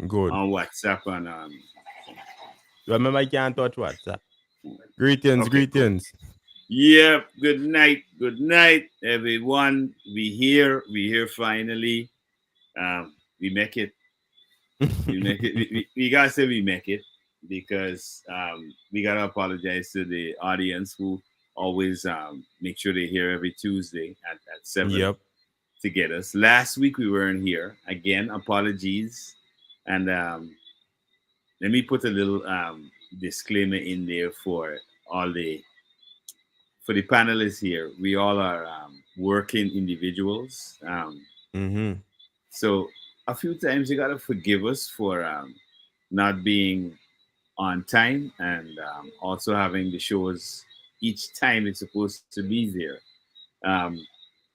Good. on WhatsApp and Remember, I can't touch WhatsApp. Greetings, okay, cool. greetings. Yep. Good night, everyone. We here finally. We make it. We make it. We gotta say we make it because we gotta apologize to the audience who always make sure they hear every Tuesday at 7 Yep. to get us. Last week we weren't here. Again, apologies. And let me put a little disclaimer in there all the for the panelists here. We all are working individuals. Mm-hmm. So a few times you gotta forgive us for not being on time and also having the shows each time it's supposed to be there. Um,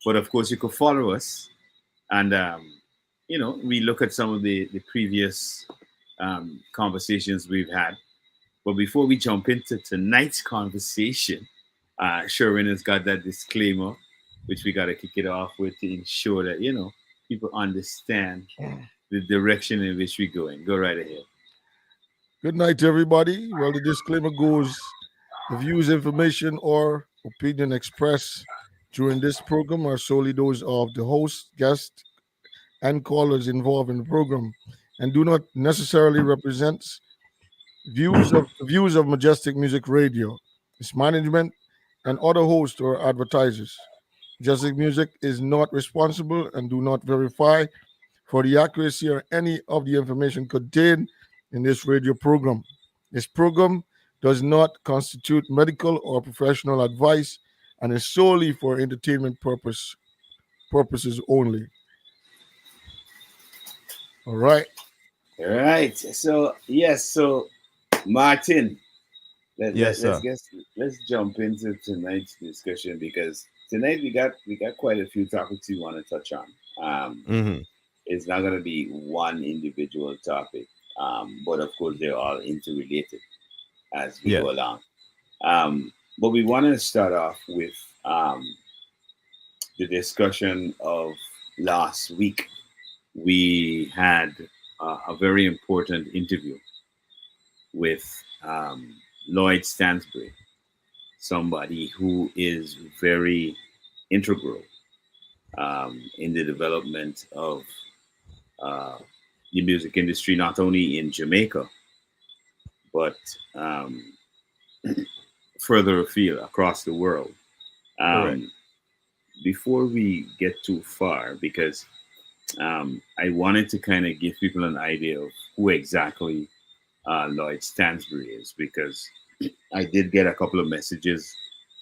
but of course, you could follow us and we look at some of the previous conversations we've had. But before we jump into tonight's conversation, Sherwin has got that disclaimer, which we got to kick it off with to ensure that people understand the direction in which we're going. Go right ahead. Good night to everybody. Well, the disclaimer goes the views, information, or opinion expressed during this program are solely those of the host, guest, and callers involved in the program and do not necessarily represent views of Majestic Music Radio, its management, and other hosts or advertisers. Majestic Music is not responsible and do not verify for the accuracy or any of the information contained in this radio program. This program does not constitute medical or professional advice and is solely for entertainment purposes only. All right. All right. So yes. So Martin, Yes, sir. let's jump into tonight's discussion because tonight we got quite a few topics we want to touch on. Mm-hmm. It's not going to be one individual topic, but of course they're all interrelated as we Yeah. go along. But we want to start off with the discussion of last week. We had a very important interview with Lloyd Stansbury, somebody who is very integral in the development of uh, the music industry, not only in Jamaica, but um, further afield across the world. Correct. Um, Before we get too far, because I wanted to kind of give people an idea of who exactly Lloyd Stansbury is, because I did get a couple of messages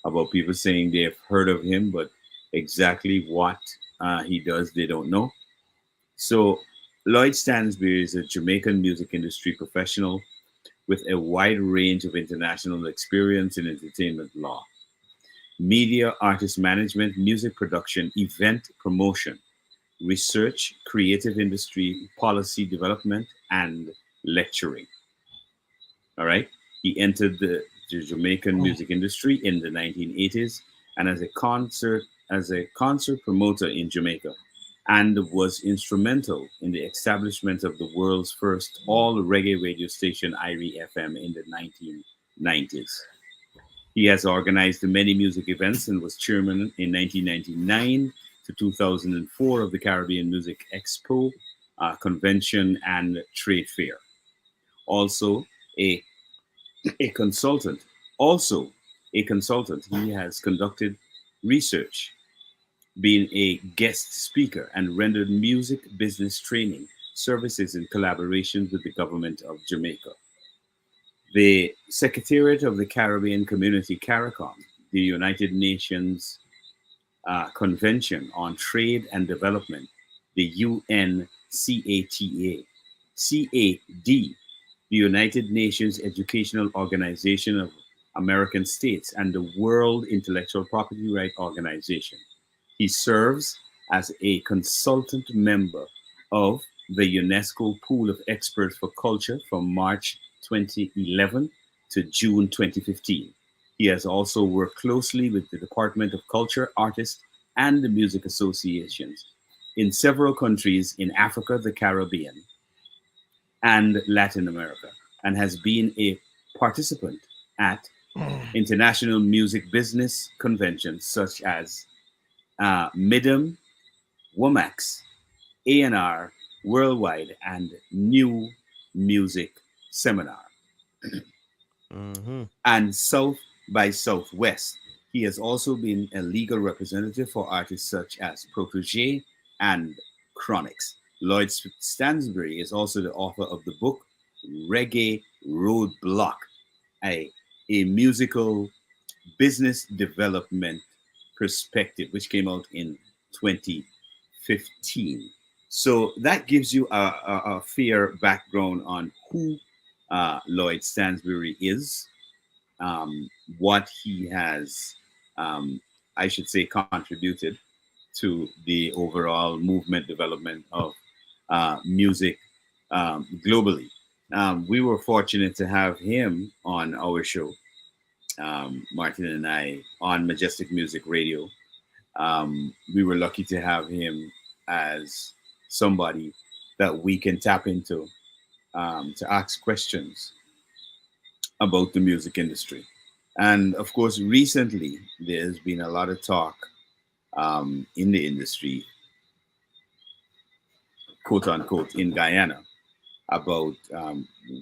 about people saying they've heard of him, but exactly what he does, they don't know. So, Lloyd Stansbury is a Jamaican music industry professional with a wide range of international experience in entertainment law, media, artist management, music production, event promotion, research, creative industry, policy development, and lecturing. All right. He entered the Jamaican music industry in the 1980s and as a concert promoter in Jamaica and was instrumental in the establishment of the world's first all reggae radio station IRE FM in the 1990s. He has organized many music events and was chairman in 1999 to 2004 of the Caribbean Music Expo, convention and trade fair. Also, a a consultant. Also, a consultant. He has conducted research, been a guest speaker, and rendered music business training services in collaboration with the government of Jamaica. The Secretariat of the Caribbean Community, CARICOM, the United Nations Convention on Trade and Development, the UNCATA, CAD, the United Nations Educational Organization of American States, and the World Intellectual Property Right Organization. He serves as a consultant member of the UNESCO Pool of Experts for Culture from March 2011 to June 2015. He has also worked closely with the Department of Culture, Artists, and the Music Associations in several countries in Africa, the Caribbean, and Latin America, and has been a participant at international music business conventions such as MIDM, WOMAX, A&R Worldwide, and New Music Seminar. Mm-hmm. And South by Southwest. He has also been a legal representative for artists such as Protege and Chronix. Lloyd Stansbury is also the author of the book Reggae Roadblock, a musical business development perspective, which came out in 2015. So that gives you a fair background on who Lloyd Stansbury is, what he has, I should say, contributed to the overall movement development of music globally. We were fortunate to have him on our show, Martin and I, on Majestic Music Radio. We were lucky to have him as somebody that we can tap into to ask questions about the music industry. And of course, recently there's been a lot of talk in the industry, quote unquote, in Guyana about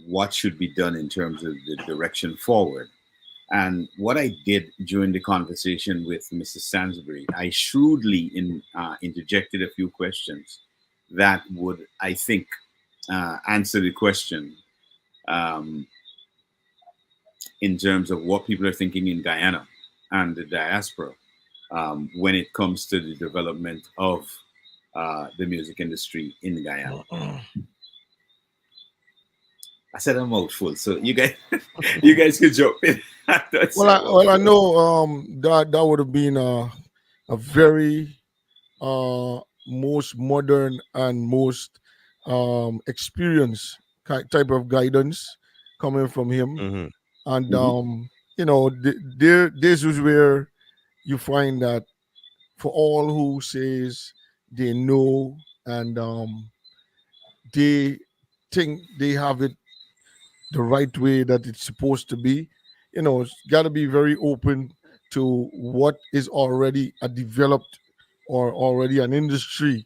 what should be done in terms of the direction forward. And what I did during the conversation with Mr. Stansbury, I shrewdly interjected a few questions that would, I think, answer the question in terms of what people are thinking in Guyana and the diaspora when it comes to the development of the music industry in Guyana. I said a mouthful, so you guys could jump in. I know that would have been a very most modern and most experienced type of guidance coming from him. Mm-hmm. And this is where you find that for all who says they know and they think they have it the right way that it's supposed to be, it's got to be very open to what is already a developed or already an industry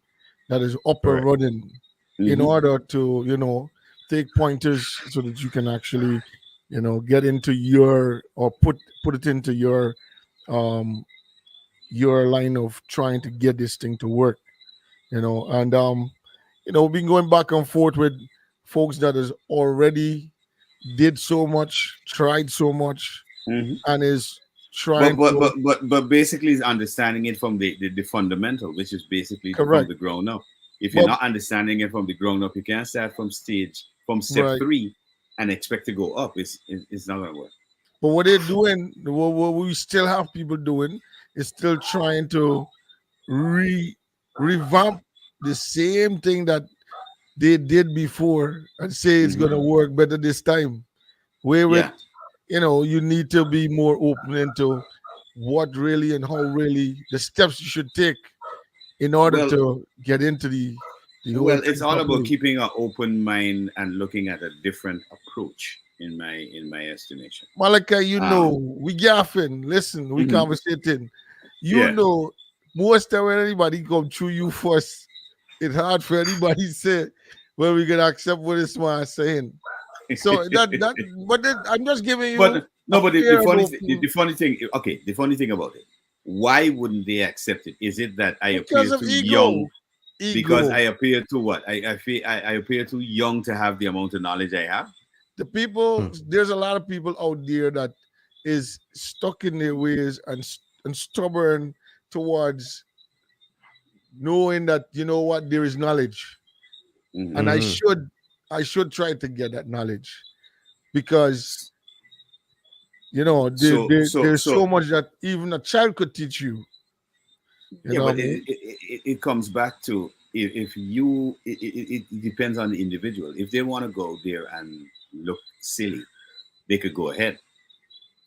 that is up and running, in order to take pointers so that you can actually get into your, or put it into your line of trying to get this thing to work, and we've been going back and forth with folks that has already did so much, tried so much, and is trying but basically is understanding it from the fundamental, which is basically from the ground up. If you're not understanding it from the ground up, you can't start from step 3 and expect to go up. It's not gonna work. But what they're doing, what we still have people doing, is still trying to revamp the same thing that they did before and say it's gonna work better this time. Where you need to be more open into what really and how really the steps you should take in order to get into the it's all about keeping an open mind and looking at a different approach in my estimation. Malaka, we gaffing, listen, we conversating. Know, most time when anybody come through you first, it's hard for anybody to say, well, we can accept what this man is saying. So I'm just giving you. But the funny thing about it, why wouldn't they accept it? Is it that I appear too young? Because I appear to what? I appear too young to have the amount of knowledge I have. The people, there's a lot of people out there that is stuck in their ways and stubborn towards knowing that there is knowledge, and I should try to get that knowledge, because there's so much that even a child could teach you. But it comes back to it depends on the individual. If they want to go there and look silly, they could go ahead.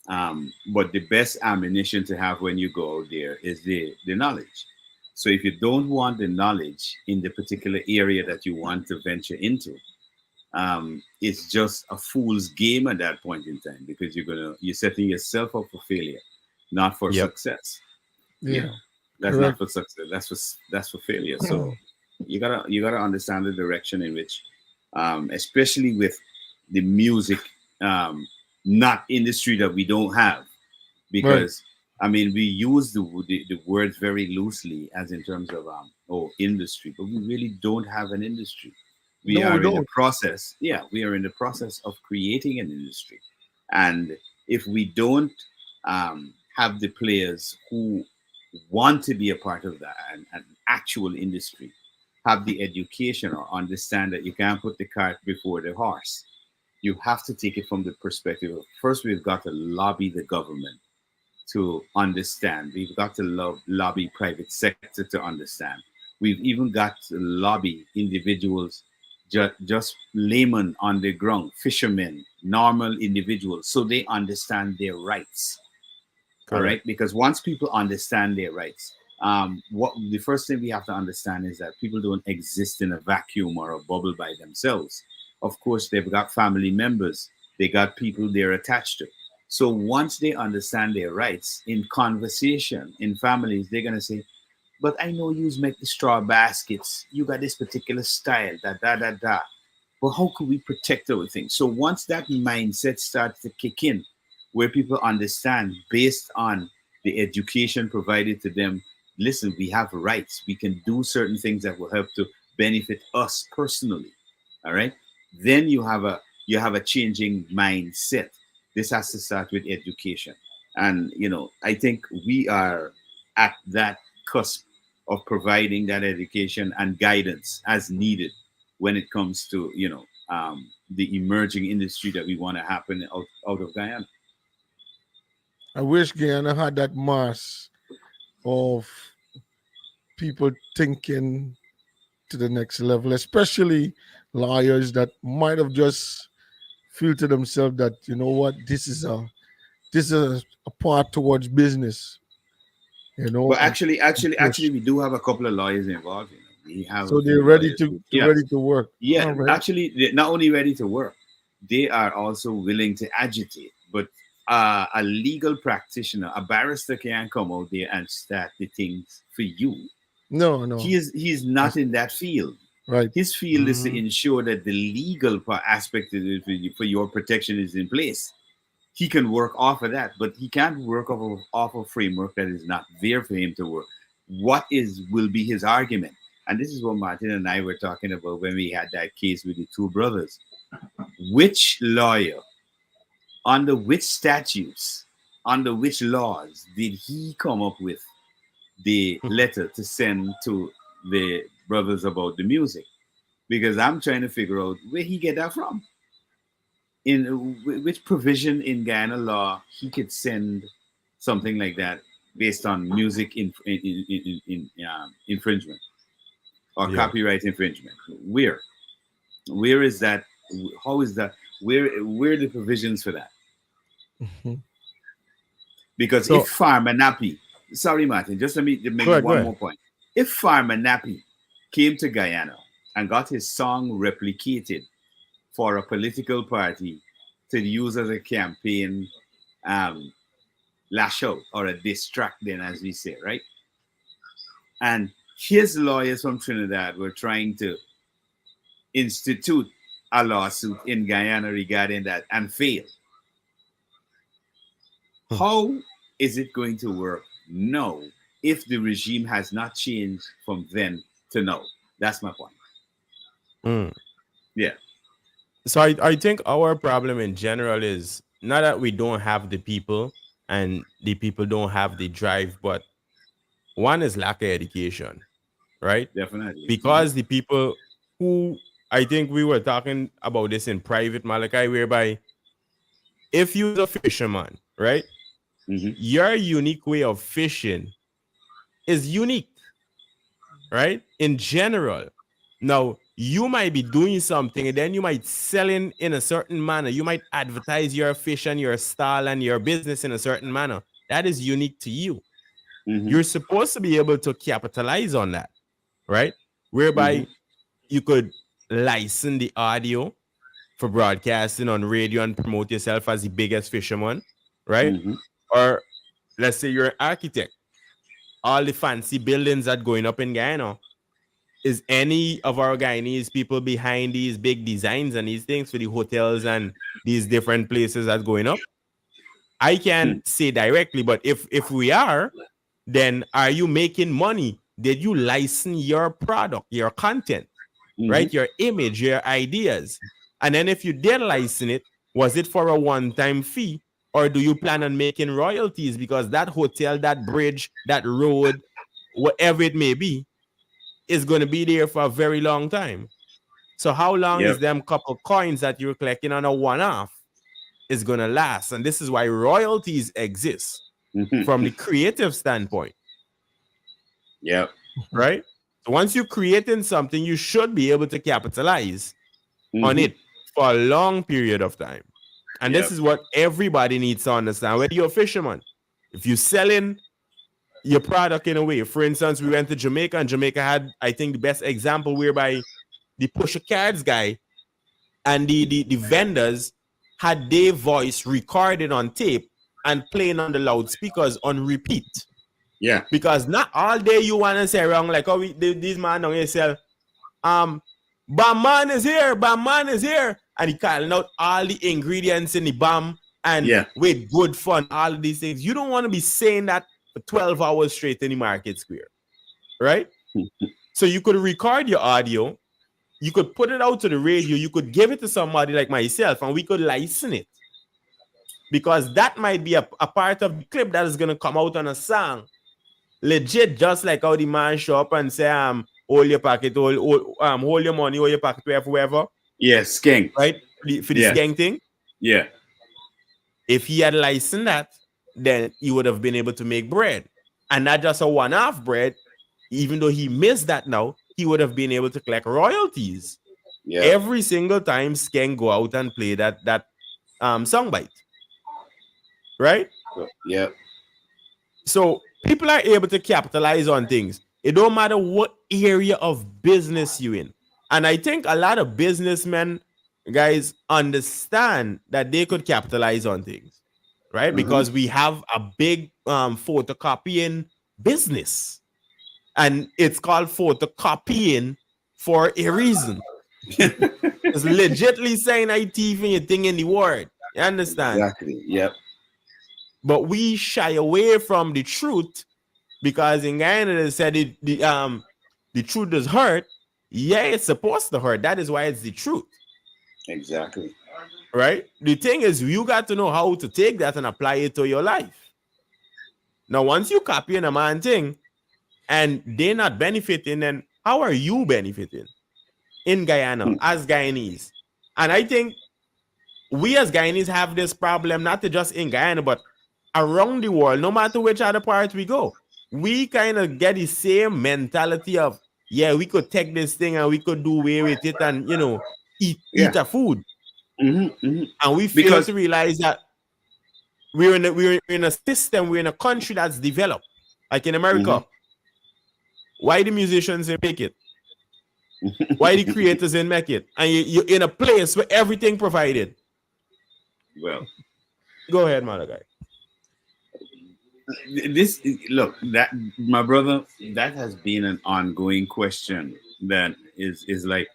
But the best ammunition to have when you go out there is the knowledge. So if you don't want the knowledge in the particular area that you want to venture into, it's just a fool's game at that point in time, because you're setting yourself up for failure, not for Yep. success. Yeah, That's not correct. for success. That's for failure. So you gotta understand the direction in which, especially with the music, not industry that we don't have, Right. because I mean we use the words very loosely as in terms of industry, but we really don't have an industry. We No, we are in the don't. process. Yeah, we are in the process of creating an industry, and if we don't have the players who want to be a part of that, an actual industry, have the education or understand that you can't put the cart before the horse. You have to take it from the perspective of, first we've got to lobby the government to understand. We've got to lobby private sector to understand. We've even got to lobby individuals, just laymen on the ground, fishermen, normal individuals, so they understand their rights. All right, Correct. because once people understand their rights, what the first thing we have to understand is that people don't exist in a vacuum or a bubble by themselves. Of course, they've got family members, they got people they're attached to. So once they understand their rights in conversation in families, they're gonna say, "But I know you make the straw baskets. You got this particular style, da da da da. But how could we protect our things?" So once that mindset starts to kick in, where people understand based on the education provided to them, listen, we have rights. We can do certain things that will help to benefit us personally. All right. Then you have a changing mindset. This has to start with education. And I think we are at that cusp of providing that education and guidance as needed when it comes to the emerging industry that we want to happen out of Guyana. I wish Guyana had that mass of people thinking to the next level, especially lawyers that might have just feel to themselves that you know what, this is a part towards business, you know, But and actually, push. we do have a couple of lawyers involved. We have a So they're few ready lawyers. to Yeah, ready to work. yeah. All right. Actually, they're not only ready to work, they are also willing to agitate. But a legal practitioner, a barrister, can't come out there and start the things for you. No, no. He's not That's in that field. right. His field is to Mm-hmm. ensure that the legal aspect of it for your protection is in place. He can work off of that, but he can't work off a framework that is not there for him to work. What is will be his argument? And this is what Martin and I were talking about when we had that case with the two brothers. Which lawyer, under which statutes, under which laws did he come up with the letter to send to the brothers about the music? Because I'm trying to figure out where he get that from. In which provision in Guyana law he could send something like that based on music infringement or Yeah. copyright infringement? Where is that? How is that? Where are the provisions for that? Mhm. Because if So Farmer Nappy, sorry Martin, just let me go make ahead, go one ahead. more point. If Farmer Nappy came to Guyana and got his song replicated for a political party to use as a campaign um, lash out or a distracting, as we say, right? And his lawyers from Trinidad were trying to institute a lawsuit in Guyana regarding that and failed. Hmm. How is it going to work now if the regime has not changed from then to now? That's my point. Mm. Yeah. So I think our problem in general is not that we don't have the people and the people don't have the drive, but one is lack of education, right? Definitely. Because the people who, I think we were talking about this in private, Malachi, whereby if you're a fisherman, right, Hmm. your unique way of fishing is unique, right? In general. Now, you might be doing something and then you might sell in a certain manner. You might advertise your fish and your style and your business in a certain manner. That is unique to you. Hmm. You're supposed to be able to capitalize on that, right? Hmm. Whereby you could license the audio, for broadcasting on radio and promote yourself as the biggest fisherman, right? Mhm. Or let's say you're an architect. All the fancy buildings that going up in Guyana, is any of our Guyanese people behind these big designs and these things for the hotels and these different places that's going up? I can't say directly, but if we are, then are you making money? Did you license your product, your content, right? Your image, your ideas? And then if you did license it, was it for a one-time fee? Or do you plan on making royalties? Because that hotel, that bridge, that road, whatever it may be, is going to be there for a very long time. So how long is Yep. them couple coins that you're collecting on a one-off is going to last? And this is why royalties exist from the creative standpoint, Yep. right? So once you're creating something, you should be able to capitalize on it for a long period of time. And this is what everybody needs to understand. Whether you're a fisherman, if you're selling your product in a way, for instance, we went to Jamaica, and Jamaica had, I think, the best example whereby the push a cards guy and the vendors had their voice recorded on tape and playing on the loudspeakers on repeat. Yeah. Because not all day you want to say wrong, like, oh, this man don't here sell, Bam is here, and he calling out all the ingredients in the Bam and with good fun, all of these things. You don't want to be saying that for 12 hours straight in the market square, right? So you could record your audio, you could put it out to the radio, you could give it to somebody like myself, and we could license it. Because that might be a part of the clip that is going to come out on a song. Legit, just like how the man show up and say, hold your pocket, hold your money, hold your pocket, wherever. Yeah, skank. Right? For the skank thing. Yeah. If he had licensed that, then he would have been able to make bread. And not just a one-off bread. Even though he missed that now, he would have been able to collect royalties. Yeah. Every single time Skank go out and play that song bite. Right? Yeah. So people are able to capitalize on things. It don't matter what area of business you're in. And I think a lot of businessmen, guys, understand that they could capitalize on things, right? Because we have a big photocopying business. And it's called photocopying for a reason. It's legitimately saying IT thing in the word. You understand? Exactly. Yep. But we shy away from the truth because in Guyana they said the truth does hurt. Yeah, it's supposed to hurt. That is why it's the truth. Exactly. Right? The thing is, you got to know how to take that and apply it to your life. Now, once you copy a man thing and they're not benefiting, then how are you benefiting in Guyana as Guyanese? And I think we as Guyanese have this problem, not just in Guyana, but around the world, no matter which other part we go. We kind of get the same mentality of, yeah, we could take this thing and we could do away with it and, you know, eat a food. And we fail to realize that we're in a system, we're in a country that's developed. Like in America. Why the musicians didn't make it? Why the creators didn't make it? And you're in a place where everything provided. Well, go ahead, Malachi. This look, that my brother, that has been an ongoing question that is like,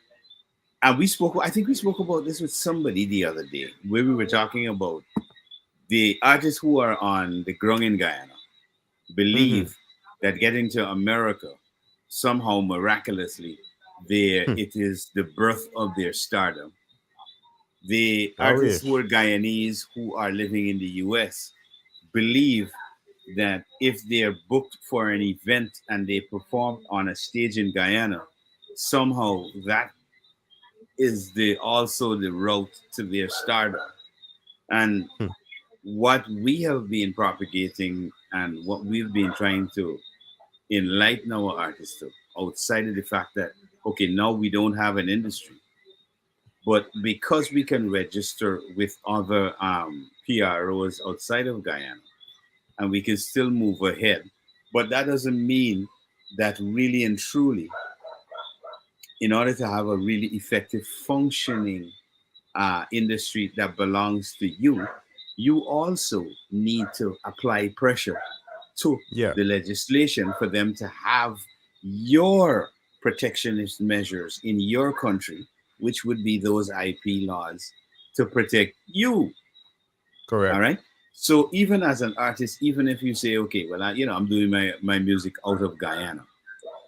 and I think we spoke about this with somebody the other day where we were talking about the artists who are on the ground in Guyana believe that getting to America somehow miraculously it is the birth of their stardom. The artists who are Guyanese who are living in the US believe that if they're booked for an event and they perform on a stage in Guyana, somehow that is also the route to their stardom. And what we have been propagating and what we've been trying to enlighten our artists to, outside of the fact that, okay, now we don't have an industry, but because we can register with other PROs outside of Guyana, and we can still move ahead. But that doesn't mean that really and truly, in order to have a really effective functioning industry that belongs to you, you also need to apply pressure to Yeah. the legislation for them to have your protectionist measures in your country, which would be those IP laws to protect you. All Correct. right. So even as an artist, even if you say, okay, well, I'm doing my music out of Guyana.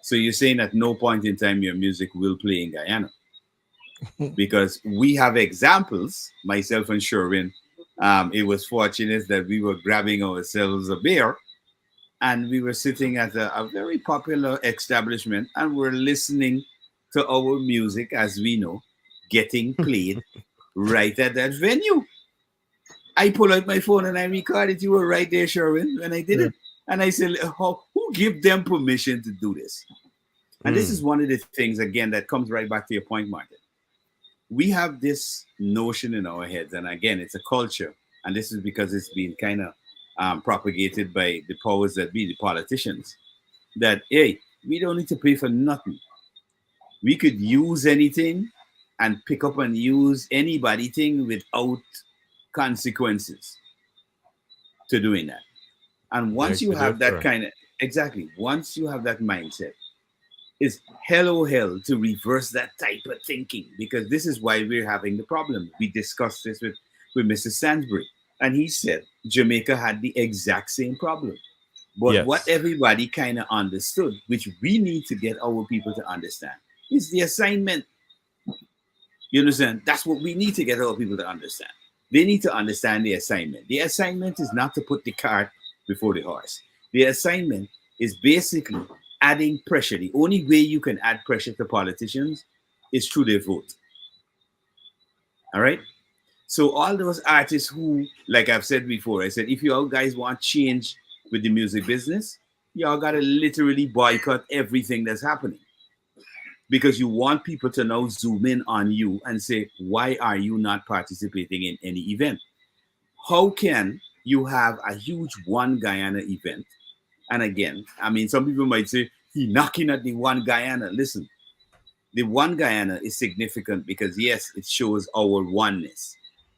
So you're saying at no point in time your music will play in Guyana, because we have examples, myself and Sherwin. It was fortunate that we were grabbing ourselves a beer and we were sitting at a very popular establishment and we're listening to our music, as we know, getting played right at that venue. I pull out my phone and I record it. You were right there, Sherwin, when I did Yeah. it. And I said, who give them permission to do this? And this is Mm. one of the things, again, that comes right back to your point, Martin. We have this notion in our heads, and again, it's a culture, and this is because it's been kind of propagated by the powers that be, the politicians, that, hey, we don't need to pay for nothing. We could use anything and pick up and use anybody thing without consequences to doing that. And once Beg you to have that differ. kind of, exactly, once you have that mindset, it's hell oh hell to reverse that type of thinking, because this is why we're having the problem. We discussed this with Mr. Sainsbury, and he said Jamaica had the exact same problem. But what Yes. everybody kind of understood, which we need to get our people to understand, is the assignment. You understand? That's what we need to get our people to understand. They need to understand the assignment. The assignment is not to put the cart before the horse. The assignment is basically adding pressure. The only way you can add pressure to politicians is through their vote. All right? So all those artists who, like I've said before, I said, if you all guys want change with the music business, y'all gotta literally boycott everything that's happening, because you want people to now zoom in on you and say, why are you not participating in any event? How can you have a huge One Guyana event? And again, I mean, some people might say, he knocking at the One Guyana. Listen, the One Guyana is significant because, yes, it shows our oneness.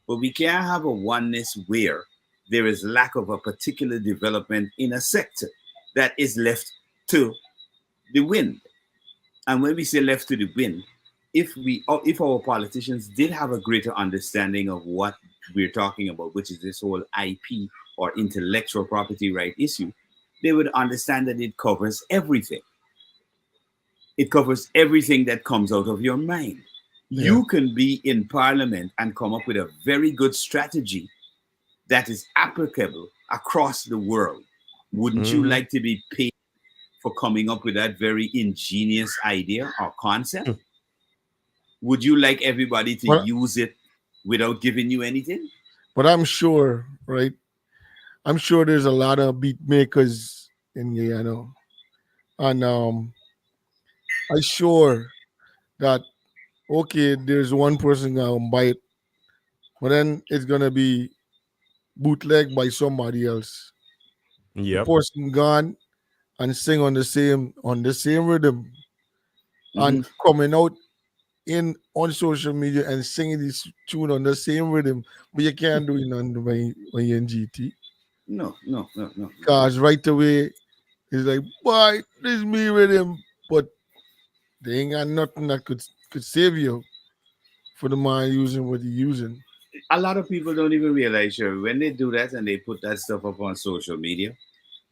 But we can't have a oneness where there is lack of a particular development in a sector that is left to the wind. And when we say left to the wind, if our politicians did have a greater understanding of what we're talking about, which is this whole IP or intellectual property right issue, they would understand that it covers everything. It covers everything that comes out of your mind. Yeah. You can be in parliament and come up with a very good strategy that is applicable across the world. Wouldn't you Hmm. like to be paid for coming up with that very ingenious idea or concept? Would you like everybody to But use it without giving you anything? but I'm sure, right? I'm sure there's a lot of beat makers in Guyana, and I'm sure that okay, there's one person gonna buy it, but then it's gonna be bootleg by somebody else. The Yep. person gone and sing on the same rhythm Mm-hmm. and coming out in on social media and singing this tune on the same rhythm, but you can't do it on when you're in GT. No, no, no, no, no, no. Cause right away it's like, boy, this me rhythm, but they ain't got nothing that could save you for the man using what you're using. A lot of people don't even realize, sure, when they do that and they put that stuff up on social media,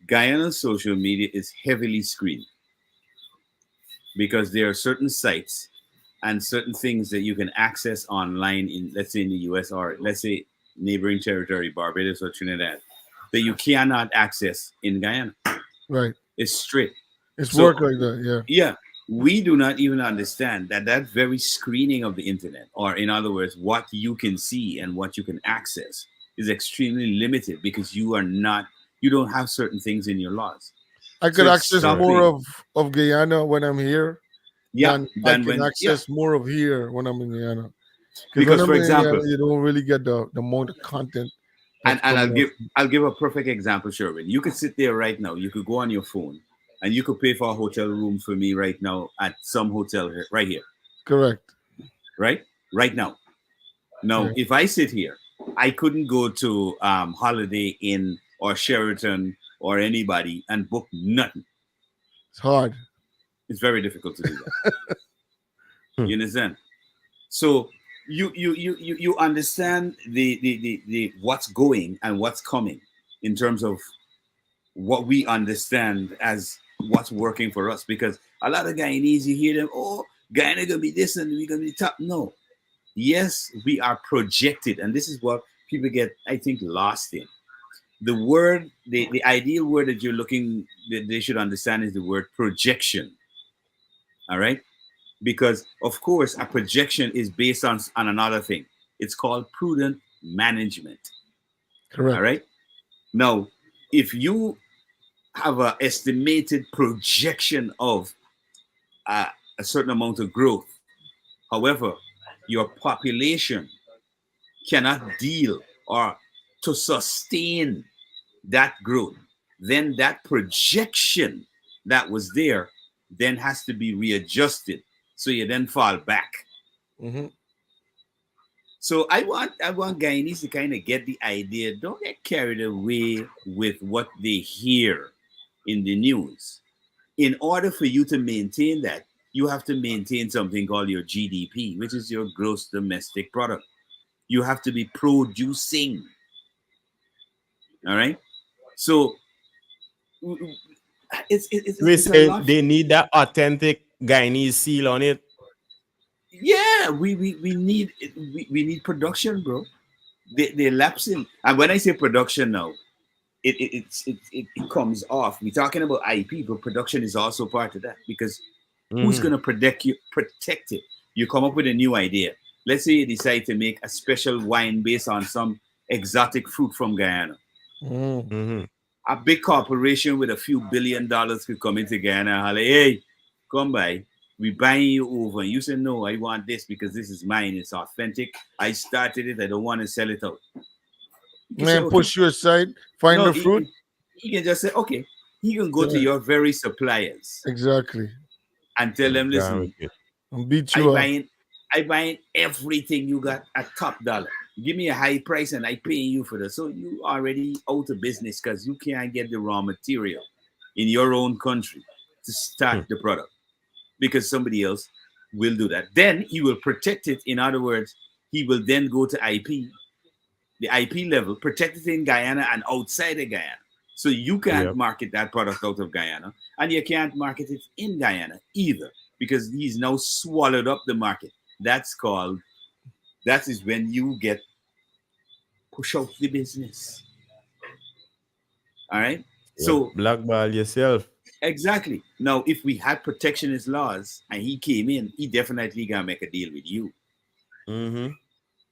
Guyana's social media is heavily screened because there are certain sites and certain things that you can access online in, let's say, in the US, or let's say neighboring territory, Barbados or Trinidad, that you cannot access in Guyana. Right. It's strict. It's So work like that, yeah. yeah, we do not even understand that that very screening of the internet, or in other words, what you can see and what you can access, is extremely limited because you don't have certain things in your laws. I So could it's access more stopping. of Guyana when I'm here Yeah, than I then can when, yeah, access more of here when I'm in Guyana. Because when because I'm for in Guyana, example, you don't really get the amount of content and, that's and coming out. I'll give a perfect example, Sherwin. You could sit there right now, you could go on your phone and you could pay for a hotel room for me right now at some hotel here, right here, Correct. right? Right now. Now, Yeah. if I sit here, I couldn't go to Holiday Inn or Sheraton or anybody and book nothing. It's hard. It's very difficult to do that. Hmm. You understand? So you understand the what's going and what's coming in terms of what we understand as what's working for us. Because a lot of Guyanese, you hear them, oh, Guyana gonna be this and we gonna be top. No. Yes, we are projected, and this is what people get, I think, lost in. The word, the ideal word that you're looking that they should understand is the word projection. All right. Because of course a projection is based on another thing. It's called prudent management. All Correct. right. Now, if you have an estimated projection of a certain amount of growth, however, your population cannot deal or to sustain that growth, then that projection that was there then has to be readjusted. So you then fall back. Mm-hmm. So I want Guyanese to kind of get the idea. Don't get carried away with what they hear in the news. In order for you to maintain that, you have to maintain something called your GDP, which is your gross domestic product. You have to be producing. All right. So We it's a say lot. they need that authentic Guyanese seal on it. Yeah, we need we need production, bro. They're lapsing. And when I say production now, it comes off. We're talking about IP, but production is also part of that because who's Mhm. gonna protect it? You come up with a new idea. Let's say you decide to make a special wine based on some exotic fruit from Guyana. Mm. Mhm. A big corporation with a few $1 billion could come into Guyana and holler, hey, come by. We buying you over. And you say, no, I want this because this is mine. It's authentic. I started it. I don't want to sell it out. You can say, Man, okay. push you aside, find No, the fruit. he can just say, okay. He can go to Yeah, your very suppliers exactly. and tell them, Gone with listen, it. And beat I you up. buying I buying everything you got at top dollar. Give me a high price and I pay you for that. So you already out of business because you can't get the raw material in your own country to start Hmm. the product because somebody else will do that. Then he will protect it. In other words, he will then go to IP, the IP level, protect it in Guyana and outside of Guyana. So you can't Yep. market that product out of Guyana and you can't market it in Guyana either because he's now swallowed up the market. That's called, that is when you get push out the business. All right. Yep. So Blackball yourself. exactly. Now, if we had protectionist laws and he came in, he definitely gonna make a deal with you. Mhm.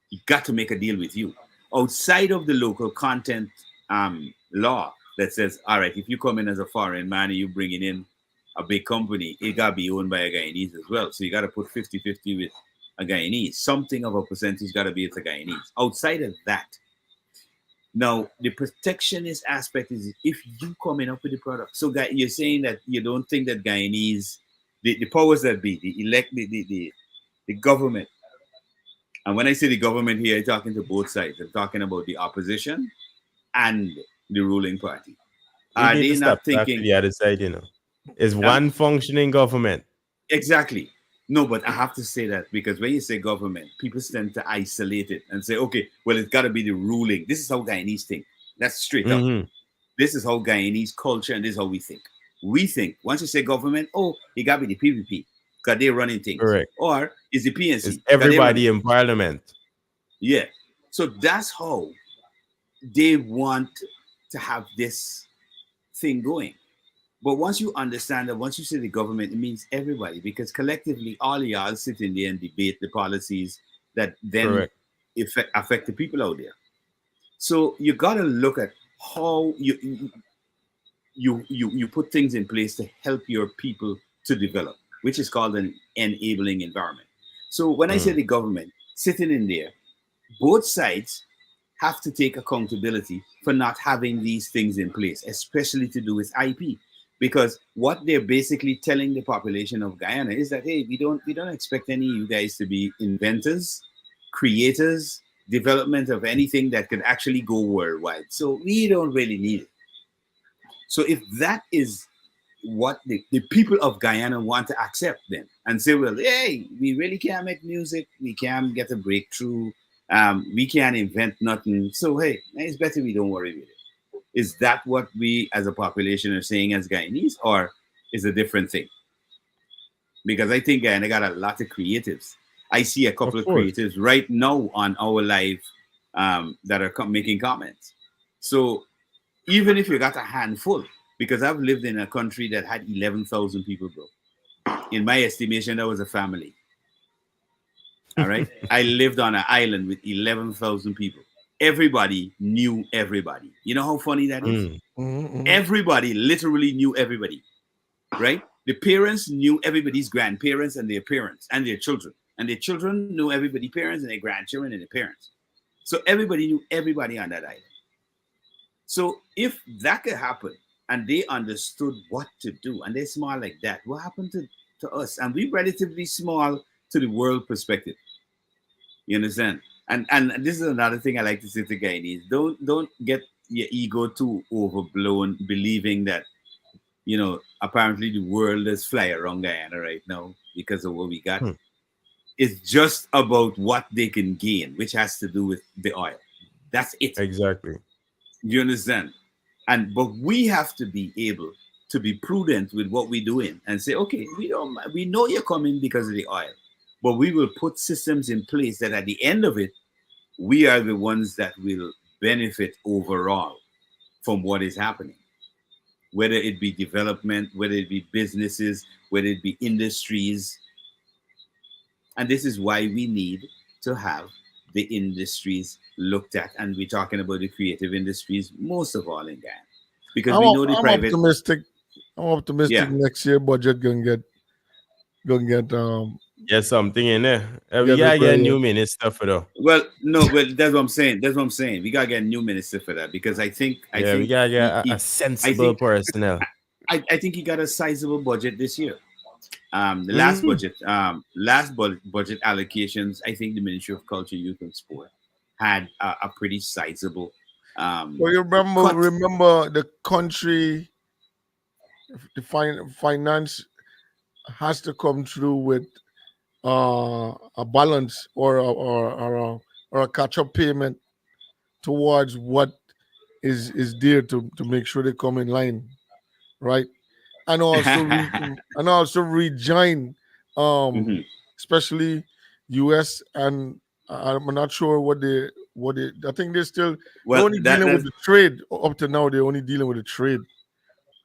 He got to make a deal with you. Outside of the local content law that says, all right, if you come in as a foreign man and you bringing in a big company, it got to be owned by a Guyanese as well. So you got to put 50-50 with a Guyanese. Something of a percentage got to be with a Guyanese. Outside of that, now the protectionist aspect is if you coming up with the product. So you're saying that you don't think that Guyanese, the powers that be, the government, and when I say the government here, I'm talking to both sides. I'm talking about the opposition and the ruling party. We Are need they to stop not talking to thinking, the other side, It's huh? one functioning government. Exactly. No, but I have to say that because when you say government, people tend to isolate it and say, okay, well, it's got to be the ruling. This is how Guyanese think. That's straight up. Mhm. This is how Guyanese culture and this is how we think. We think once you say government, oh, it got to be the PPP because they're running things. Correct. Or is the It's PNC because they're running everybody things. in parliament. Yeah. So that's how they want to have this thing going. But once you understand that, once you say the government, it means everybody, because collectively, all y'all sit in there and debate the policies that then Correct. affect the people out there. So you got to look at how you put things in place to help your people to develop, which is called an enabling environment. So when I say Mm. the government sitting in there, both sides have to take accountability for not having these things in place, especially to do with IP. Because what they're basically telling the population of Guyana is that hey, we don't expect any of you guys to be inventors. creators, development of anything that could actually go worldwide. So we don't really need it. So if that is what the people of Guyana want to accept then and say, well, hey, we really can't make music, we can't get a breakthrough, we can't invent nothing. So hey, it's better we don't worry with it. Is that what we as a population are saying as Guyanese, or is a different thing? Because I think Guyana got a lot of creatives. I see a couple of creatives right now on our live that are making comments. So even if you got a handful, because I've lived in a country that had 11,000 people, bro. In my estimation, that was a family. All right. I lived on an island with 11,000 people. Everybody knew everybody. You know how funny that is? Everybody literally knew everybody, right? The parents knew everybody's grandparents and their parents and their children. And their children knew everybody's parents and their grandchildren and their parents. So everybody knew everybody on that island. So if that could happen, and they understood what to do, and they're small like that, what happened to us? And we're relatively small to the world perspective. You understand? And this is another thing I like to say to Guyanese. Don't get your ego too overblown, believing that, you know, apparently the world is flying around Guyana right now because of what we got. It's just about what they can gain, which has to do with the oil. That's it. Exactly. You understand? But we have to be able to be prudent with what we're doing and say, okay, we know you're coming because of the oil, but we will put systems in place that at the end of it, we are the ones that will benefit overall from what is happening. Whether it be development, whether it be businesses, whether it be industries. And this is why we need to have the industries looked at, and we're talking about the creative industries most of all in Ghana, because we know the private. I'm optimistic. Next year budget gonna get something in there. We gotta get a new minister for that. Well, that's what I'm saying. We gotta get a new minister for that, because I think we gotta get a sensible personnel. I think he got a sizable budget this year. The last budget allocations, I think the Ministry of Culture, Youth and Sport had a pretty sizable. Well, you remember the country, the finance has to come through with a balance or a catch-up payment towards what is there to make sure they come in line, right? And also rejoin, especially US, and I'm not sure what they I think they're still only dealing with the trade up to now. They're only dealing with the trade,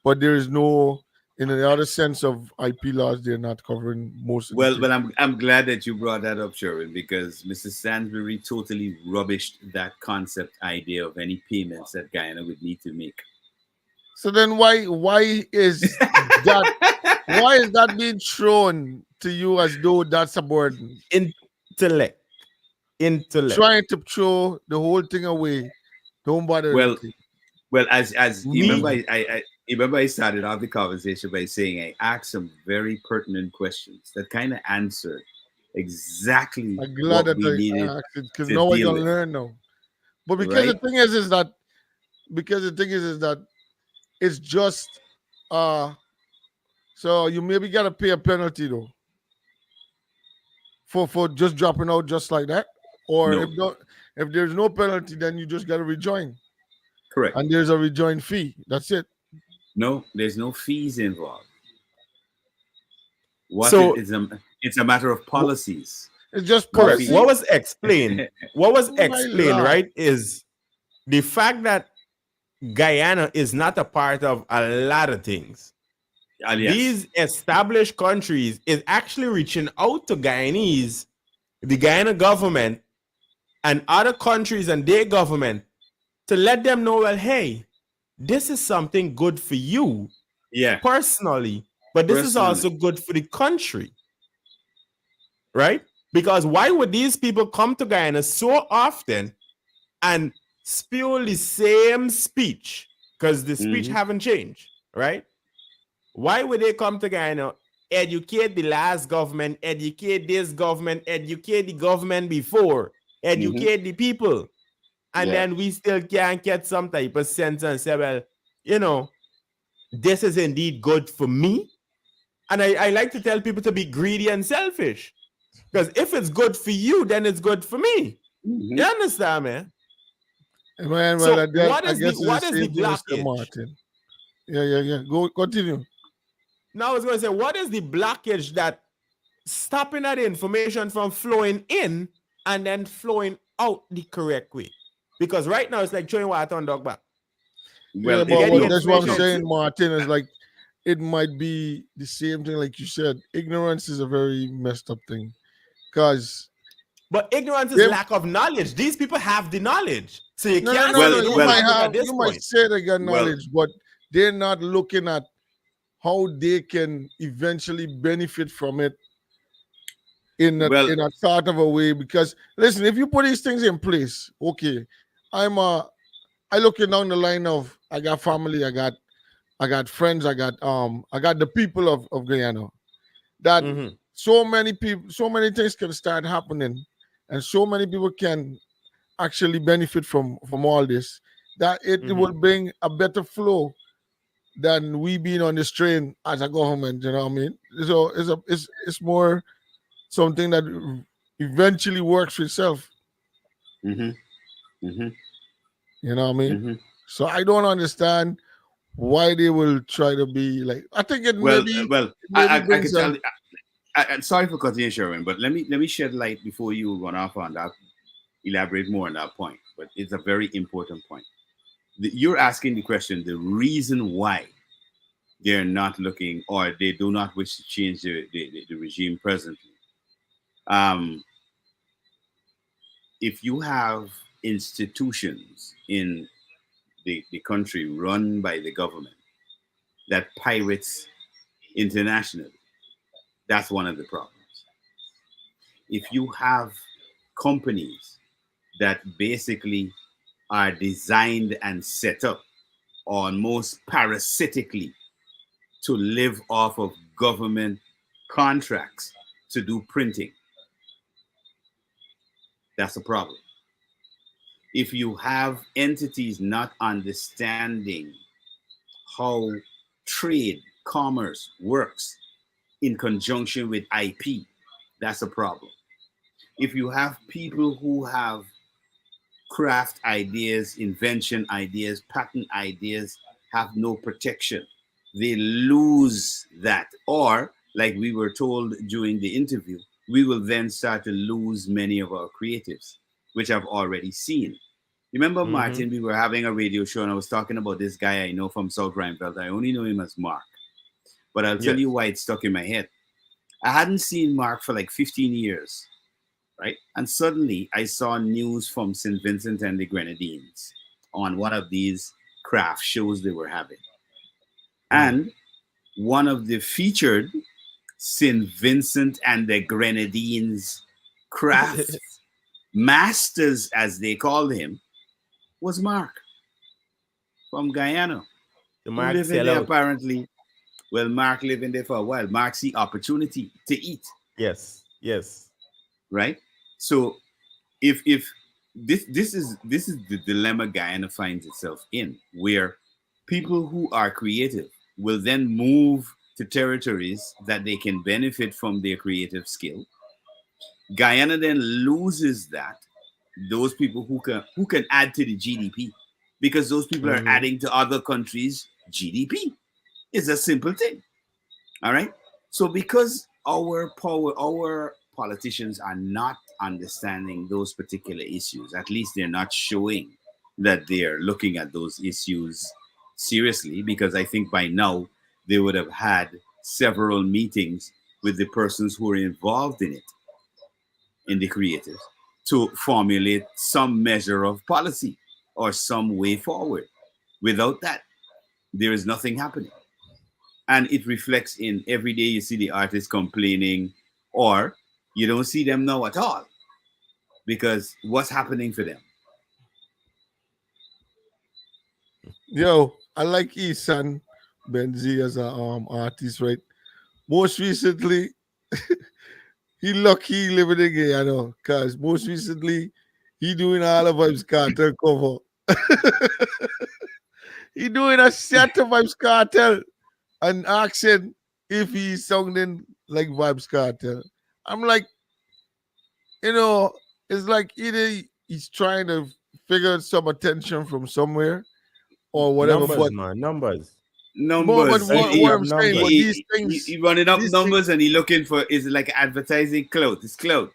but there is no, in the other sense of IP laws, they're not covering most of But I'm glad that you brought that up, Sherwin, because Mr. Stansbury totally rubbished that concept idea of any payments that Guyana would need to make. So then why is that being thrown to you as though that's a burden? Intellect. Trying to throw the whole thing away. Don't bother. Well, as you remember, I started off the conversation by saying I asked some very pertinent questions that kind of answered exactly I'm glad what that we needed, because no one gonna learn now. But because the thing is that it's just so you maybe gotta pay a penalty though for just dropping out just like that. Or if there's no penalty, then you just gotta rejoin. Correct. And there's a rejoin fee. That's it. No, there's no fees involved. It's a matter of policies. It's just correct. What was explained? Right, is the fact that Guyana is not a part of a lot of things. Yes. These established countries is actually reaching out to Guyanese, the Guyana government, and other countries and their government to let them know, well, hey, this is something good for you personally, but this is also good for the country, right? Because why would these people come to Guyana so often and spew the same speech? Because the speech haven't changed, right? Why would they come to Guyana, educate the last government, educate this government, educate the government before, educate the people, and Yeah. then we still can't get some type of sense and say, well, you know, this is indeed good for me. And I like to tell people to be greedy and selfish. Because if it's good for you, then it's good for me. Mhm. You understand, man? Man, well, So I guess it's what the is the same thing, Mr. blockage? Martin. Yeah. Go continue. Now I was going to say, what is the blockage that stopping that information from flowing in and then flowing out the correct way? Because right now it's like throwing water on dog back. Well, Yeah, it but getting that's what I'm information. saying, Martin, is like it might be the same thing, like you said. Ignorance is a very messed up thing. Because But ignorance is lack of knowledge. These people have the knowledge. So you can't say they don't have it at this you point. might say they got Well- knowledge, but they're not looking at how they can eventually benefit from it in Well- a sort of a way. Because listen, if you put these things in place, okay, I looking down the line of I got family, I got friends, I got the people of Guyana. That Mhm. so many people, so many things can start happening, and so many people can actually benefit from all this. That it Mhm. will bring a better flow than we being on this train as a government. You know what I mean? So it's more something that eventually works for itself. Mhm. Mhm. You know what I mean? Mhm. So I don't understand why they will try to be like. I think it Well, maybe I brings can tell. I'm sorry for cutting you, Sherwin, but let me shed light before you run off on that. Elaborate more on that point, but it's a very important point. You're asking the question: the reason why they're not looking or they do not wish to change the regime presently. Um, if you have institutions in the country run by the government that pirates internationally, that's one of the problems. If you have companies that basically are designed and set up almost parasitically to live off of government contracts to do printing, that's a problem. If you have entities not understanding how trade, commerce works in conjunction with IP, that's a problem. If you have people who have craft ideas, invention ideas, patent ideas, have no protection, they lose that. Or, like we were told during the interview, we will then start to lose many of our creatives, which I've already seen. Remember, Martin, we were having a radio show and I was talking about this guy I know from South Rhinefeld. I only know him as Mark, but I'll tell you why it stuck in my head. I hadn't seen Mark for like 15 years, right? And suddenly I saw news from St. Vincent and the Grenadines on one of these craft shows they were having. And one of the featured St. Vincent and the Grenadines craft masters, as they called him, was Mark from Guyana. The Who Mark live in sell there out. apparently. Well, Mark lived in there for a while. Mark see opportunity to eat, Yes. right? So if this is the dilemma Guyana finds itself in, where people who are creative will then move to territories that they can benefit from their creative skill. Guyana then loses that, those people who can add to the GDP, because those people are adding to other countries' GDP. It's a simple thing. All right. So because our politicians are not understanding those particular issues, at least they're not showing that they're looking at those issues seriously, because I think by now they would have had several meetings with the persons who are involved in it, in the creatives, to formulate some measure of policy or some way forward. Without that, there is nothing happening. And it reflects in every day you see the artists complaining, or you don't see them now at all, because what's happening for them? Yo, I like Isan Benzi as a artist, right? Most recently, he lucky living in Guyana, cause most recently He doing all of Vibes Cartel cover. He doing a set of Vibes Cartel and asking if he's sounding like Vibes Cartel. I'm like, it's like either he's trying to figure some attention from somewhere or whatever. Numbers, man, numbers. But Numbers. what I'm saying, but these He things, running up these numbers and he looking for is like advertising clout. It's clout.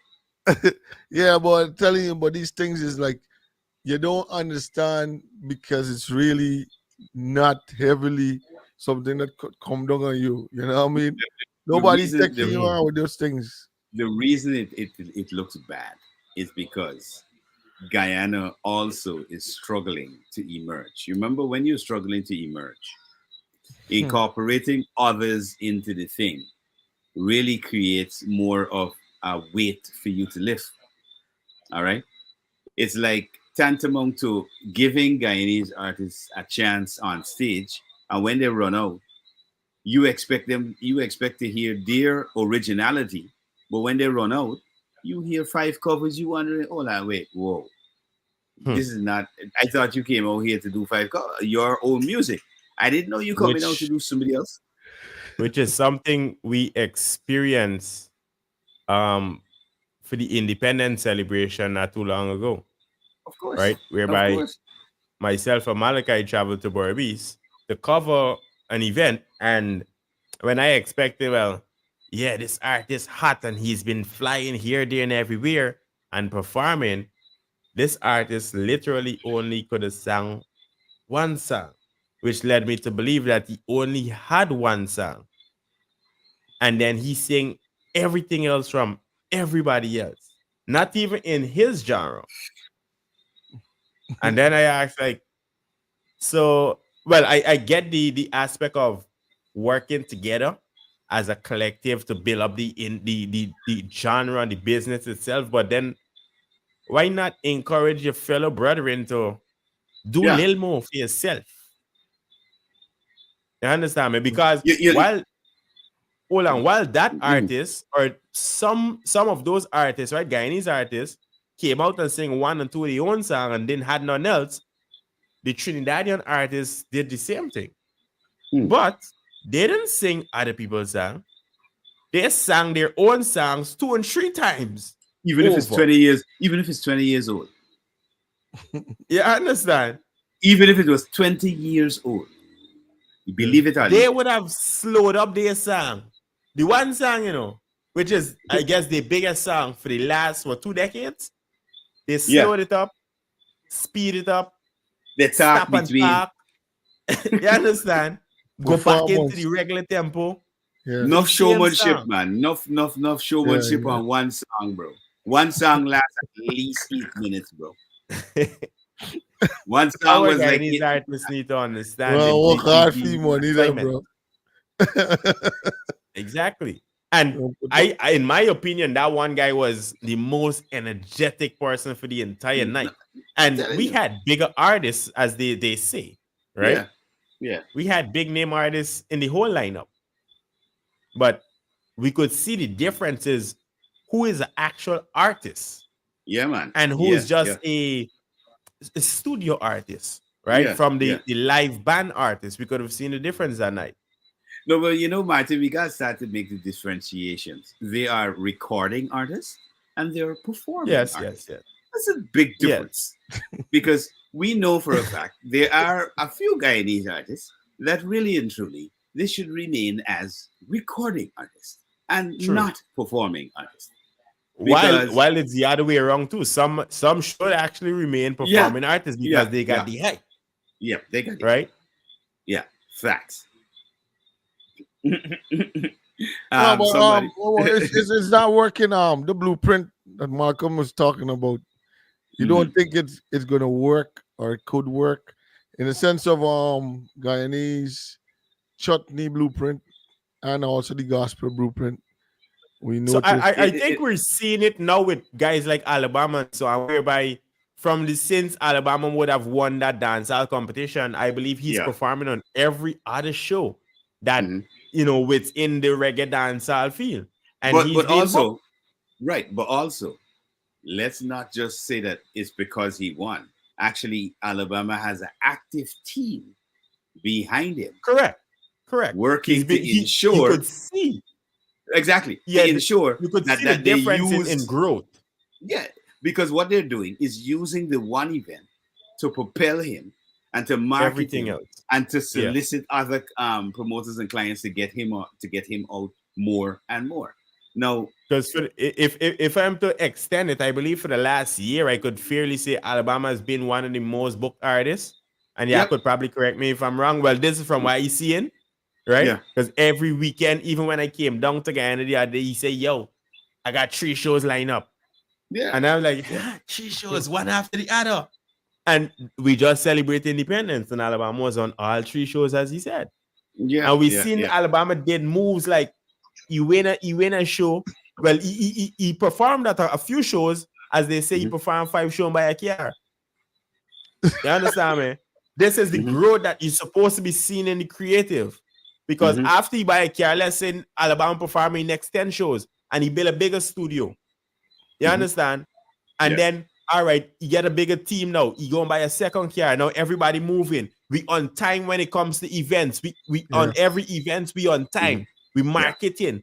yeah, but I'm telling you, but these things is like you don't understand because it's really not heavily something that could come down on you. You know what I mean? Nobody's reason- taking you out with those things. The reason it looks bad is because Guyana also is struggling to emerge. You remember when you're struggling to emerge, incorporating others into the thing really creates more of a weight for you to lift. All right. It's like tantamount to giving Guyanese artists a chance on stage, and when they run out, you expect to hear their originality, but when they run out, you hear 5 covers. You wondering, oh, like, wait, whoa, this is not. I thought you came out here to do 5 covers, your own music. I didn't know you coming out to do somebody else. Which is something we experience for the independence celebration not too long ago. Of course, right? Whereby Of course. myself and Malachi traveled to Boribis to cover an event. And when I expected, well, yeah, this artist hot and he's been flying here, there, and everywhere and performing, this artist literally only could have sang one song, which led me to believe that he only had one song. And then he sang everything else from everybody else, not even in his genre. And then I asked, like, so, well, I get the aspect of working together as a collective to build up the genre and the business itself, but then why not encourage your fellow brethren to do a little more for yourself? You understand me? Because while that artist or some of those artists, right, Guyanese artists, came out and sang 1 and 2 of their own song and then had none else, the Trinidadian artists did the same thing. But they didn't sing other people's songs. They sang their own songs 2 and 3 times. Even if it's 20 years old. You understand? Even if it was 20 years old. You believe it or they not? would have slowed up their song. The one song, which is, I guess, the biggest song for the last, 2 decades? They slowed it up, speed it up, they talk between. Talk. You understand? Go back into the regular tempo. Yeah. Enough showmanship, man. Enough showmanship on one song, bro. One song lasts at least 8 minutes, bro. One song was like these artists need to understand. Well, work hard for money, there, bro. Exactly. And I, in my opinion, that one guy was the most energetic person for the entire night. And we had bigger artists, as they say, right? Yeah. We had big name artists in the whole lineup. But we could see the differences. Who is an actual artist? Yeah, man. And who is just a studio artist, right? Yeah, From the live band artist. We could have seen the difference that night. No, but Martin, we got to start to make the differentiations. They are recording artists and they're performing artists. Yes. That's a big difference. Because we know for a fact there are a few Guyanese artists that really and truly they should remain as recording artists and not performing artists. While it's the other way around too. Some should actually remain performing artists because they got the hype. Yeah, they got right. Yeah, facts. It's not working. The blueprint that Malcolm was talking about. You don't think it's gonna work or it could work in the sense of Guyanese chutney blueprint and also the gospel blueprint. We know. So I think we're seeing it now with guys like Alabama. So whereby since Alabama would have won that dancehall competition, I believe he's performing on every other show that within the reggae dancehall field. And but also let's not just say that it's because he won. Actually, Alabama has an active team behind him, Correct. Correct. working to You ensure could see, exactly to yeah, ensure you could that see the they difference in use growth. yeah, because what they're doing is using the one event to propel him and to market Everything him else. and to Yeah. solicit other promoters and clients to get him out more and more. Now, Because if I'm to extend it, I believe for the last year, I could fairly say Alabama has been one of the most booked artists. And yeah, I yep, could probably correct me if I'm wrong. Well, this is from what he's seeing, right? yeah, Because every weekend, even when I came down to Guyana the other day, he say, "Yo, I got 3 shows lined up," yeah, and I'm like, yeah, 3 shows, one after the other. And we just celebrate independence, and Alabama was on all 3 shows, as he said. yeah, And we yeah, seen yeah. Alabama did moves like he win a show. Well, he performed at a few shows, as they say, he Mhm, performed 5 shows by a car. You understand me? This is the mhm, growth that is supposed to be seen in the creative. Because mhm, after you buy a car, let's say Alabama performing next 10 shows and he build a bigger studio. You mhm. understand? And Yeah, then, all right, you get a bigger team now. You go and buy a second car. Now everybody moving. We on time when it comes to events. We on Yeah. every event, we on mhm, time. We yeah, marketing.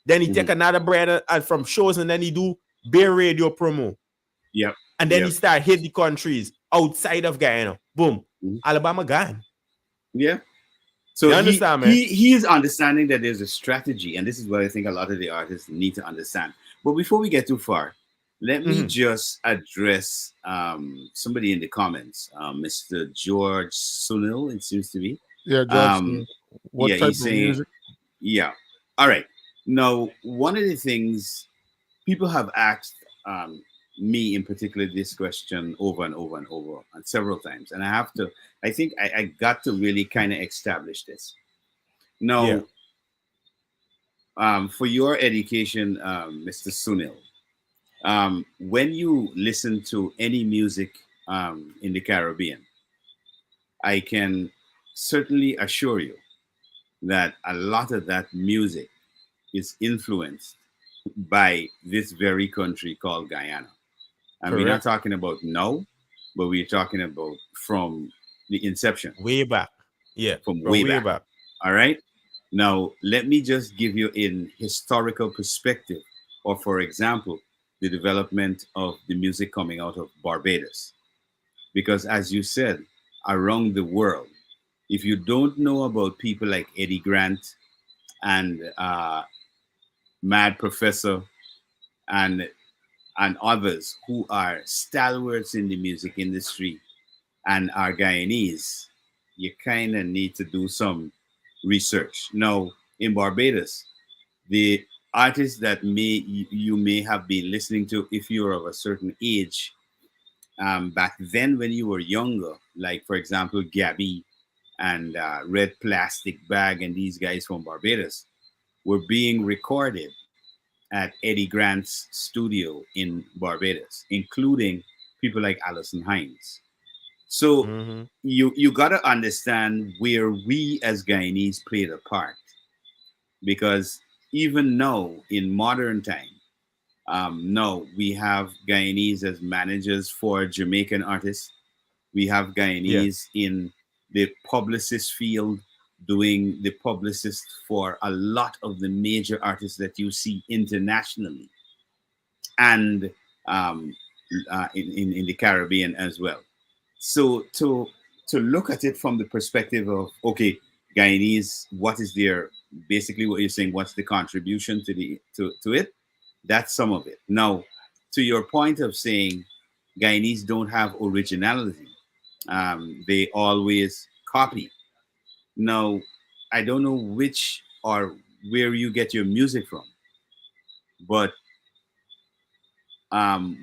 Then he take mhm, another brand and from shows and then he do beer radio promo. yep, And then he yep, start hit the countries outside of Guyana. Boom. mhm, Alabama gone. yeah. So You understand, man? he is understanding that there's a strategy, and this is what I think a lot of the artists need to understand. But before we get too far, let me Mm-hmm. just address somebody in the comments, Mr. George Sunil. It seems to be. Yeah, Um, Johnson. What yeah, type he's of saying, music? yeah. All right. Now, one of the things people have asked me in particular this question over and over and over and several times, and I think I got to really kind of establish this. Yeah. Now, for your education, Mr. Sunil, when you listen to any music in the Caribbean, I can certainly assure you that a lot of that music is influenced by this very country called Guyana. And we're not Correct. talking about now, but we're talking about from the inception, Way back. Yeah. from From way way back. back. All right. Now, let me just give you in historical perspective, or for example, the development of the music coming out of Barbados. Because as you said, around the world, if you don't know about people like Eddie Grant and Mad Professor and others who are stalwarts in the music industry and are Guyanese, you kind of need to do some research. Now, in Barbados, the artists that you may have been listening to if you're of a certain age back then when you were younger, like for example Gabby and Red Plastic Bag and these guys from Barbados, were being recorded at Eddie Grant's studio in Barbados, including people like Alison Hines. So Mm-hmm. you got to understand where we as Guyanese played a part, because even now in modern time, no, we have Guyanese as managers for Jamaican artists. We have Yeah. Guyanese in the publicist field doing the publicist for a lot of the major artists that you see internationally and in the Caribbean as well. So to look at it from the perspective of okay, Guyanese, what is their basically what you're saying? What's the contribution to the to it? That's some of it. Now, to your point of saying Guyanese don't have originality, they always copy. Now, I don't know which or where you get your music from, but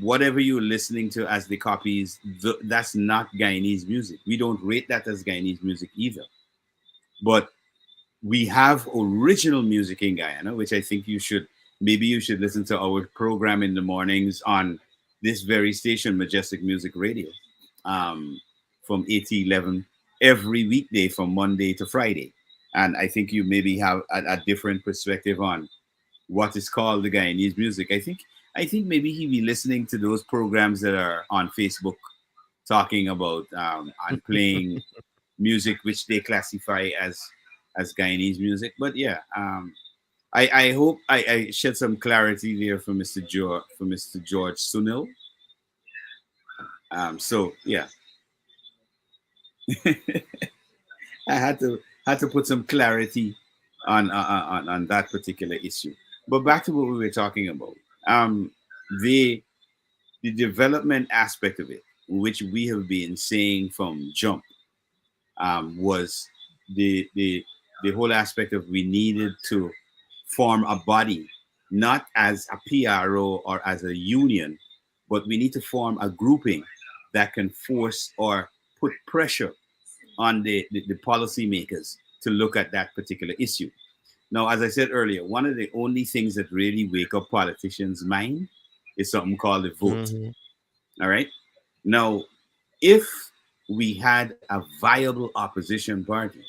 whatever you're listening to as the copies, that's not Guyanese music. We don't rate that as Guyanese music either. But we have original music in Guyana, which I think you should listen to our program in the mornings on this very station, Majestic Music Radio, from 8 to 11 every weekday from Monday to Friday. And I think you maybe have a different perspective on what is called the Guyanese music. I think I think maybe he'd be listening to those programs that are on Facebook talking about and playing music which they classify as Guyanese music. But yeah, I hope I shed some clarity there for Mr. George Sunil. So yeah, I had to put some clarity on that particular issue. But back to what we were talking about, the development aspect of it, which we have been saying from jump, was the whole aspect of we needed to form a body, not as a PRO or as a union, but we need to form a grouping that can force or put pressure on the policymakers to look at that particular issue. Now, as I said earlier, one of the only things that really wake up politicians' mind is something called the vote. All right. Now, if we had a viable opposition party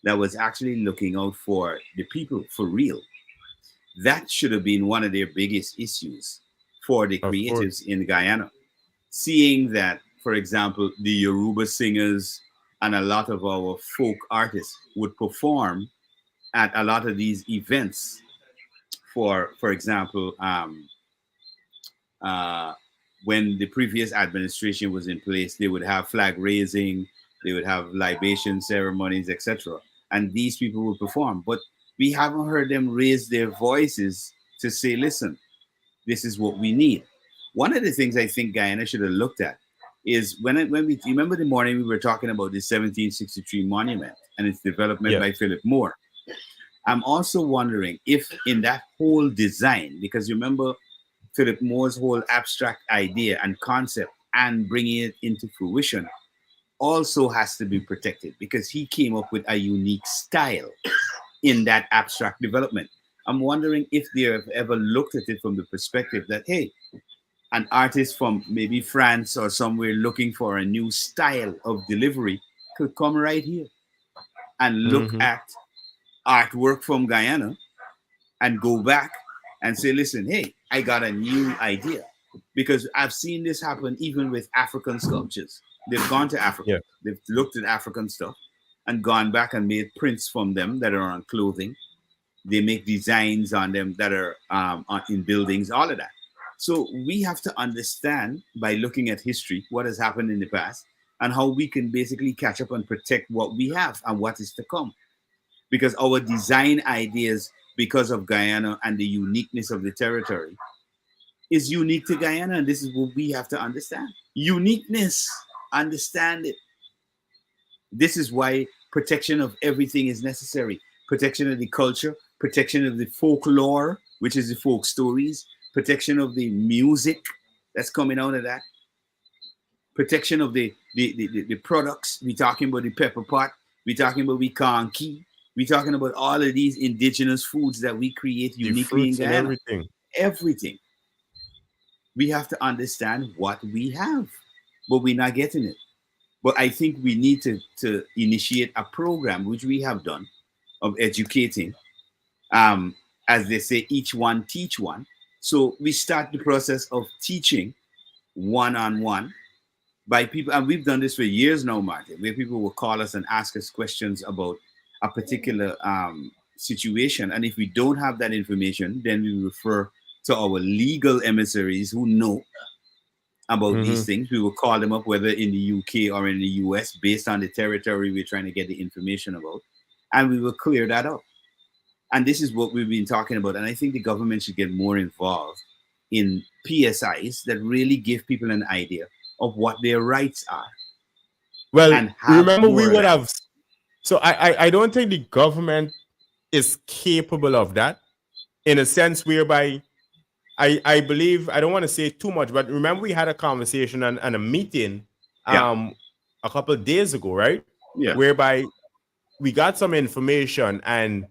that was actually looking out for the people for real, that should have been one of their biggest issues for the creatives in Guyana. Seeing that, for example, the Yoruba singers and a lot of our folk artists would perform at a lot of these events. For example, when the previous administration was in place, they would have flag raising, they would have libation ceremonies, etc. And these people would perform. But we haven't heard them raise their voices to say, listen, this is what we need. One of the things I think Guyana should have looked at is when we remember the morning we were talking about the 1763 monument and its development by Philip Moore. I'm also wondering if in that whole design, because you remember Philip Moore's whole abstract idea and concept and bringing it into fruition also has to be protected because he came up with a unique style in that abstract development. I'm wondering if they have ever looked at it from the perspective that, hey, an artist from maybe France or somewhere looking for a new style of delivery could come right here and look at artwork from Guyana and go back and say, listen, hey, I got a new idea. Because I've seen this happen even with African sculptures. They've gone to Africa, they've looked at African stuff and gone back and made prints from them that are on clothing. They make designs on them that are in buildings, all of that. So we have to understand by looking at history, what has happened in the past and how we can basically catch up and protect what we have and what is to come. Because our design ideas, because of Guyana and the uniqueness of the territory, is unique to Guyana. And this is what we have to understand. Uniqueness, understand it. This is why protection of everything is necessary. Protection of the culture, protection of the folklore, which is the folk stories, protection of the music that's coming out of that, protection of the products. We're talking about the pepper pot, we're talking about the conky, we're talking about all of these indigenous foods that we create uniquely in Guyana. Everything. We have to understand what we have, but we're not getting it. But I think we need to initiate a program, which we have done, of educating. As they say, each one teach one. So we start the process of teaching one-on-one by people, and we've done this for years now, Martin, where people will call us and ask us questions about a particular situation. And if we don't have that information, then we refer to our legal emissaries who know about these things. We will call them up, whether in the UK or in the US, based on the territory we're trying to get the information about, and we will clear that up. And this is what we've been talking about. And I think the government should get more involved in PSIs that really give people an idea of what their rights are. Well, remember we would have. So I don't think the government is capable of that, in a sense whereby I believe, I don't want to say too much, but remember we had a conversation and a meeting a couple of days ago, right? Yeah. Whereby we got some information and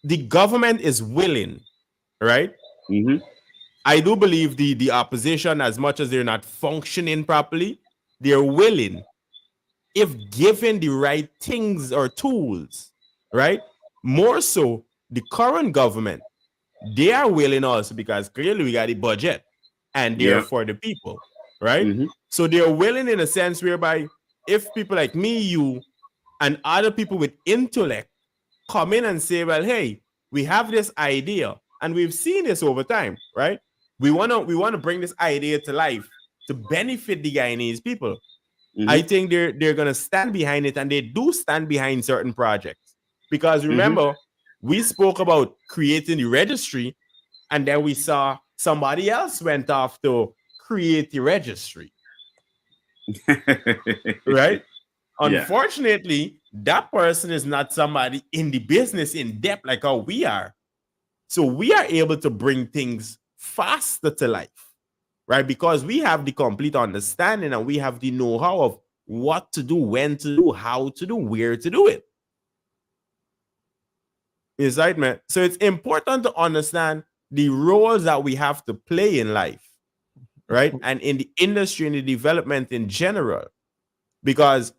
the government is willing, right? I do believe the opposition, as much as they're not functioning properly, they're willing, if given the right things or tools, right? More so, the current government, they are willing also because clearly we got the budget and they're Yeah. for the people, right? Mm-hmm. So they're willing in a sense whereby if people like me, you, and other people with intellect come in and say, well, hey, we have this idea and we've seen this over time, right? We want to bring this idea to life to benefit the Guyanese people. Mm-hmm. I think they're gonna stand behind it, and they do stand behind certain projects. Because remember, we spoke about creating the registry, and then we saw somebody else went off to create the registry. Right? Yeah. Unfortunately, that person is not somebody in the business in depth like how we are. So we are able to bring things faster to life, right? Because we have the complete understanding and we have the know-how of what to do, when to do, how to do, where to do it. Is right, man? So it's important to understand the roles that we have to play in life, right? And in the industry and the development in general. Because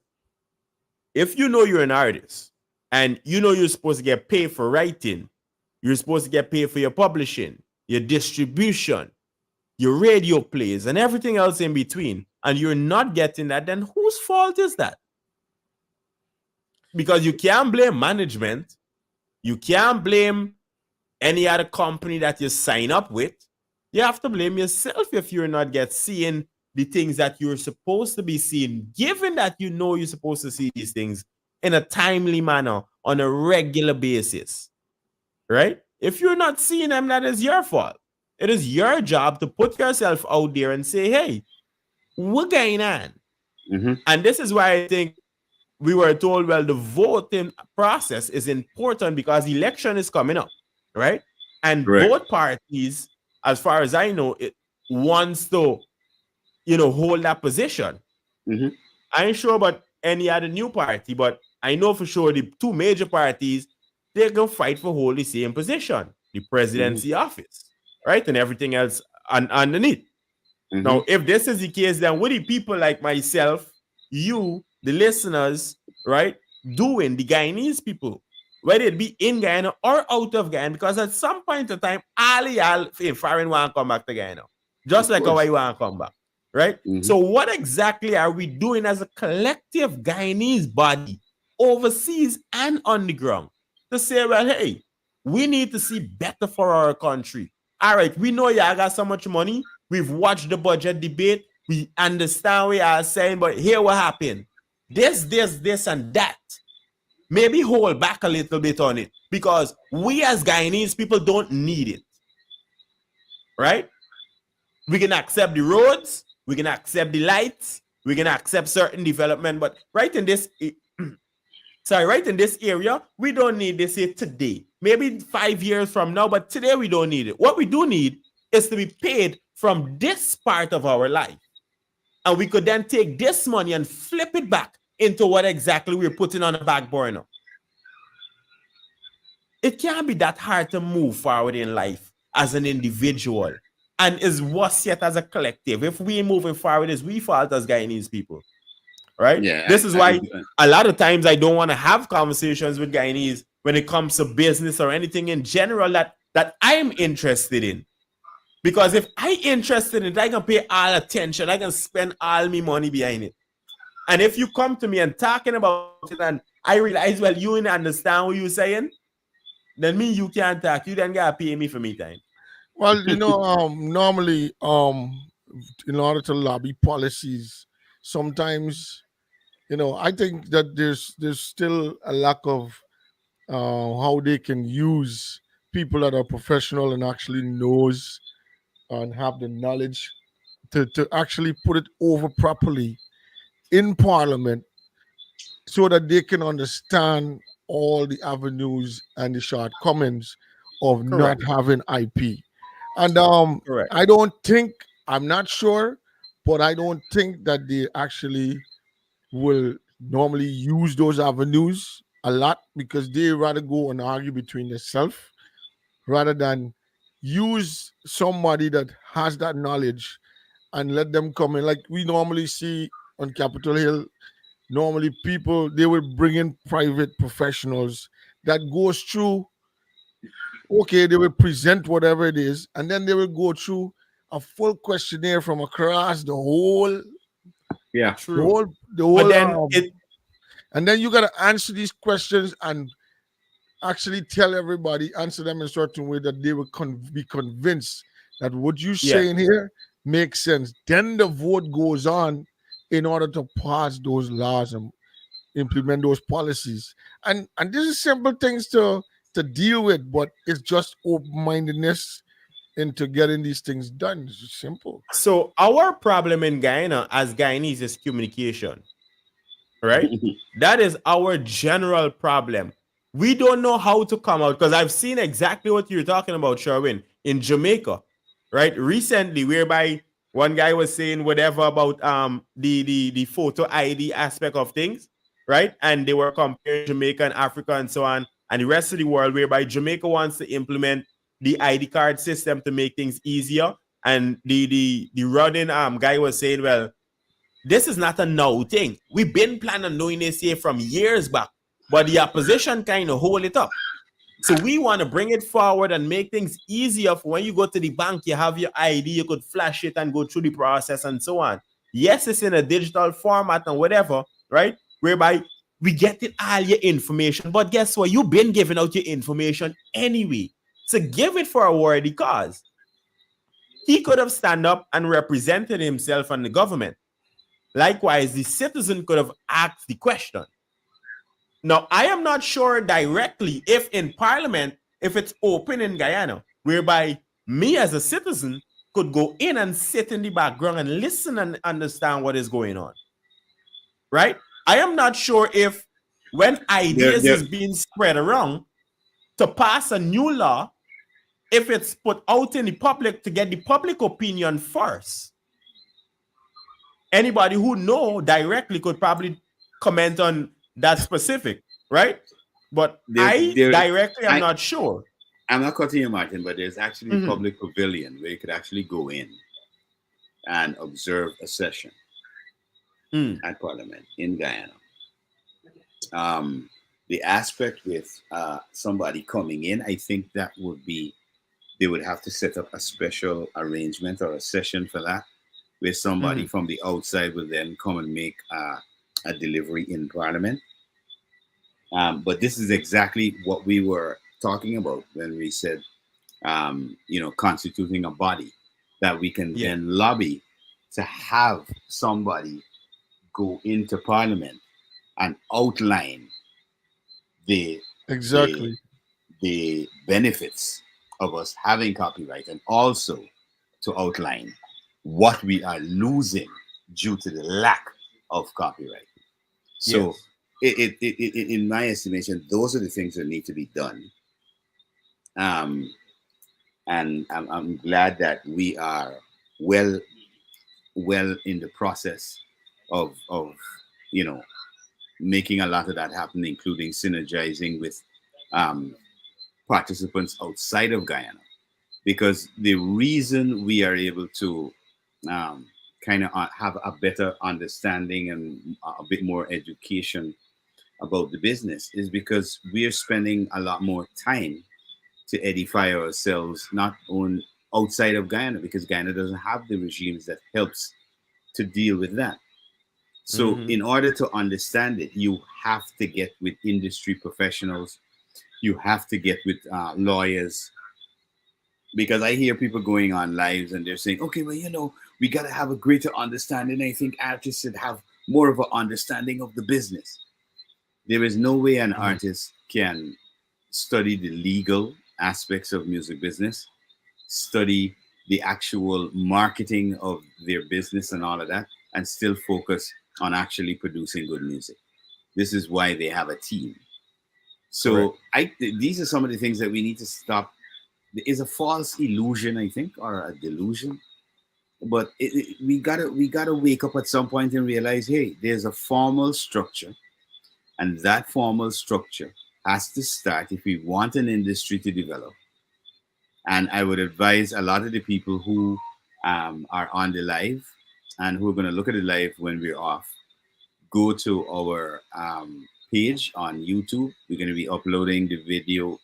if you know you're an artist and you know you're supposed to get paid for writing, you're supposed to get paid for your publishing, your distribution, your radio plays, and everything else in between, and you're not getting that, then whose fault is that? Because you can't blame management. You can't blame any other company that you sign up with. You have to blame yourself if you're not seeing the things that you're supposed to be seeing, given that you know you're supposed to see these things in a timely manner on a regular basis, right? If you're not seeing them, that is your fault. It is your job to put yourself out there and say, hey, what's going on? Mm-hmm. And this is why I think we were told, well, the voting process is important because election is coming up, right? And Correct. both parties, as far as I know, it wants to, hold that position. Mm-hmm. I ain't sure about any other new party, but I know for sure the two major parties, they're going to fight for hold the same position, the presidency office, right? And everything else underneath. Mm-hmm. Now, if this is the case, then what do people like myself, you, the listeners, right, doing, the Guyanese people, whether it be in Guyana or out of Guyana, because at some point in time, all y'all in foreign want to come back to Guyana, just like how I want to come back, right? Mm-hmm. So what exactly are we doing as a collective Guyanese body, overseas and on the ground, to say, well, hey, we need to see better for our country. All right, we know y'all got so much money. We've watched the budget debate. We understand what y'all saying, but here what happened. This, and that. Maybe hold back a little bit on it because we as Guyanese people don't need it. Right? We can accept the roads. We can accept the lights. We can accept certain development. But right in this area, we don't need this here today. Maybe 5 years from now, but today we don't need it. What we do need is to be paid from this part of our life. And we could then take this money and flip it back into what exactly we're putting on the back burner. It can't be that hard to move forward in life as an individual, and is worse yet as a collective. If we moving forward, is we fault as Guyanese people, right? Yeah. This is why a lot of times I don't want to have conversations with Guyanese when it comes to business or anything in general that I'm interested in. Because if I'm interested in it, I can pay all attention. I can spend all my money behind it. And if you come to me and talking about it and I realize, well, you didn't understand what you're saying, then you can't talk. You then gotta pay me for me time. Well, normally, in order to lobby policies, sometimes, I think that there's still a lack of how they can use people that are professional and actually knows and have the knowledge to actually put it over properly in Parliament so that they can understand all the avenues and the shortcomings of Correct. not having IP. And Correct. I'm not sure, but I don't think that they actually will normally use those avenues a lot because they rather go and argue between themselves rather than use somebody that has that knowledge and let them come in. Like we normally see on Capitol Hill, normally people, they will bring in private professionals that goes through Okay, they will present whatever it is, and then they will go through a full questionnaire from across the whole, Yeah. the True. whole, the But whole. then it And then you gotta answer these questions and actually tell everybody, answer them in a certain way that they will be convinced that what you yeah. saying here makes sense. Then the vote goes on in order to pass those laws and implement those policies. And this is simple things to deal with, but it's just open-mindedness into getting these things done. It's just simple. So our problem in Guyana as Guyanese is communication, right? That is our general problem. We don't know how to come out because I've seen exactly what you're talking about, Sherwin, in Jamaica, right? Recently, whereby one guy was saying whatever about the photo ID aspect of things, right? And they were comparing Jamaica and Africa and so on, and the rest of the world, whereby Jamaica wants to implement the ID card system to make things easier. And the running guy was saying, well, this is not a now thing. We've been planning on doing this here from years back, but the opposition kind of hold it up. So we want to bring it forward and make things easier for when you go to the bank, you have your ID, you could flash it and go through the process and so on. Yes, it's in a digital format and whatever, right? Whereby we get it all your information. But guess what? You've been giving out your information anyway. So give it for a worthy cause. He could have stand up and represented himself and the government. Likewise, the citizen could have asked the question. Now, I am not sure directly if in Parliament, if it's open in Guyana, whereby me as a citizen could go in and sit in the background and listen and understand what is going on. Right? I am not sure if when ideas is being spread around to pass a new law, if it's put out in the public to get the public opinion first. Anybody who know directly could probably comment on that specific, right? But I directly am not sure. I'm not cutting you, Martin, but there's actually a public pavilion where you could actually go in and observe a session at Parliament in Guyana. The aspect with somebody coming in, I think that would be, they would have to set up a special arrangement or a session for that, where somebody from the outside will then come and make a delivery in Parliament. But this is exactly what we were talking about when we said, constituting a body that we can then lobby to have somebody go into Parliament and outline the benefits of us having copyright, and also to outline what we are losing due to the lack of copyright. So in my estimation, those are the things that need to be done. And I'm glad that we are well in the process of making a lot of that happen, including synergizing with participants outside of Guyana. Because the reason we are able to kind of have a better understanding and a bit more education about the business is because we are spending a lot more time to edify ourselves, not on outside of Guyana, because Guyana doesn't have the regimes that helps to deal with that. So in order to understand it, you have to get with industry professionals, you have to get with lawyers, because I hear people going on lives and they're saying, okay, well, we got to have a greater understanding. I think artists should have more of an understanding of the business. There is no way an artist can study the legal aspects of music business, study the actual marketing of their business and all of that, and still focus on actually producing good music. This is why they have a team. So these are some of the things that we need to stop. There is a false illusion, I think, or a delusion. But we gotta wake up at some point and realize, hey, there's a formal structure, and that formal structure has to start if we want an industry to develop. And I would advise a lot of the people who are on the live and who are going to look at the live when we're off, go to our page on YouTube. We're going to be uploading the video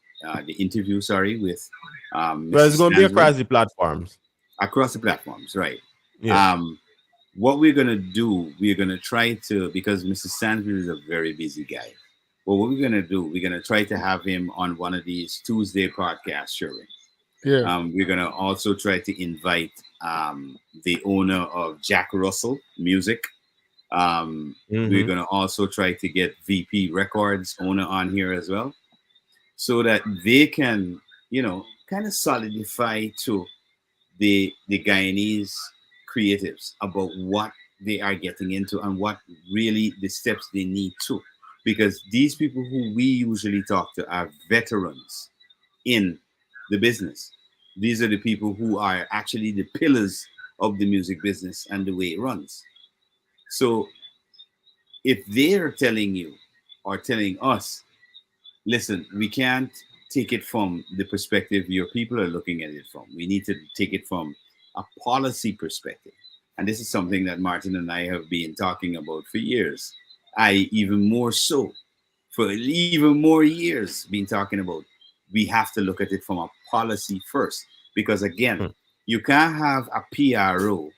the interview. Sorry, with Well, it's Mrs. going to be Stansbury across the platforms. across the platforms, right? Yeah. What we're gonna do, we're gonna try to, because Mr. Stansbury is a very busy guy. Well, what we're gonna do, we're gonna try to have him on one of these Tuesday podcasts, Sherwin. Yeah. We're gonna also try to invite the owner of Jack Russell Music. We're gonna also try to get VP Records owner on here as well, so that they can, kind of solidify to the Guyanese creatives about what they are getting into and what really the steps they need to. Because these people who we usually talk to are veterans in the business. These are the people who are actually the pillars of the music business and the way it runs. So if they're telling you or telling us, listen, we can't take it from the perspective your people are looking at it from. We need to take it from a policy perspective. And this is something that Martin and I have been talking about for years. I even more so, for even more years, been talking about we have to look at it from a policy first. Because again, you can't have a PRO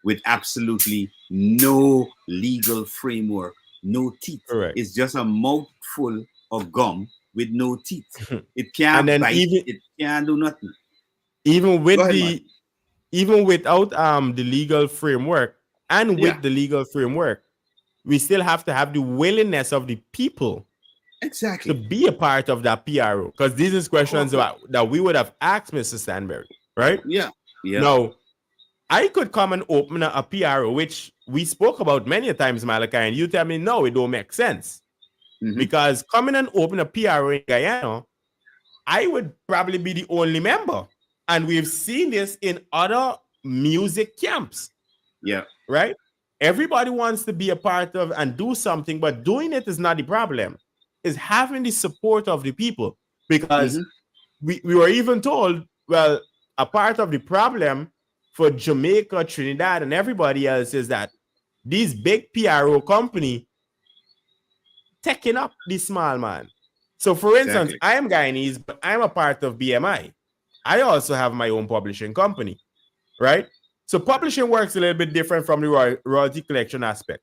with absolutely no legal framework, no teeth. Correct. It's just a mouthful of gum with no teeth. It And can't then bite. It can't do nothing. even Go with ahead, the Martin. even without the legal framework and Yeah, with the legal framework, we still have to have the willingness of the people to exactly. be a part of that PRO. Because these is questions Okay. that we would have asked Mr. Stanberry, right? Yeah, yeah. Now, I could come and open a PRO, which we spoke about many times, Malachi, and you tell me, no, it don't make sense. Mhm. Because coming and open a PRO in Guyana, I would probably be the only member. And we've seen this in other music camps, Yeah, right? Everybody wants to be a part of and do something, but doing it is not the problem. It's having the support of the people. Because Mhm. we were even told, well, a part of the problem for Jamaica, Trinidad, and everybody else is that these big PRO company taking up the small man. So, for instance, exactly. I am Guyanese, but I'm a part of BMI. I also have my own publishing company, right? So, publishing works a little bit different from the royalty collection aspect.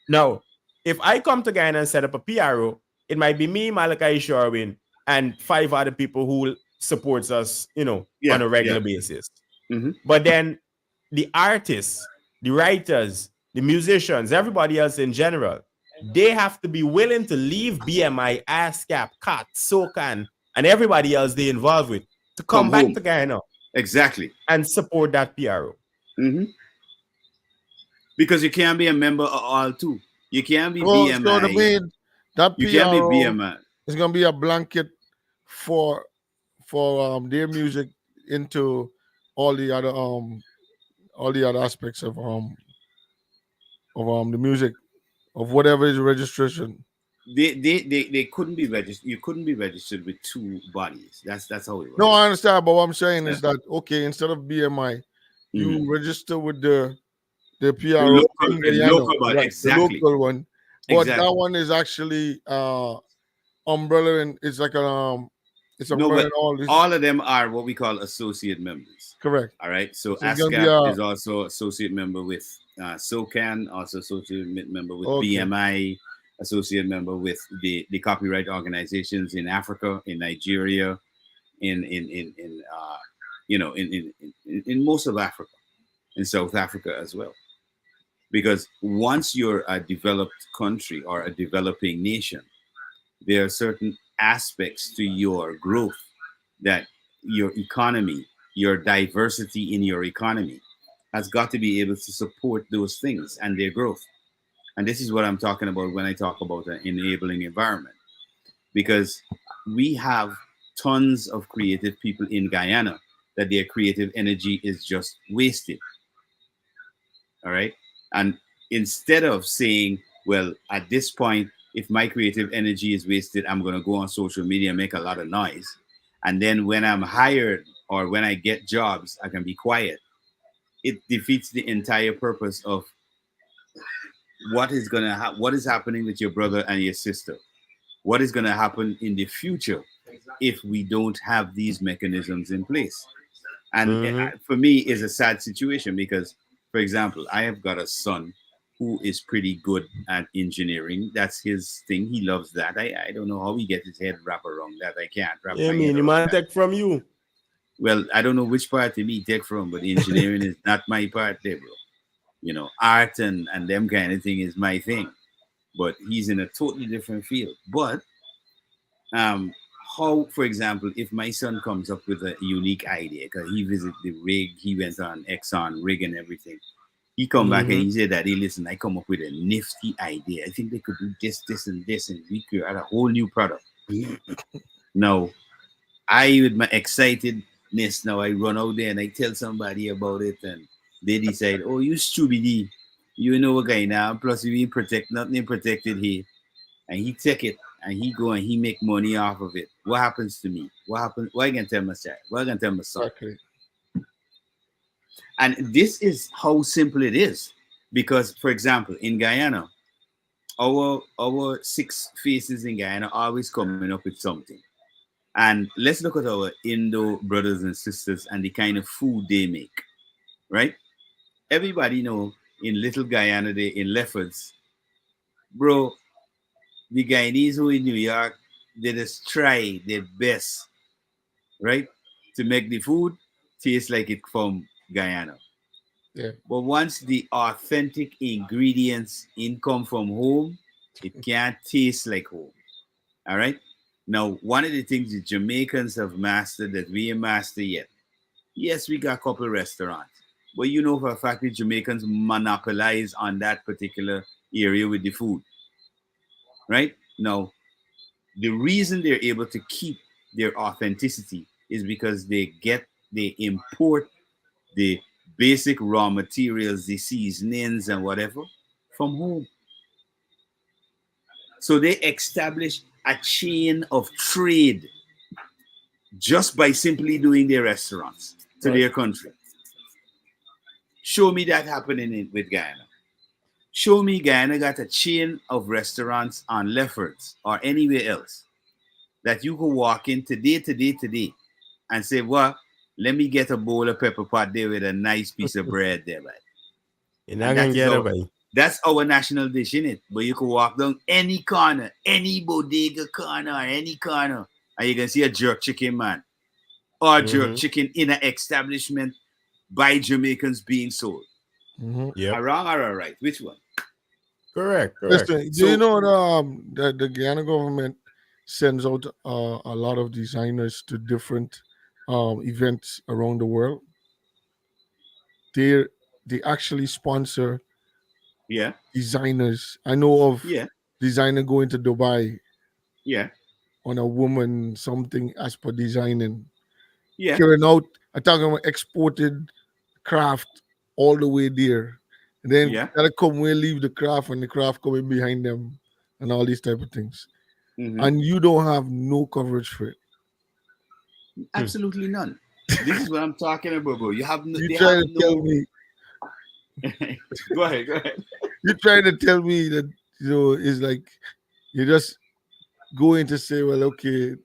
Now, if I come to Guyana and set up a PRO, it might be me, Malachi Sherwin, and 5 other people who supports us, on Yeah, a regular yeah. basis. Mhm. But then the artists, the writers, the musicians, everybody else in general, they have to be willing to leave BMI, ASCAP, COT, SOCAN, and everybody else they involved with to Come come back home. to Guyana Exactly. and support that PRO. Mhm. Because you can't be a member of all two. You can't be So the BMI. main that You can't be PRO BMI. is gonna be a blanket for their music into all the other aspects of the music of whatever is registration. They couldn't be registered. You couldn't be registered with two bodies. That's how it No, works. I understand, but what I'm saying Yeah. is that okay, instead of BMI, you Mhm. register with the The PRO in Guyana, local body. right? The Exactly. local one, but that Exactly. one is actually umbrella, and it's like it's No, umbrella but and all this. all of them are what we call associate members. Correct. All right. So So it's gonna be ASCAP is also associate member with SOCAN, also associate member with Okay. BMI, associate member with the copyright organizations in Africa, in Nigeria, in in most of Africa, in South Africa as well. Because once you're a developed country or a developing nation, there are certain aspects to your growth that your economy, your diversity in your economy has got to be able to support those things and their growth. And this is what I'm talking about when I talk about an enabling environment. Because we have tons of creative people in Guyana that their creative energy is just wasted. All right. And instead of saying, well, at this point, if my creative energy is wasted, I'm going to go on social media and make a lot of noise. And then when I'm hired or when I get jobs, I can be quiet. It defeats the entire purpose of what is happening with your brother and your sister. What is going to happen in the future if we don't have these mechanisms in place. And Mhm. for me, it's a sad situation because, for example, I have got a son who is pretty good at engineering. That's his thing. He loves that. I don't know how he gets his head wrapped around that. I can't wrap Yeah, my head mean, you around might that. take from you. Well, I don't know which part to me take from, but engineering is not my part there, bro. Art and them kind of thing is my thing. But he's in a totally different field. But um, how, for example, if my son comes up with a unique idea, because he visited the rig, he went on Exxon rig and everything. He come back and Mhm. he said that, hey, listen, I come up with a nifty idea. I think they could do this, and we could add a whole new product. Now, I, with my excitedness, now I run out there and I tell somebody about it, and they decide, oh, you stupid, you know what guy now. Plus, we ain't protect nothing protected here, and he take it and he go and he make money off of it. What happens to me? What happens? What I can tell my child? What I can tell my son? Exactly. And this is how simple it is, because, for example, in Guyana, our six faces in Guyana are always coming up with something. And let's look at our Indo brothers and sisters and the kind of food they make, right? Everybody know in Little Guyana, they in Leffords, bro, the Guyanese who in New York, they just try their best, right, to make the food taste like it from Guyana. Yeah. But once the authentic ingredients in come from home, it can't taste like home. All right. Now, one of the things the Jamaicans have mastered that we ain't mastered yet. Yes, we got a couple restaurants, but you know for a fact the Jamaicans monopolize on that particular area with the food, right? Now, the reason they're able to keep their authenticity is because they import the basic raw materials, the seasonings and whatever from home. So they establish a chain of trade just by simply doing their restaurants to Right. their country. Show me that happening with Guyana. Show me Guyana got a chain of restaurants on Leffords or anywhere else that you can walk in today, and say, well, let me get a bowl of pepper pot there with a nice piece of bread there, man. You're And not gonna that is get it, our buddy. that's our national dish, in it. But you can walk down any corner, any bodega corner, or any corner, and you can see a jerk chicken, man, or jerk Mhm. chicken in an establishment by Jamaicans being sold. Mhm. Yep. Are wrong or all right? Which one? Correct. Correct. Listen, do you So know that the Guyana government sends out a lot of designers to different events around the world? They they actually sponsor yeah, designers. I know of yeah, designer going to Dubai yeah, on a woman something as per designing, yeah, carrying out. I'm talking about exported craft all the way there, and then yeah. gotta come we leave the craft and the craft coming behind them, and all these type of things. Hmm. And you don't have no coverage for it. Hmm. Absolutely none. This is what I'm talking about, bro. You They try have to tell no. me, Go ahead, go ahead. you try to tell me that it's like you just going to say, well, okay,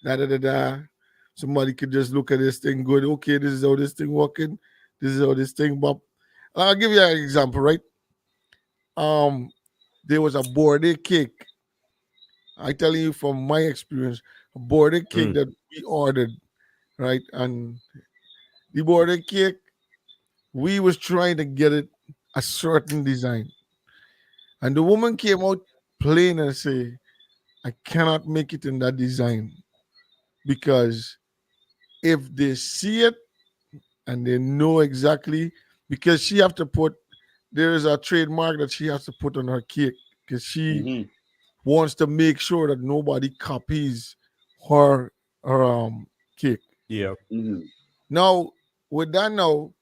da da da da. Somebody could just look at this thing, good. Okay, this is how this thing working. This is how this thing bop. I'll give you an example, right? Um, there was a birthday cake. I tell you from my experience, a birthday cake Mm. that we ordered, right? And the birthday cake, we was trying to get it a certain design. And the woman came out plain and say, I cannot make it in that design because if they see it and they know exactly, because she have to put, there is a trademark that she has to put on her cake because she Hmm. wants to make sure that nobody copies her cake. Yep. Hmm. Now with that now,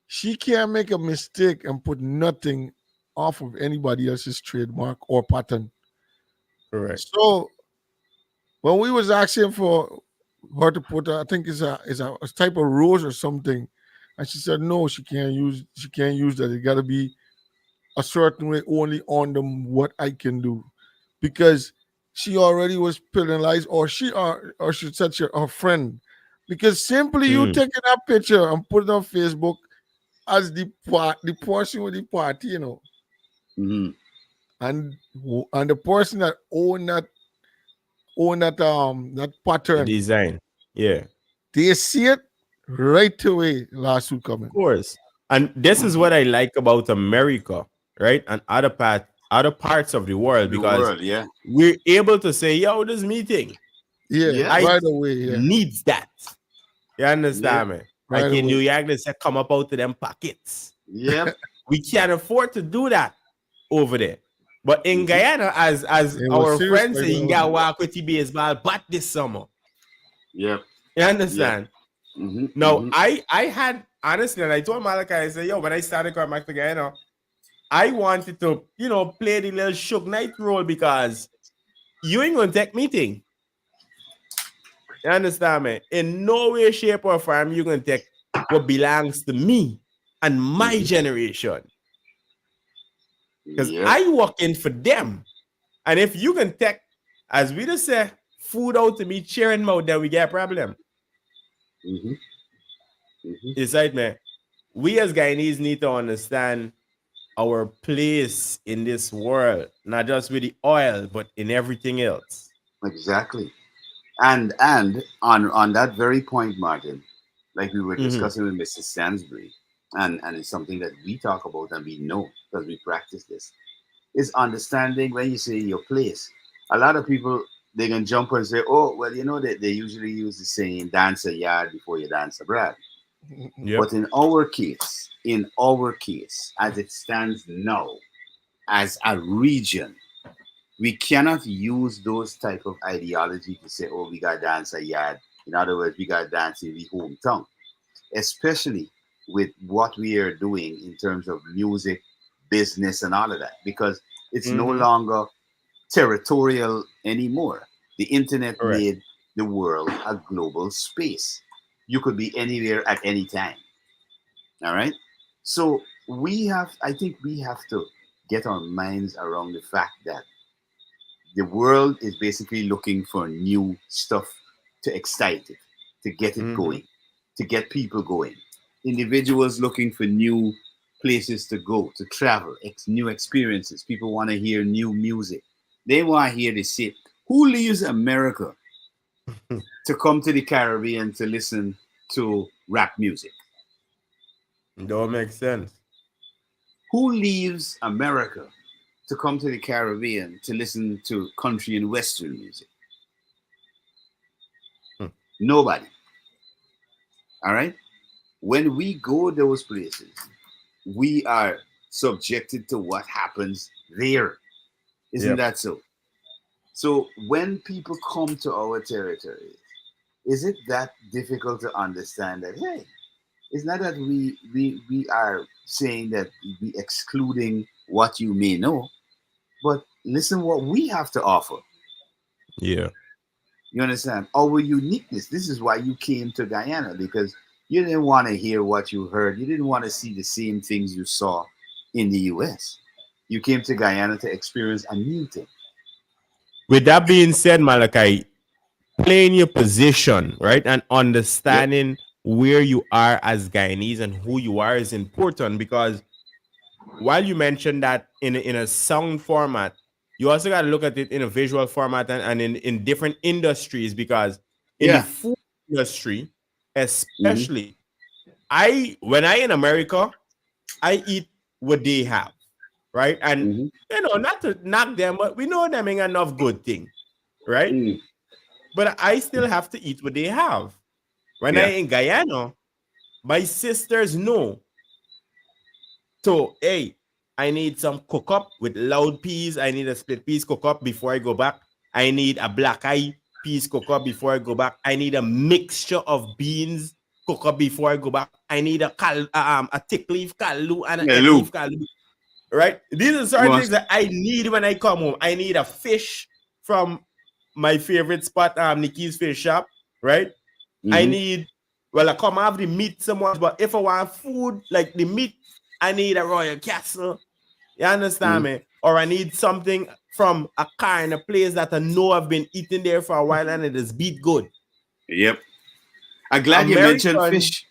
she can't make a mistake and put nothing off of anybody else's trademark or pattern. Correct. So when we was asking for her to put, I think it's a type of rose or something, and she said no, she can't use that. It got to be a certain way only on them what I can do, because she already was penalized, or she said her friend, because simply you Mm. taking that picture and put it on Facebook as the person with the party, Mm-hmm. and the person that own that The pattern, design. Yeah. they see it right away. Lawsuit Of coming. course. And this is what I like about America, right? And other parts of the world, The because world, yeah. we're able to say, yo, this meeting, Yeah, Yeah. I right away. Yeah, needs that. You Yeah. understand me? right Like in away. New York, they say come up out to them pockets. Yep. We can't afford to do that over there. But in Mhm. Guyana, as It was our serious friends right say, you can away. get walk with the baseball but this summer. Yep. You understand? Mm-hmm. No, I had honestly, and I told Malachi, I said, yo, when I started coming back to Guyana, I wanted to, play the little Suge Knight role, because you ain't gonna take meeting. You understand me? In no way, shape, or form you gonna take what belongs to me and my Mhm. generation. Because Yep. I work in for them. And if you can take, as we just say, food out to me, cheering mouth, then we get a problem. Mm-hmm. Mm-hmm. It's like, man, we as Guyanese need to understand our place in this world, not just with the oil, but in everything else. Exactly. And on that very point, Martin, like we were Mhm. discussing with Mrs. Stansbury, and it's something that we talk about and we know because we practice this, is understanding when you say your place. A lot of people, they can jump and say, oh, well, they usually use the saying dance a yard before you dance abroad. Yep. But in our case, as it stands now, as a region, we cannot use those type of ideology to say, oh, we got to dance a yard. In other words, we got to dance in the hometown, especially with what we are doing in terms of music, business, and all of that, because it's no Mhm. longer territorial anymore. The internet Correct. made the world a global space. You could be anywhere at any time. All right. So I think we have to get our minds around the fact that the world is basically looking for new stuff to excite it, to get it Mhm. going, to get people going. Individuals looking for new places to go, to travel, new experiences. People want to hear new music. They want to hear the shit. Who leaves America to come to the Caribbean to listen to rap music? Don't make sense. Who leaves America to come to the Caribbean to listen to country and western music? Hmm. Nobody. All right. When we go those places, we are subjected to what happens there. Isn't Yep. that so? So when people come to our territory, is it that difficult to understand that, hey, it's not that we are saying that we excluding what you may know, but listen what we have to offer. Yeah. You understand? Our uniqueness. This is why you came to Guyana, because you didn't want to hear what you heard. You didn't want to see the same things you saw in the US. You came to Guyana to experience a new thing. With that being said, Malachi, playing your position, right, and Yep. understanding where you are as Guyanese and who you are is important, because while you mentioned that in a sound format, you also got to look at it in a visual format, and in different industries, because in the Yeah. food industry, Mm-hmm. especially, when I in America, I eat what they have, right? And Mm-hmm. not to knock them, but we know them ain't enough good thing, right? Mm. But I still have to eat what they have. When I Yeah. in Guyana, my sisters know. So, hey, I need some cook up with loud peas. I need a split peas cook up before I go back. I need a black eye peas cook up before I go back. I need a mixture of beans cook up before I go back. I need a thick leaf kalu and a Hey, head Lou. leaf kalu. Right? These are You certain want? things that I need when I come home. I need a fish from my favorite spot, Nikki's Fish Shop. Right? I Mm-hmm. need, I come have the meat so much, but if I want food, like the meat, I need a Royal Castle. You understand Mm-hmm. me? Or I need something from a kind of place that I know I've been eating there for a while and it is beat good. Yep. I'm glad you mentioned fish.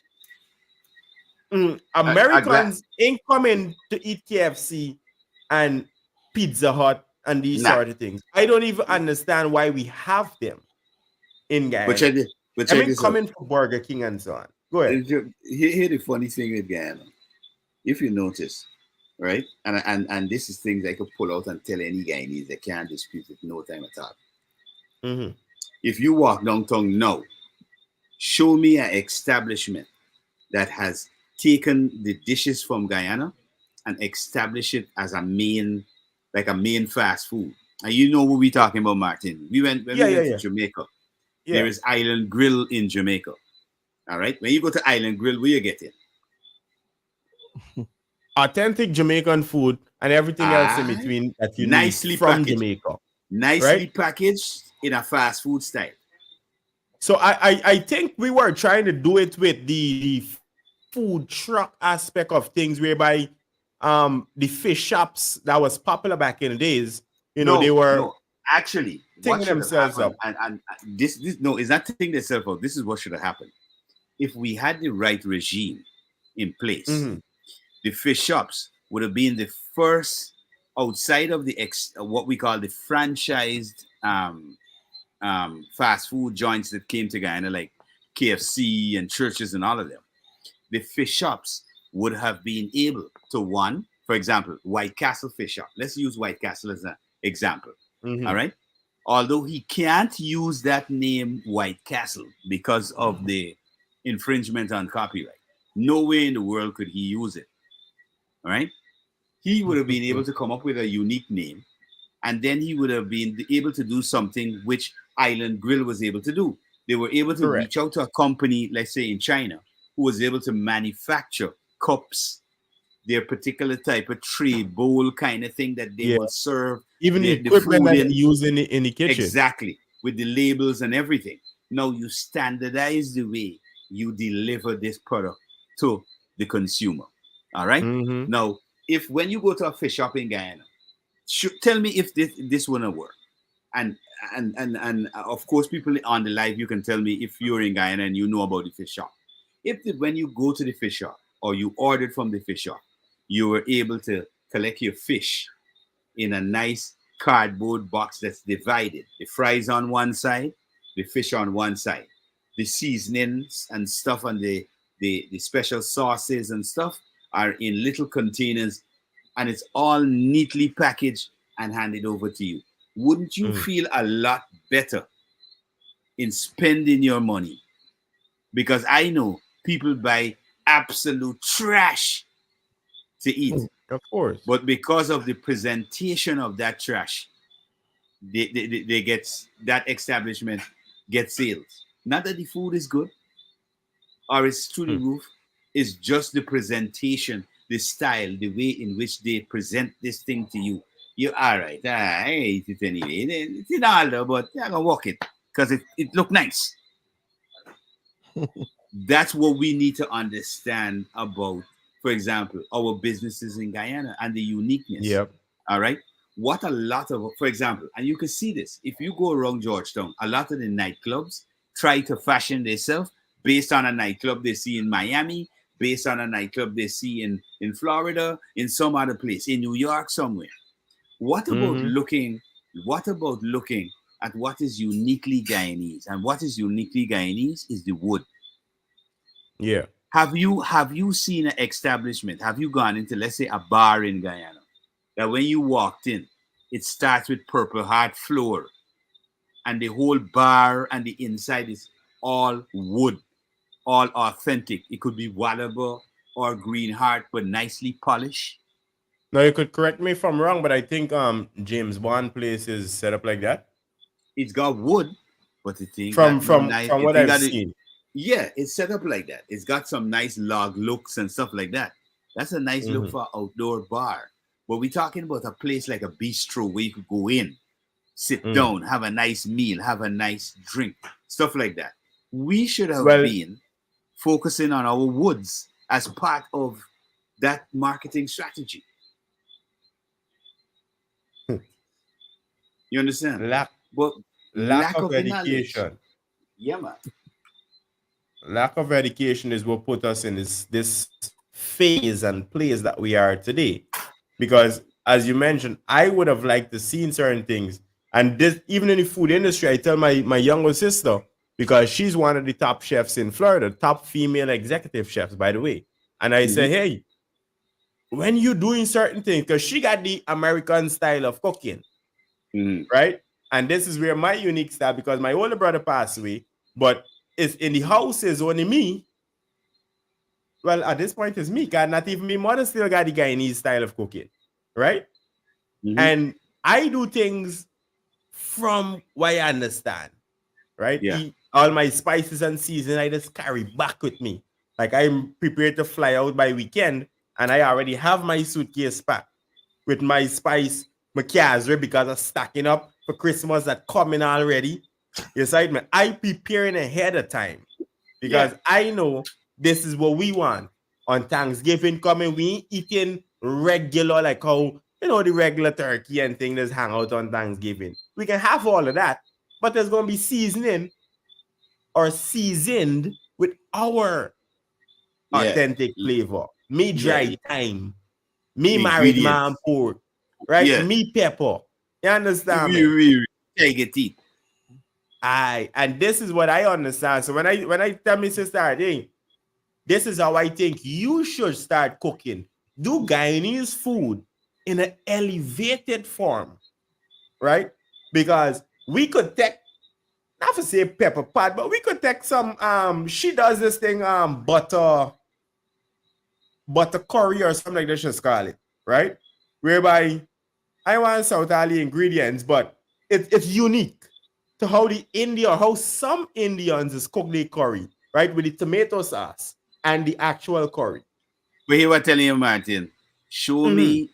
Americans ain't coming to eat KFC and Pizza Hut and these sort of things. I don't even understand why we have them in Guyana. I mean, coming for Burger King and so on. Go ahead. Here the funny thing with Guyana. If you notice, right, and this is things I could pull out and tell any Guyanese, they can't dispute it no time at all. Mm-hmm. If you walk downtown now, show me an establishment that has taken the dishes from Guyana and established it as a main fast food. And you know what we're talking about, Martin. We went to Jamaica. Yeah. There is Island Grill in Jamaica. All right. When you go to Island Grill, where you get it? Authentic Jamaican food and everything else in between that you need from Jamaica. Nicely packaged in a fast food style. So I think we were trying to do it with the food truck aspect of things, whereby the fish shops that was popular back in the days, they were actually taking themselves up. And this is not taking themselves up. This is what should have happened. If we had the right regime in place, the fish shops would have been the first outside of the what we call the franchised fast food joints that came to Guyana, like KFC and churches and all of them. The fish shops would have been able to, for example, White Castle Fish Shop. Let's use White Castle as an example. All right. Although he can't use that name White Castle because of the infringement on copyright. No way in the world could he use it. All right. He would have been able to come up with a unique name, and then he would have been able to do something which Island Grill was able to do. They were able to reach out to a company, let's say in China, who was able to manufacture cups, their particular type of tray bowl kind of thing that they will serve. Even the equipment that they use in the kitchen. Exactly, with the labels and everything. Now you standardize the way you deliver this product to the consumer. All right. Now, when you go to a fish shop in Guyana, tell me if this wouldn't work. And of course, people on the live, you can tell me if you're in Guyana and you know about the fish shop. When you go to the fish shop or you ordered from the fish shop, you were able to collect your fish in a nice cardboard box that's divided. The fries on one side, the fish on one side, the seasonings and stuff and the special sauces and stuff are in little containers, and it's all neatly packaged and handed over to you. Wouldn't you feel a lot better in spending your money? Because I know people buy absolute trash to eat. Of course. But because of the presentation of that trash, they get that establishment gets sales. Not that the food is good or it's through the roof. It's just the presentation, the style, the way in which they present this thing to you. You're all right. I ate it anyway. It's in order, but I'm gonna walk it because it look nice. That's what we need to understand about, for example, our businesses in Guyana and the uniqueness. Yep. All right. What a lot of, for example, and you can see this if you go around Georgetown, a lot of the nightclubs try to fashion themselves based on a nightclub they see in Miami, based on a nightclub they see in Florida, in some other place, in New York somewhere. What about looking at what is uniquely Guyanese? And what is uniquely Guyanese is the wood. Yeah. Have you seen an establishment? Have you gone into, let's say, a bar in Guyana that when you walked in, it starts with Purple Heart floor, and the whole bar and the inside is all wood, all authentic. It could be Wallaba or Green Heart, but nicely polished. Now you could correct me if I'm wrong, but I think James Bond place is set up like that. It's got wood, but the thing from what I've seen. Yeah, it's set up like that. It's got some nice log looks and stuff like that. That's a nice look for an outdoor bar. But we're talking about a place like a bistro where you could go in, sit down, have a nice meal, have a nice drink, stuff like that. We should have been focusing on our woods as part of that marketing strategy. You understand? Lack But lack of the knowledge. education. Yeah, man. Lack of education is what put us in this phase and place that we are today. Because as you mentioned, I would have liked to see certain things. And this, even in the food industry, I tell my younger sister, because she's one of the top chefs in Florida, top female executive chefs, by the way. And I say, hey, when you're doing certain things, because she got the American style of cooking, right? And this is where my unique style, because my older brother passed away, but it's in the house is only me. Well, at this point, it's me. God, not even me mother still got the Guyanese style of cooking, right? And I do things from what I understand, right? Yeah. All my spices and seasoning, I just carry back with me. Like I'm prepared to fly out by weekend, and I already have my suitcase packed with my spice, my casseroles, because I'm stacking up for Christmas that coming already. Excitement. I preparing ahead of time because I know this is what we want on Thanksgiving coming. We ain't eating regular, like how, you know, the regular turkey and thing that's hang out on Thanksgiving. We can have all of that, but there's going to be seasoning or seasoned with our authentic flavor. Me dry thyme, me married man pork, right? Me pepper. You understand me? Take it deep. And this is what I understand. So when I tell my sister, hey, this is how I think you should start cooking. Do Guyanese food in an elevated form, right? Because we could take, not to say pepper pot, but we could take some, she does this thing, butter curry or something like that, she's call it, right? Whereby I want South Ali ingredients, but it's unique to how some Indians is cook their curry, right? With the tomato sauce and the actual curry. But here what telling you, Martin, show me,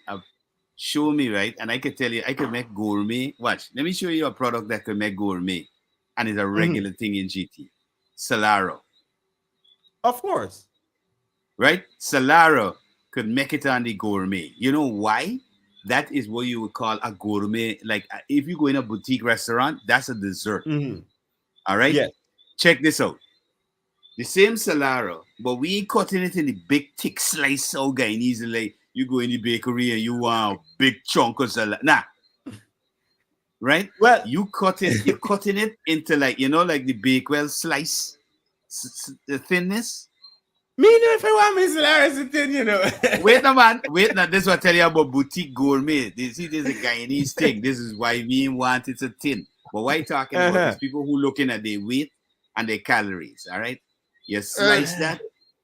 right? And I can tell you, I can make gourmet. Watch, let me show you a product that can make gourmet. And it's a regular thing in GT. Solaro. Of course. Right? Solaro could make it on the gourmet. You know why? That is what you would call a gourmet. Like if you go in a boutique restaurant, that's a dessert. All right? Yes. Check this out. The same Solaro, but we ain't cutting it in the big thick slice so Guyanese. Like you go in the bakery and you want a big chunk of salad. Nah. Right? Well, you're cutting it into like, you know, like the Bakewell slice, the thinness. Me know if I want me Solaro thin, you know. Wait a man. Wait now. This is what I tell you about boutique gourmet. You see, this is a Guyanese thing. This is why we want it so thin. But what you talking about is people who looking at their weight and their calories. All right? You slice that.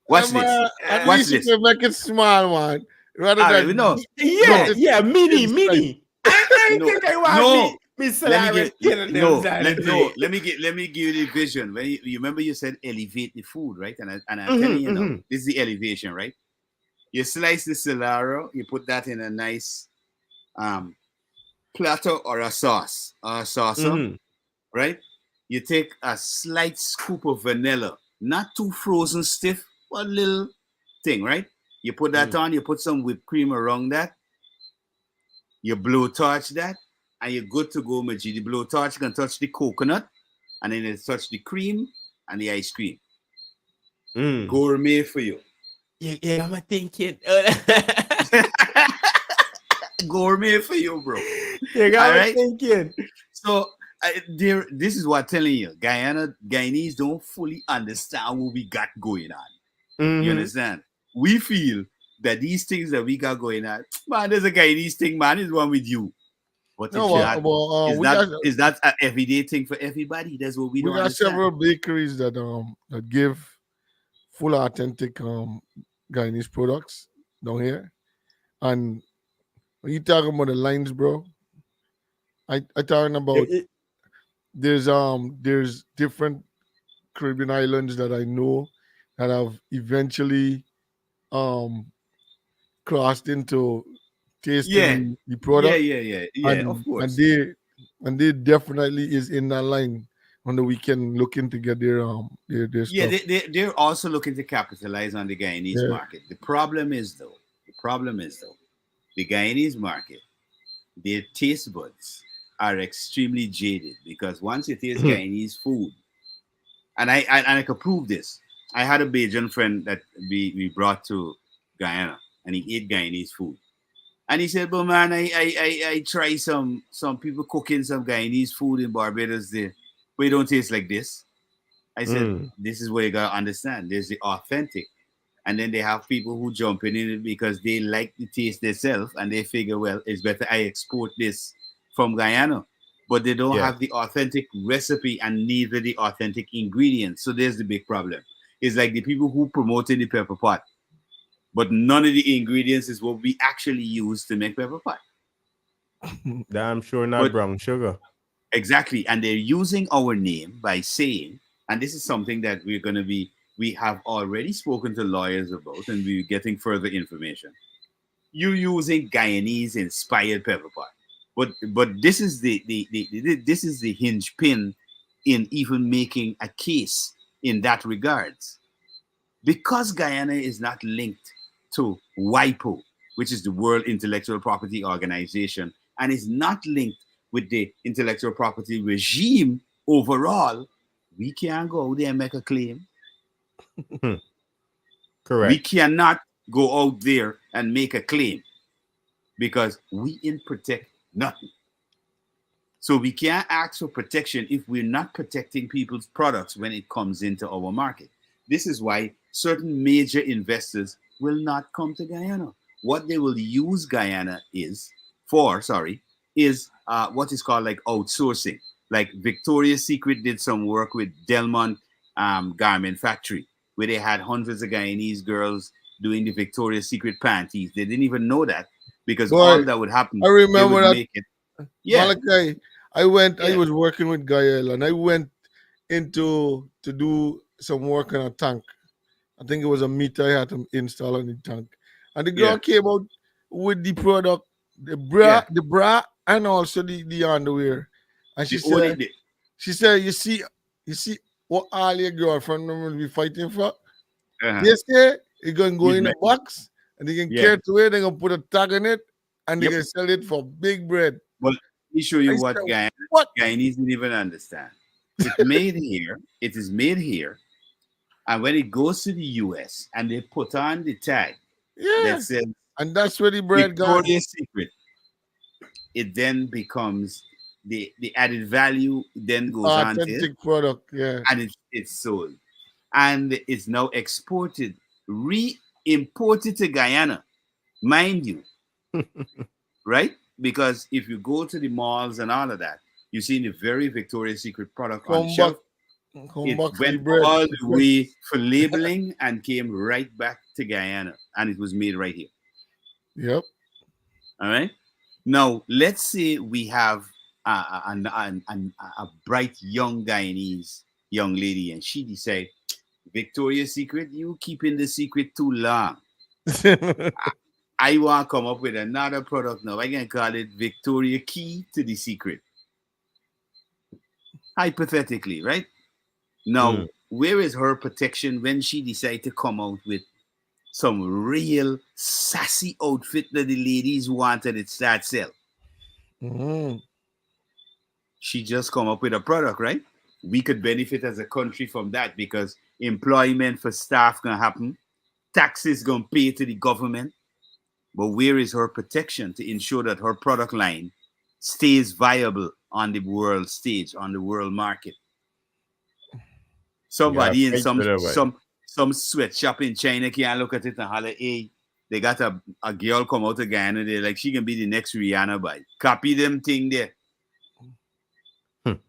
Watch this. At Watch least this. you can make it small, man. Rather than no. Mini. I think I want me Solaro thin. Let me give you the vision. When you remember you said elevate the food, right? And I'm telling you now, this is the elevation, right? You slice the Solaro, you put that in a nice platter or a sauce, or a saucer, right? You take a slight scoop of vanilla, not too frozen stiff, but a little thing, right? You put that on, you put some whipped cream around that, you blow torch that, and you're good to go, Maji. The blow torch can touch the coconut, and then it touch the cream and the ice cream. Gourmet for you. Yeah, I'm thinking. Gourmet for you, bro. Yeah, I'm thinking. So this is what I'm telling you. Guyanese don't fully understand what we got going on. You understand? We feel that these things that we got going on, man, there's a Guyanese thing, man, is one with you. But it's not an everyday thing for everybody. That's what we don't understand. Several bakeries that give full authentic Guyanese products down here. And when you talking about the lines, bro, I talking about there's different Caribbean islands that I know that have eventually crossed into tasting the product. Yeah, of course. And they definitely is in that line on the weekend looking to get their stuff. Yeah, they're also looking to capitalize on the Guyanese market. The problem is though, the Guyanese market, their taste buds are extremely jaded because once you taste Guyanese food, and I could prove this. I had a Bajan friend that we brought to Guyana, and he ate Guyanese food. And he said, "But man, I try some people cooking some Guyanese food in Barbados there, but it don't taste like this." I said, Mm. "This is where you gotta understand. There's the authentic, and then they have people who jump in it because they like the taste themselves, and they figure, well, it's better I export this from Guyana." But they don't Yeah. have the authentic recipe and neither the authentic ingredients. So there's the big problem. It's like the people who promoted the pepper pot, but none of the ingredients is what we actually use to make pepper pot. Damn sure not But brown sugar. exactly, and they're using our name by saying, and this is something that we have already spoken to lawyers about, and we're getting further information. You're using Guyanese inspired pepper pot, but this is this is the hinge pin in even making a case in that regards, because Guyana is not linked to WIPO, which is the World Intellectual Property Organization, and is not linked with the intellectual property regime overall. We can't go out there and make a claim. We Correct. cannot go out there and make a claim because we in protect nothing. So we can't ask for protection if we're not protecting people's products when it comes into our market. This is why certain major investors will not come to Guyana. What they will use Guyana is what is called like outsourcing. Like Victoria's Secret did some work with Delmont Garment Factory, where they had hundreds of Guyanese girls doing the Victoria's Secret panties. They didn't even know that because Boy, all that would happen, I they remember would that, make it. Yeah, Malachi. I Yeah. was working with Gael, and I went into to do some work on a tank. I think it was a meter I had to install on the tank. And the girl Yeah. came out with the product, Yeah. the bra, and also the underwear. And The only the, she said, you see what all your girlfriend will be fighting for? uh-huh. They say it's gonna go He's in a right. box and they can Yeah. carry it away, they're gonna put a tag on it, and they Yep. can sell it for big bread. Well, let me show I you what said, what? Guyanese didn't even understand. It's made here. It is made here, and when it goes to the US and they put on the tag Yeah. that says And that's where the bread gone. Victoria's Secret, it then becomes the added value then goes on to it, Authentic product, yeah. and it's sold, and it's now exported, re-imported to Guyana, mind you, right? Because if you go to the malls and all of that, you see the very Victoria's Secret product on the Come shelf. come It back for the went bread. all the way for labeling and came right back to Guyana, and it was made right here. Yep. All right. Now, let's say we have a bright young Guyanese young lady, and she decide, Victoria's Secret, you keeping the secret too long. I want to come up with another product now. I can call it Victoria Key to the Secret. Hypothetically, right? Now, where is her protection when she decide to come out with some real sassy outfit that the ladies wanted it start sell? Mhm. She just come up with a product, right? We could benefit as a country from that because employment for staff gonna happen, taxes gonna pay to the government. But where is her protection to ensure that her product line stays viable on the world stage, on the world market? Somebody in fight for that way. some sweatshop in China can't look at it and holler, hey, they got a girl come out of Guyana, they're like, she can be the next Rihanna by. Copy them thing there.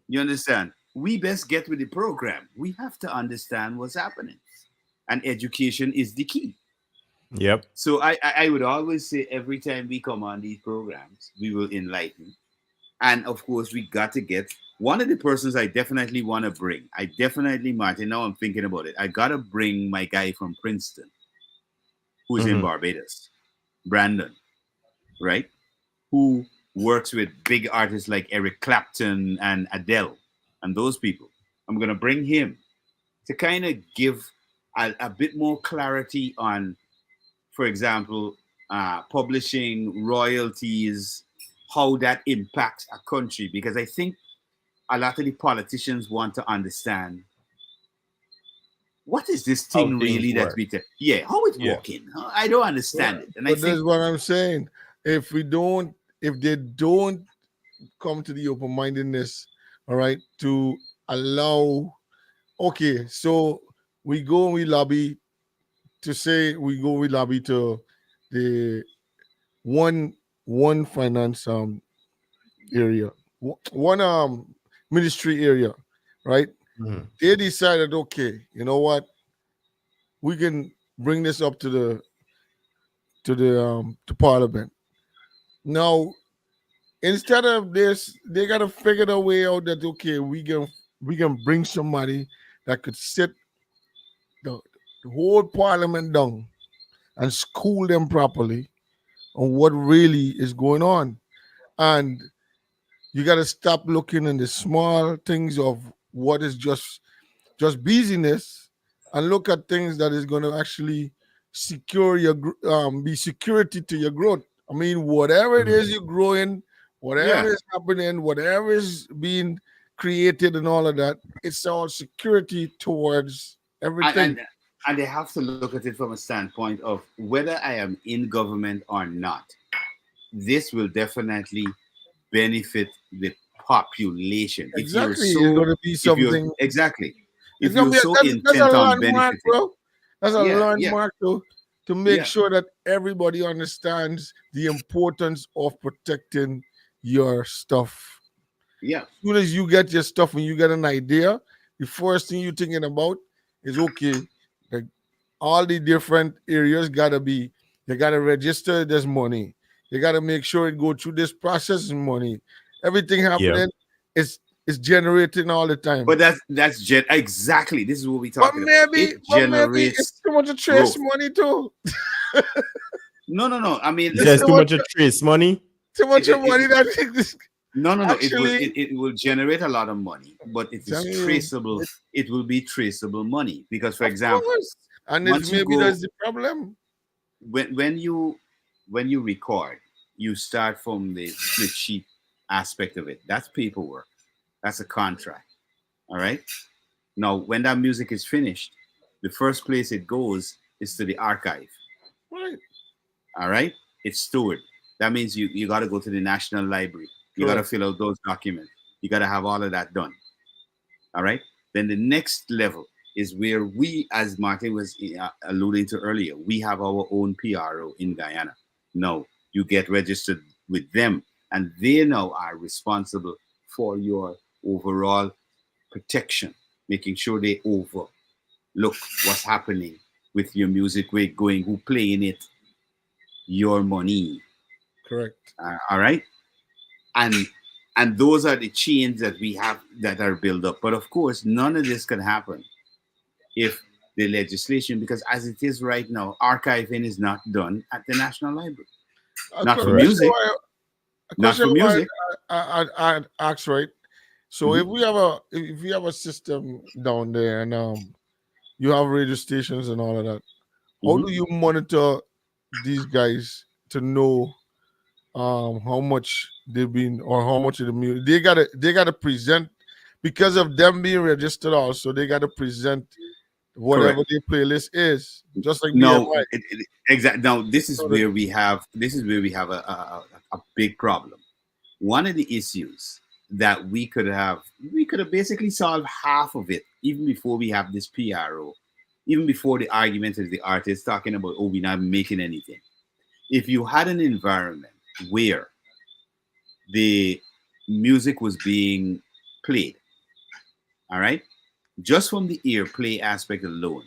You understand? We best get with the program. We have to understand what's happening. And education is the key. Yep. So I would always say every time we come on these programs, we will enlighten. And of course, we got to get one of the persons I definitely want to bring. Martin, now I'm thinking about it. I got to bring my guy from Princeton, who's in Barbados, Brandon, right? Who works with big artists like Eric Clapton and Adele and those people. I'm going to bring him to kind of give a bit more clarity on, for example, publishing royalties how that impacts a country, because I think a lot of the politicians want to understand what is this How thing things really that work. we how it's Yeah. working. I don't understand it, and I But that's think what I'm saying. If they don't come to the open mindedness, all right, to allow, okay, so we go and we lobby to say we lobby to the one finance area, one ministry area, right? Mhm. They decided, okay, you know what, we can bring this up to parliament. Now, instead of this, they gotta figure a way out that, okay, we can bring somebody that could sit the, the whole parliament down and school them properly on what really is going on. And you gotta stop looking in the small things of what is just busyness, and look at things that is going to actually secure be security to your growth. I mean, whatever it Mhm. is you're growing, whatever yeah, is happening, whatever is being created and all of that, it's all security towards and, everything. and and they have to look at it from a standpoint of whether I am in government or not. This will definitely benefit the population Exactly, it's going to be if you're something. exactly It's if going to you're be so that's a intent on landmark, benefiting. bro. That's a Yeah, yeah, landmark to make yeah, sure that everybody understands the importance of protecting your stuff. yeah. As soon as you get your stuff and you get an idea, the first thing you're thinking about is, okay, like, all the different areas gotta be, you gotta register this money. You gotta make sure it go through this processing money. Everything Yeah. happening is generating all the time. But exactly, this is what we're But talking about. It maybe it's generates too much of trace growth. money too. No, no, no. I mean, It It's says too too much much of trace money. too it, much of it, money it, that no, no, no. actually, It will generate a lot of money, but it is telling you, traceable. It will be traceable money because, for of example, course. And it's once you maybe go that's the problem. when you record, you start from the split sheet aspect of it. That's paperwork. That's a contract. All right. Now, when that music is finished, the first place it goes is to the archive. Right. All right. It's stored. That means you got to go to the National Library. You got to Correct. fill out those documents. You got to have all of that done. All right. Then the next level is where we, as Martin was alluding to earlier, we have our own PRO in Guyana. No, you get registered with them, and they now are responsible for your overall protection, making sure they overlook what's happening with your music, where it going, who playing it, your money. Correct. All right, and those are the chains that we have that are built up. But of course, none of this can happen if the legislation, because as it is right now, archiving is not done at the National Library. A Not for Correct. question music. why a Not question for why music. I ask, right. So Mhm. if we have a system down there, and you have radio stations and all of that, how Mhm. do you monitor these guys to know how much they've been, or how much of the music they gotta present, because of them being registered also, they gotta present Correct. whatever their playlist is, just like No, BMI. exactly. Now So that, this is where we have a big problem. One of the issues that we could have basically solved half of it even before we have this PRO, even before the argument of the artist talking about, oh, we're not making anything. If you had an environment where the music was being played, all right, just from the earplay aspect alone,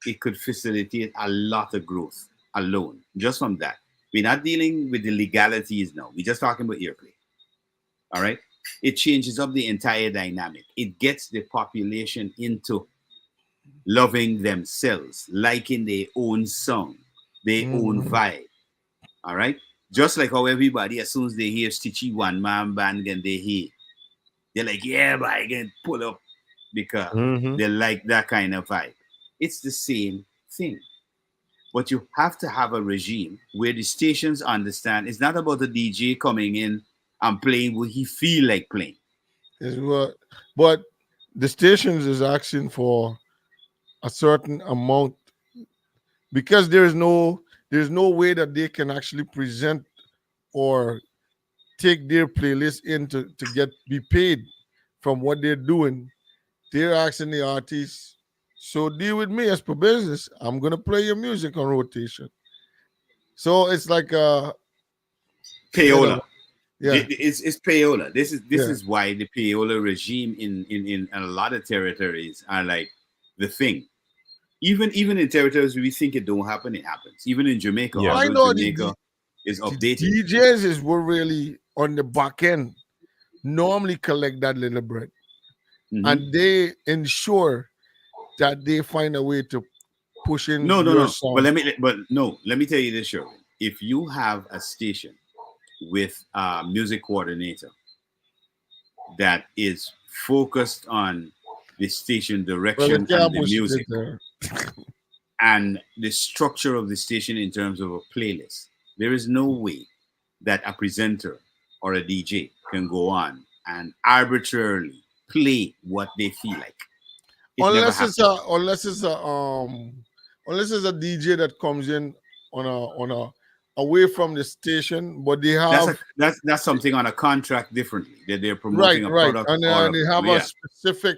it could facilitate a lot of growth alone, just from that. We're not dealing with the legalities now. We're just talking about earplay. All right. It changes up the entire dynamic. It gets the population into loving themselves, liking their own song, their own mhm, vibe. All right. Just like how everybody, as soon as they hear Stitchy one man band and they hear, they're like, yeah, but I can pull up because Hmm. they like that kind of vibe. It's the same thing. But you have to have a regime where the stations understand it's not about the DJ coming in and playing what he feel like playing. Is what, but the stations is asking for a certain amount because there's no way that they can actually present or take their playlist in to get be paid from what they're doing. They're asking the artists, so deal with me as per business. I'm gonna play your music on rotation. So it's like Payola. yeah, It's payola. This yeah. is why the payola regime in a lot of territories are like the thing. Even in territories where we think it don't happen, it happens. Even in Jamaica, Yeah. I although know Jamaica is the updated. DJs is were really on the back end normally collect that little bread. Mhm. And they ensure that they find a way to push in No. your But song. let me tell you this, Sherwin. If you have a station with a music coordinator that is focused on the station Well, they direction can't and the push it music there. and the structure of the station in terms of a playlist, there is no way that a presenter or a DJ can go on and arbitrarily play what they feel like. It never happens. Unless it's a DJ that comes in on a away from the station, but they have That's something on a contract differently that they're right, promoting a right, product and or they have a yeah, specific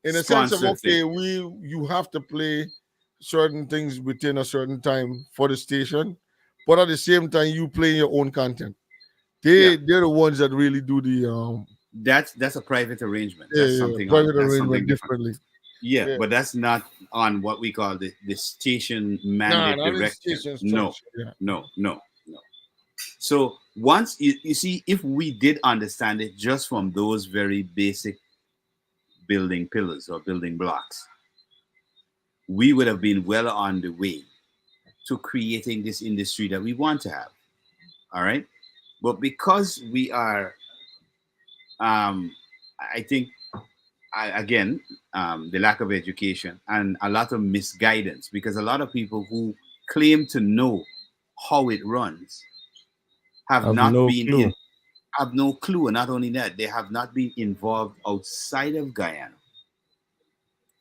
in a sense of sponsored thing. okay, you have to play certain things within a certain time for the station, but at the same time you play your own content. Yeah. They're the ones that really do the That's a private arrangement. That's something on private that's something arrangement different. differently. Yeah, Yeah. but that's not on what we call the station Nah, mandate not in direction. station No, structure. Yeah. no. So once you see, if we did understand it just from those very basic building pillars or building blocks, we would have been well on the way to creating this industry that we want to have. All right. But because we are, I think, again, the lack of education and a lot of misguidance, because a lot of people who claim to know how it runs have Have not no been clue. in, have no clue. And not only that, they have not been involved outside of Guyana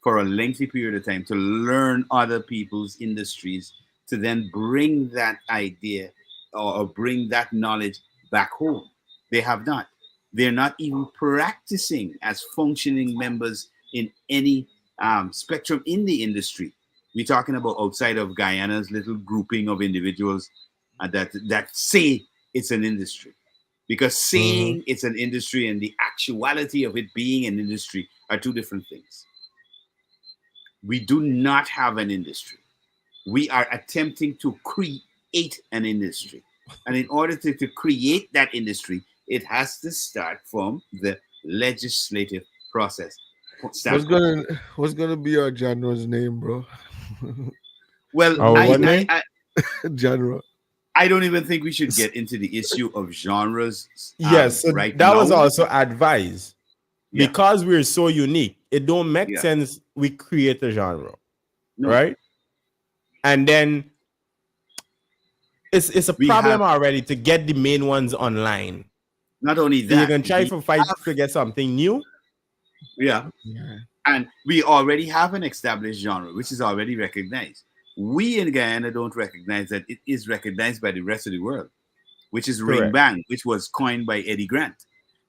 for a lengthy period of time to learn other people's industries, to then bring that idea or bring that knowledge back home. They have not. They're not even practicing as functioning members in any spectrum in the industry. We're talking about outside of Guyana's little grouping of individuals that say it's an industry. Because Mhm. saying it's an industry and the actuality of it being an industry are two different things. We do not have an industry. We are attempting to create an industry. And in order to create that industry, it has to start from the legislative process. What's gonna be our genre's name, bro? Well, Oh, what name? Genre. I don't even think we should get into the issue of genres Yes, so right that now. was also advised. Yeah. Because we're so unique, it don't make Yeah. sense we create a genre, No. right? And then it's a We problem have- already to get the main ones online. Not only So that, you can try we for fight have- to get something new. yeah. Yeah. And we already have an established genre, which is already recognized. We in Guyana don't recognize that it is recognized by the rest of the world, which is Ring Correct. Bang, which was coined by Eddie Grant.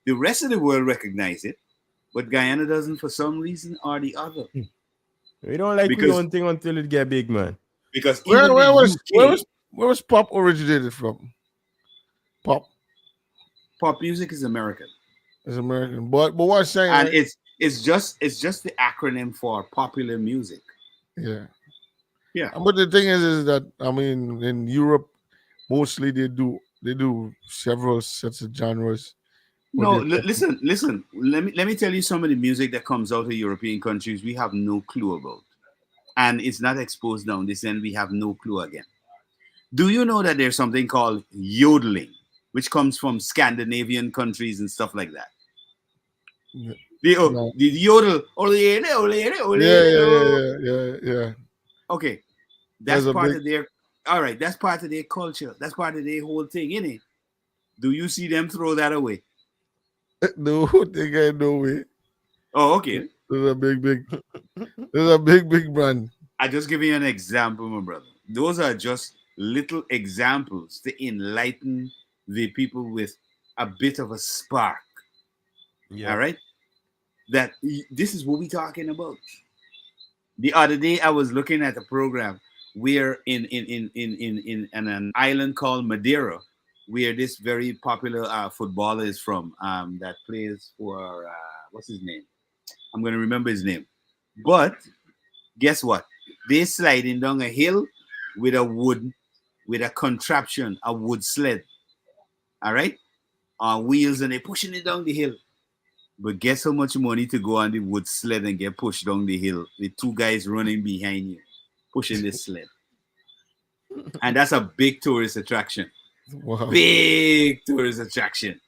The rest of the world recognize it, but Guyana doesn't for some reason or the other. We don't like Because- we own thing until it get big, man. Because Where even where the was UK, where was pop originated from? Pop pop music is American, is American, but what I'm saying, and right? it's just the acronym for popular music. Yeah. Yeah. But the thing is that I mean, in Europe, mostly they do several sets of genres. No, But they- listen. Let me tell you some of the music that comes out of European countries we have no clue about, and it's not exposed down this end. We have no clue again. Do you know that there's something called yodeling, which comes from Scandinavian countries and stuff like that? Yeah. The yodel, ole, ole, ole, ole, Yeah. Okay, that's There's a part big- of their. All right, that's part of their culture. That's part of their whole thing, innit? Do you see them throw that away? No, they got no way. Oh, okay. There's a big. There's a big brand. I just give you an example, my brother. Those are just little examples to enlighten the people with a bit of a spark. All right, that this is what we're talking about. The other day, I was looking at a program where in an island called Madeira, where this very popular footballer is from, that plays for what's his name? I'm going to remember his name. But guess what? They sliding down a hill with a contraption, a wood sled. All right, on wheels, and they're pushing it down the hill. But guess how much money to go on the wood sled and get pushed down the hill with two guys running behind you, pushing the sled. And that's a big tourist attraction. Wow. Big tourist attraction.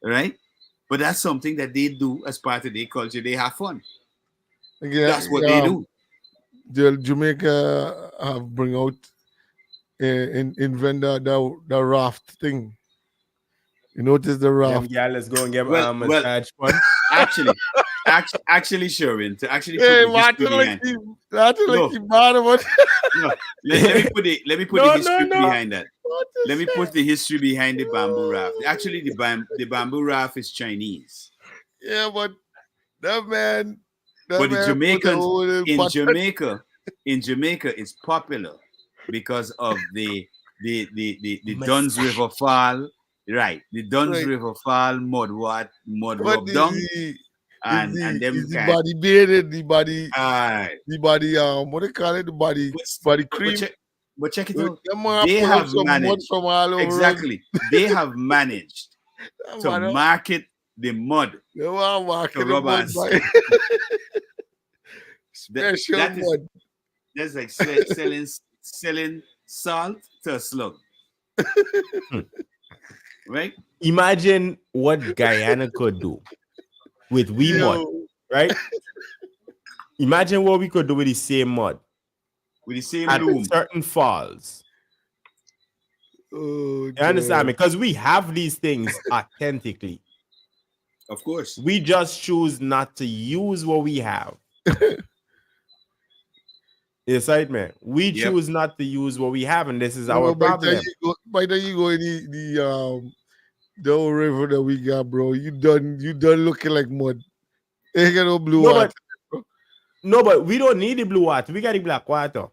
Right? But that's something that they do as part of their culture. They have fun. Yeah, That's what they do. The Jamaica have bring out invent the raft thing. You notice the raft? Yeah, let's go and get Well, massage fun. Actually, Sherwin, to actually put Hey, the history behind it. No, let me put the history behind that. Let me put the history behind the bamboo raft. Actually, the bamboo raft is Chinese. Yeah, but that man. But the Jamaicans in Jamaica, it's popular because of the Duns River Fall. Right, the Duns River Fall mud rub down, and them the body bearded, the body what do you call it? The body cream. But check it out. They have managed from all over exactly. They have managed to market the mud to rub and special mud. That's like selling salt to a slug. Right? Imagine what Guyana could do with mud, right? Imagine what we could do with the same mud. With the same at loom. certain falls. Oh, you understand me? Because we have these things authentically. Of course. We just choose not to use what we have. Yes, right, man. We choose not to use what we have, and this is our problem. By the you go in the old river that we got, bro. You done looking like mud. Ain't got no blue water. But we don't need the blue water. We got the black water.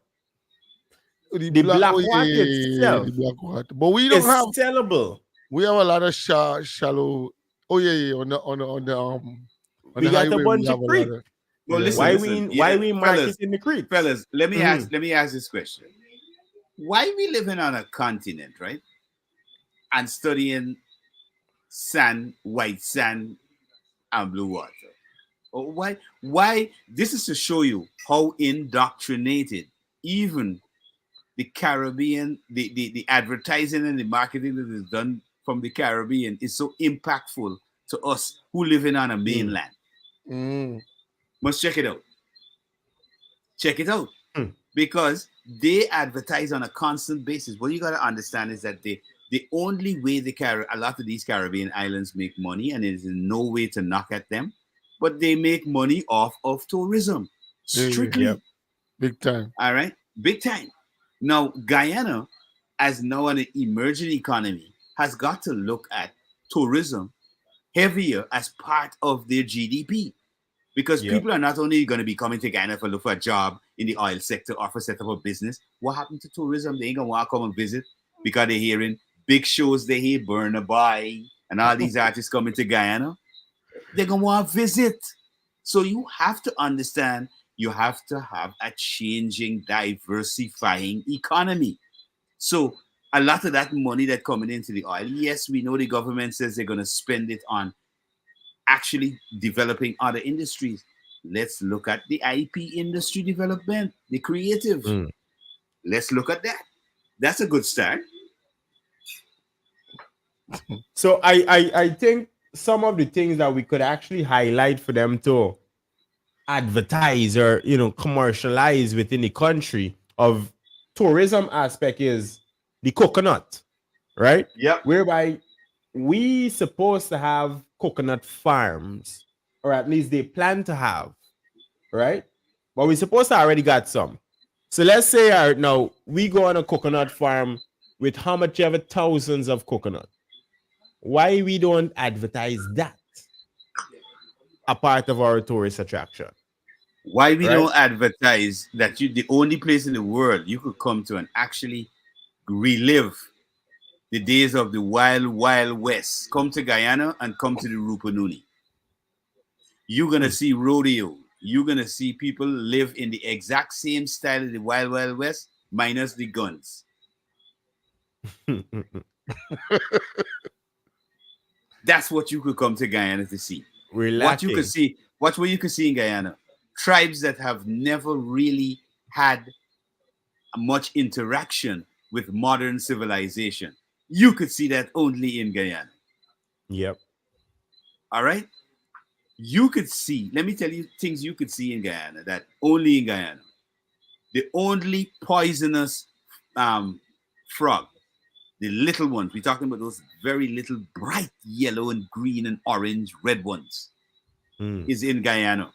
The black water itself. The black water. But we don't have sellable. We have a lot of shallow. Oh yeah. On the we got highway, a bunch of creek. Well, listen, why we market in the creek? Fellas, let me ask this question. Why we living on a continent, right? And studying sand, white sand, and blue water. Why? This is to show you how indoctrinated even the Caribbean, the advertising and the marketing that is done from the Caribbean is so impactful to us who living on a mainland. Must check it out. Check it out. Because they advertise on a constant basis. What you got to understand is that the only way a lot of these Caribbean islands make money, and it is in no way to knock at them, but they make money off of tourism. Strictly. Yep. Big time. All right? Big time. Now, Guyana, as now an emerging economy, has got to look at tourism heavier as part of their GDP. Because people are not only going to be coming to Guyana for look for a job in the oil sector or for set up a business. What happened to tourism? They ain't going to want to come and visit because they're hearing big shows they hear, Burna Boy, and all these artists coming to Guyana. They're going to want to visit. So you have to understand, you have to have a changing, diversifying economy. So a lot of that money that's coming into the oil, yes, we know the government says they're going to spend it on actually developing other industries. Let's look at the IP industry development, the creative. Let's look at that. That's a good start. So I think some of the things that we could actually highlight for them to advertise or commercialize within the country of tourism aspect is the coconut, right? Yeah. Whereby we supposed to have coconut farms, or at least they plan to have, right? But we supposed to already got some. So let's say now we go on a coconut farm with how much ever thousands of coconut. Why we don't advertise that a part of our tourist attraction? Why we Right. don't advertise that you the only place in the world you could come to and actually relive the days of the wild, wild west. Come to Guyana and come to the Rupununi. You're gonna see rodeo. You're gonna see people live in the exact same style of the wild, wild west, minus the guns. That's what you could come to Guyana to see. We're What you lacking. could see, what you could see in Guyana, tribes that have never really had much interaction with modern civilization. You could see that only in Guyana. Yep. All right. You could see, let me tell you things you could see in Guyana that only in Guyana. The only poisonous frog, the little ones, we're talking about those very little bright yellow and green and orange, red ones, Mm. is in Guyana.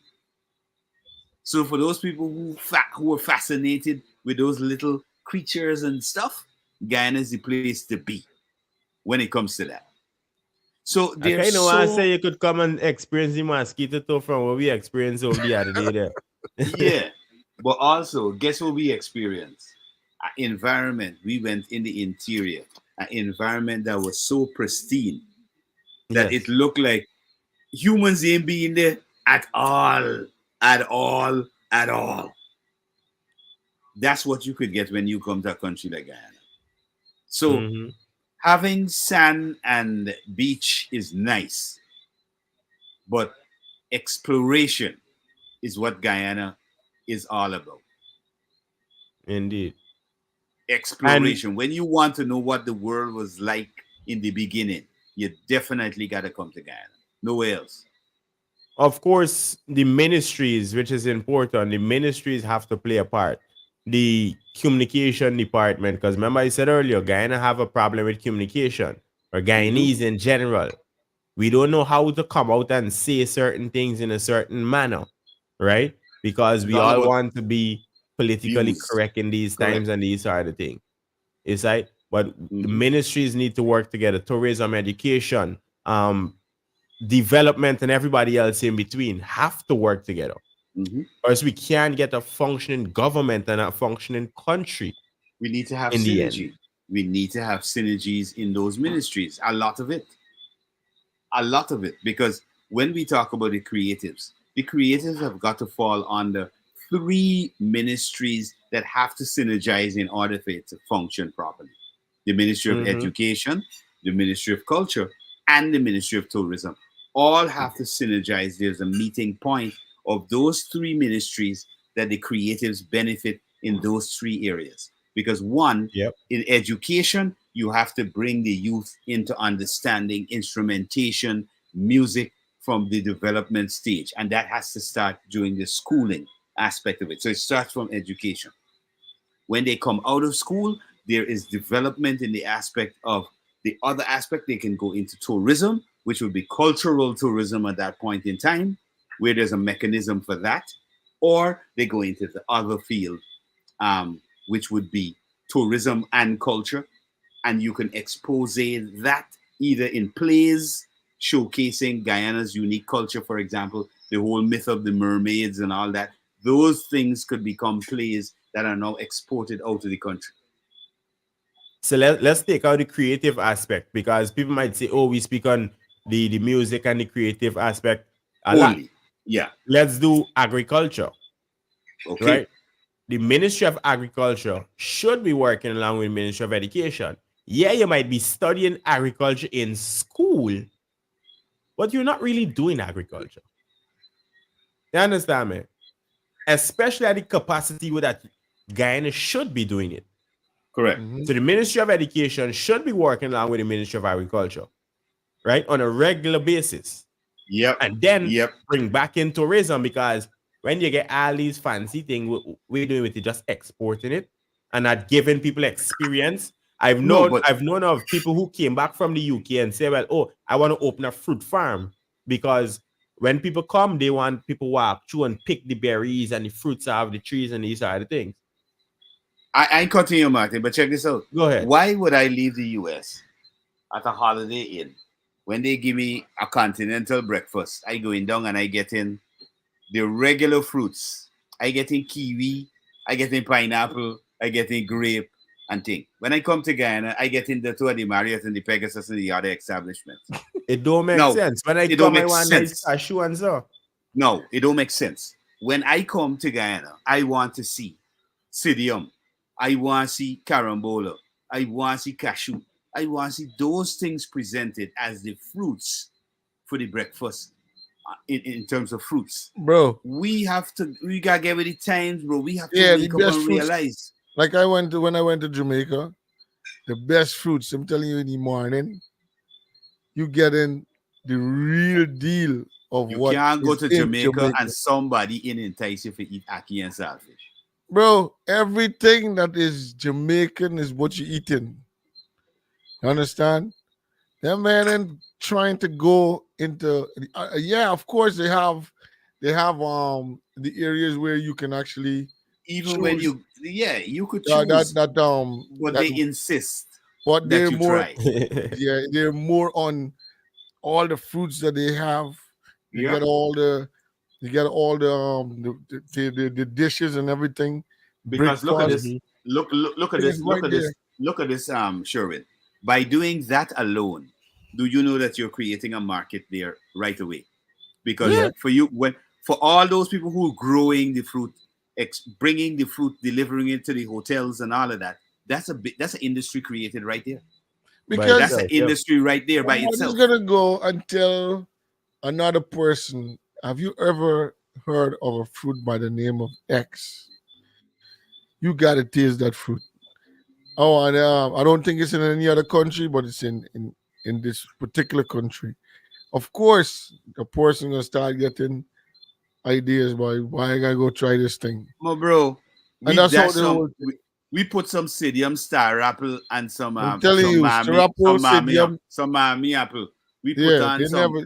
So for those people who are fascinated with those little creatures and stuff, Guyana is the place to be when it comes to that. So Okay, there's you know, I so say you could come and experience the mosquito too from what we experienced over the other day there. yeah. But also, guess what we experienced? An environment. We went in the interior, an environment that was so pristine that Yes. it looked like humans ain't being there at all, at all, at all. That's what you could get when you come to a country like Guyana. So Mhm. having sand and beach is nice, but exploration is what Guyana is all about. Indeed. Exploration. When you want to know what the world was like in the beginning, you definitely got to come to Guyana. Nowhere else. Of course, the ministries, which is important, the ministries have to play a part. The communication department, because remember I said earlier, Guyana have a problem with communication, or Guyanese in general. We don't know how to come out and say certain things in a certain manner, right? Because It's we all all about want to be politically views. correct in these Correct. times and these are the things. It's like, but the Mhm. ministries need to work together. Tourism, education, development, and everybody else in between have to work together. Mhm. Or else we can't get a functioning government and a functioning country We need to have in the synergy. end. We need to have synergies in those ministries. A lot of it. A lot of it. Because when we talk about the creatives have got to fall under three ministries that have to synergize in order for it to function properly: the Ministry of Mhm. Education, the Ministry of Culture, and the Ministry of Tourism. All have to synergize. There's a meeting point of those three ministries that the creatives benefit in those three areas. Because one, Yep. in education, you have to bring the youth into understanding instrumentation, music from the development stage. And that has to start during the schooling aspect of it. So it starts from education. When they come out of school, there is development in the aspect of the other aspect. They can go into tourism, which would be cultural tourism at that point in time, where there's a mechanism for that, or they go into the other field, which would be tourism and culture, and you can expose that either in plays showcasing Guyana's unique culture, for example, the whole myth of the mermaids and all that. Those things could become plays that are now exported out of the country. So let's take out the creative aspect, because people might say, oh, we speak on the music and the creative aspect a lot. Only. Yeah. Let's do agriculture, Okay. right? The Ministry of Agriculture should be working along with the Ministry of Education. Yeah, you might be studying agriculture in school, but you're not really doing agriculture. You understand me? Especially at the capacity where that Guyana should be doing it. Correct. So the Ministry of Education should be working along with the Ministry of Agriculture, right? On a regular basis. Yep. And then Yep. bring back in tourism, because when you get all these fancy things, we're doing with it, just exporting it and not giving people experience. No, but I've known of people who came back from the UK and say, well, oh, I want to open a fruit farm because when people come, they want people walk through and pick the berries and the fruits out of the trees and these are the things. I continue, Martin, but check this out. Go ahead. Why would I leave the US at a Holiday Inn when they give me a continental breakfast? I go in down and I get in the regular fruits. I get in kiwi, I get in pineapple, I get in grape and thing. When I come to Guyana, I get in the two of the Marriott and the Pegasus and the other establishments. It don't make No, sense. When I it don't come, I make want sense. nice cashew and so. No, it don't make sense. When I come to Guyana, I want to see Sidium. I want to see carambola. I want to see cashew. I want to see those things presented as the fruits for the breakfast in terms of fruits. Bro. We gotta get with the times, bro. We have to Yeah, wake the up best and fruits. realize. Like when I went to Jamaica, the best fruits, I'm telling you in the morning, you get in the real deal of You what can't go is to in Jamaica and somebody entice you to eat ackee and saltfish. Bro, everything that is Jamaican is what you're eating. You understand? That man ain't trying to go into yeah, of course they have the areas where you can actually Even when choose you could choose, but they insist but that they're you more try. yeah, they're more on all the fruits that they have. You Yeah. get all the the dishes and everything. Because look at Breakfast. this. Look at It this. is Look right at this. Look at this, Sherwin. By doing that alone, do you know that you're creating a market there right away? Because Yeah. for all those people who are growing the fruit, bringing the fruit, delivering it to the hotels and all of that, that's an industry created right there. Because That's an industry right there by I'm itself. just gonna go and tell another person. Have you ever heard of a fruit by the name of X? You gotta taste that fruit. Oh, and I don't think it's in any other country, but it's in this particular country. Of course, the person gonna start getting ideas by why I gotta go try this thing. My bro, And that's how the whole we put some Sidium star apple and some I'm telling you, Sirapo, Sidium. some Miami apple. We put Yeah, on they some never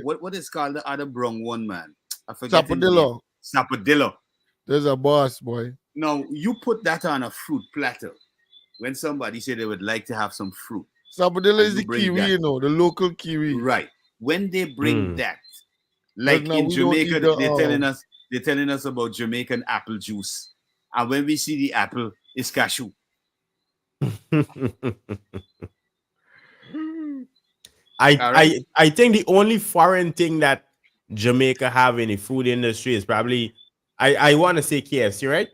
what is called the other brown one, man? I forget the name. Sapodillo. Sapodillo. There's a boss, boy. No, you put that on a fruit platter. When somebody said they would like to have some fruit, Sapodillo and is you the bring kiwi, that. you know, the local kiwi. right? When they bring that, like now in we don't Jamaica, eat the, they're telling us about Jamaican apple juice, and when we see the apple, it's cashew. I think the only foreign thing that Jamaica have in the food industry is probably I want to say KFC, right?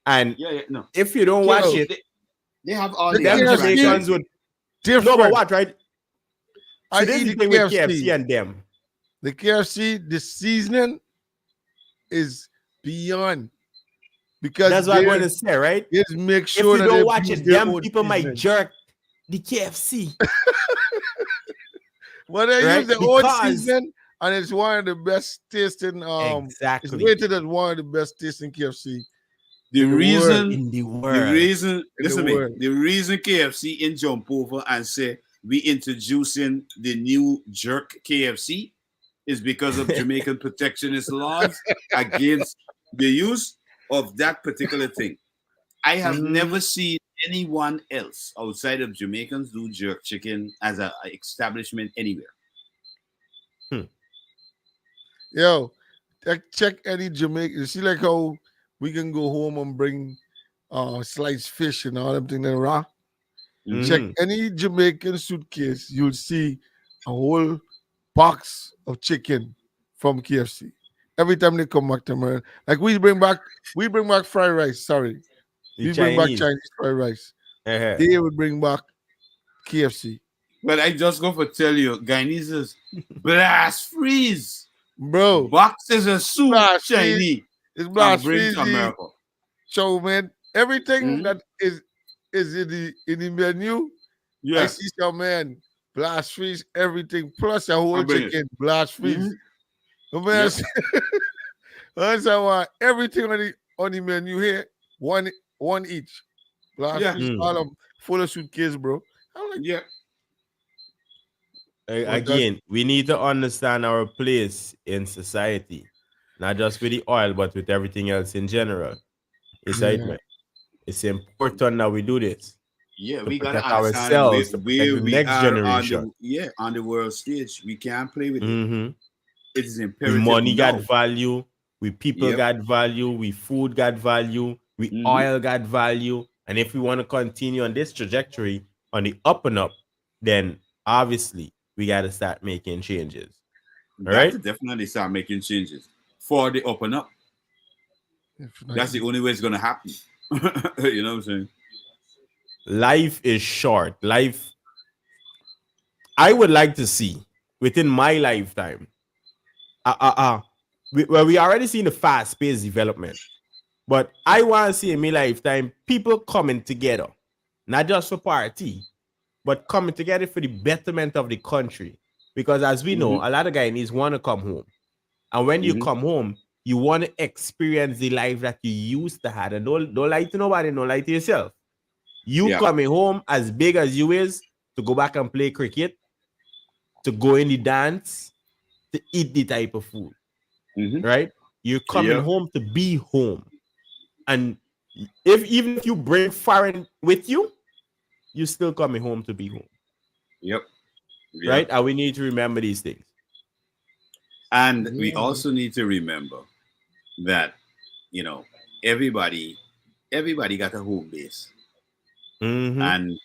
And no. if you don't watch it, they have all the the other Jamaicans would different. no, but what, right? So I this is eat the the thing with KFC. KFC and them. The KFC, the seasoning is beyond. Because that's what I'm going to say, right? Just make sure if you that don't watch it, them people might seasoning. jerk the KFC. Well, they right? use their own seasoning, and it's one of the best tasting. Exactly. It's rated as one of the best tasting KFC. The reason KFC in jump over and say we introducing the new jerk KFC is because of Jamaican protectionist laws against the use of that particular thing. I have never seen anyone else outside of Jamaicans do jerk chicken as an establishment anywhere. Yo, check any Jamaican. You see, like how we can go home and bring sliced fish and all them things in raw. Check any Jamaican suitcase, you'll see a whole box of chicken from KFC. Every time they come back to America, like we bring back fried rice. Sorry, we bring back Chinese fried rice. They would bring back KFC. But I just go for tell you, Guyanese is blast freeze. Bro, boxes of soup Chinese. It's blast freeze to America. So man, everything that is in the menu. I see some man blast freeze everything plus a whole chicken blast freeze. Man, that's how everything on the menu here one each blast freeze. full of suitcase, bro. I'm like, Yeah. but that's Again, we need to understand our place in society, not just with the oil, but with everything else in general. It's right, yeah. man. It's important that we do this Yeah, to we gotta protect understand ourselves, to protect where the we next are on generation. the world stage. We can't play with it. Hmm. It is We imperative money got now. value, we people Yep. got value, we food got value, we Hmm. oil got value. And if we want to continue on this trajectory on the up and up, then obviously we got to start making changes. All Got right. to definitely start making changes for the up and up. That's the Definitely. only way it's gonna happen. You know what I'm saying? Life is short. Life, I would like to see within my lifetime. We already seen the fast paced development, but I want to see in my lifetime people coming together, not just for party, but coming together for the betterment of the country. Because as we know, Hmm. a lot of Guyanese want to come home. And when you Hmm. come home, you want to experience the life that you used to have. And don't lie to nobody, don't lie to yourself. You Yeah. coming home as big as you is to go back and play cricket, to go in the dance, to eat the type of food, Hmm. right? You're coming Yep. home to be home. And if even if you bring foreign with you, you still coming home to be home, Yep. Yep. right? And we need to remember these things. And we Yeah, man. also need to remember that, you know, everybody everybody got a home base. Mm-hmm. And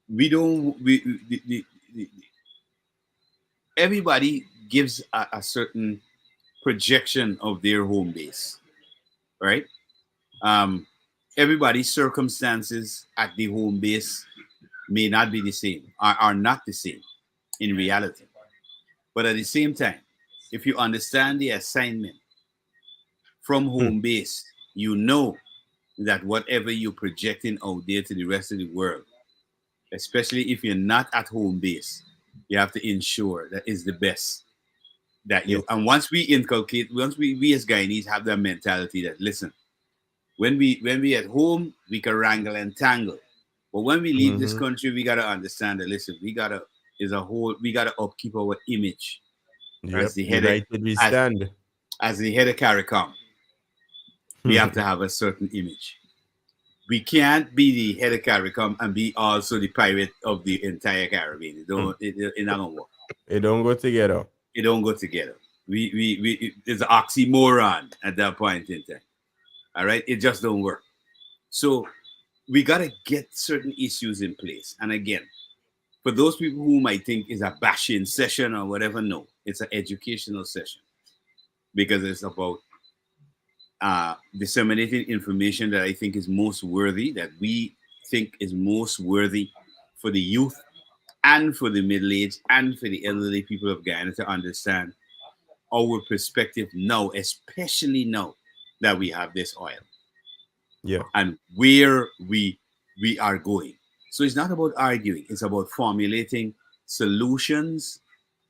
we don't the- everybody gives a certain projection of their home base, right? Um, everybody's circumstances at the home base may not be the same, are not the same in reality. But at the same time, if you understand the assignment from home base, you know that whatever you're projecting out there to the rest of the world, especially if you're not at home base, you have to ensure that is the best that Yes. you. And once we inculcate, once we as Guyanese have that mentality that listen, when we at home we can wrangle and tangle, but when we leave this Mm-hmm. country, we gotta understand that listen, we gotta upkeep our image as Yep. the head of, United we as stand. as the head of CARICOM. We have to have a certain image. We can't be the head of CARICOM and be also the pirate of the entire Caribbean. It not gonna work. It don't go together. It don't go together. It's an oxymoron at that point in time. All right, it just don't work. So we gotta get certain issues in place. And again, for those people who might think it's a bashing session or whatever, no, it's an educational session because it's about disseminating information that I think is most worthy, that we think is most worthy for the youth and for the middle aged and for the elderly people of Guyana to understand our perspective now, especially now that we have this oil Yeah. and where we are going. So it's not about arguing, it's about formulating solutions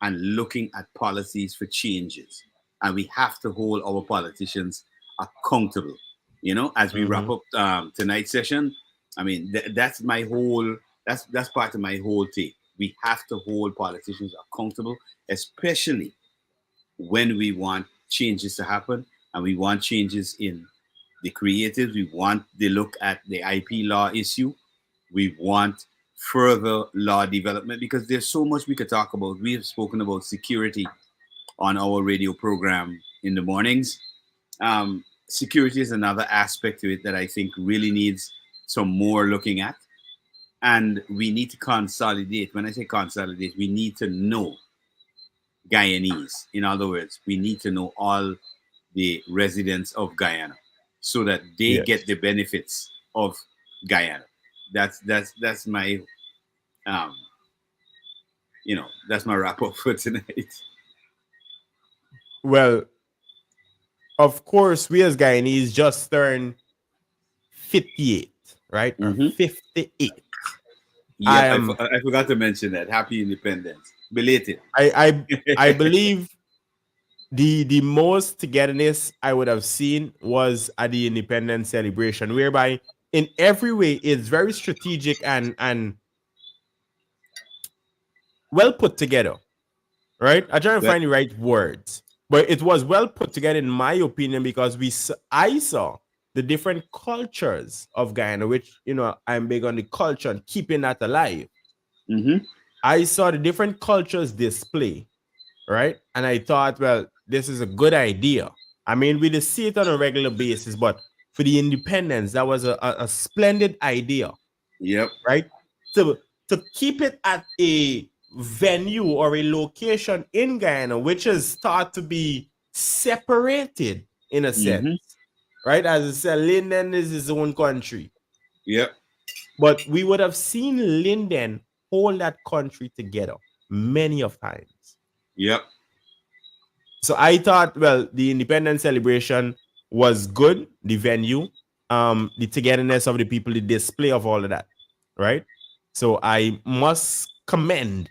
and looking at policies for changes. And we have to hold our politicians accountable. You know, as we wrap Mm-hmm. up tonight's session, I mean, that's my whole, that's part of my whole take. We have to hold politicians accountable, especially when we want changes to happen and we want changes in the creatives. We want to look at the IP law issue. We want further law development because there's so much we could talk about. We have spoken about security on our radio program in the mornings. Security is another aspect to it that I think really needs some more looking at. And we need to consolidate. When I say consolidate, we need to know Guyanese. In other words, we need to know all the residents of Guyana so that they get Yes. the benefits of Guyana. That's my um that's my wrap up for tonight. Well, of course, we as Guyanese just turned 58, right? Or Hmm. 58. I Yep, am I forgot to mention that. Happy Independence, belated. I believe the most togetherness I would have seen was at the independence celebration, whereby in every way it's very strategic and well put together, right? I try to That- find the right words, but it was well put together in my opinion because I saw the different cultures of Guyana, which I'm big on the culture and keeping that alive. Mhm. I saw the different cultures display, right? And I thought, well, this is a good idea. I mean, we just see it on a regular basis, but for the independence, that was a splendid idea, Yep. right? To keep it at a venue or a location in Guyana, which is thought to be separated in a sense, Mhm. right? As I said, Linden is his own country, Yep. but we would have seen Linden hold that country together many of times. Yep. So I thought, well, the independence celebration was good, the venue, the togetherness of the people, the display of all of that, right? So I must commend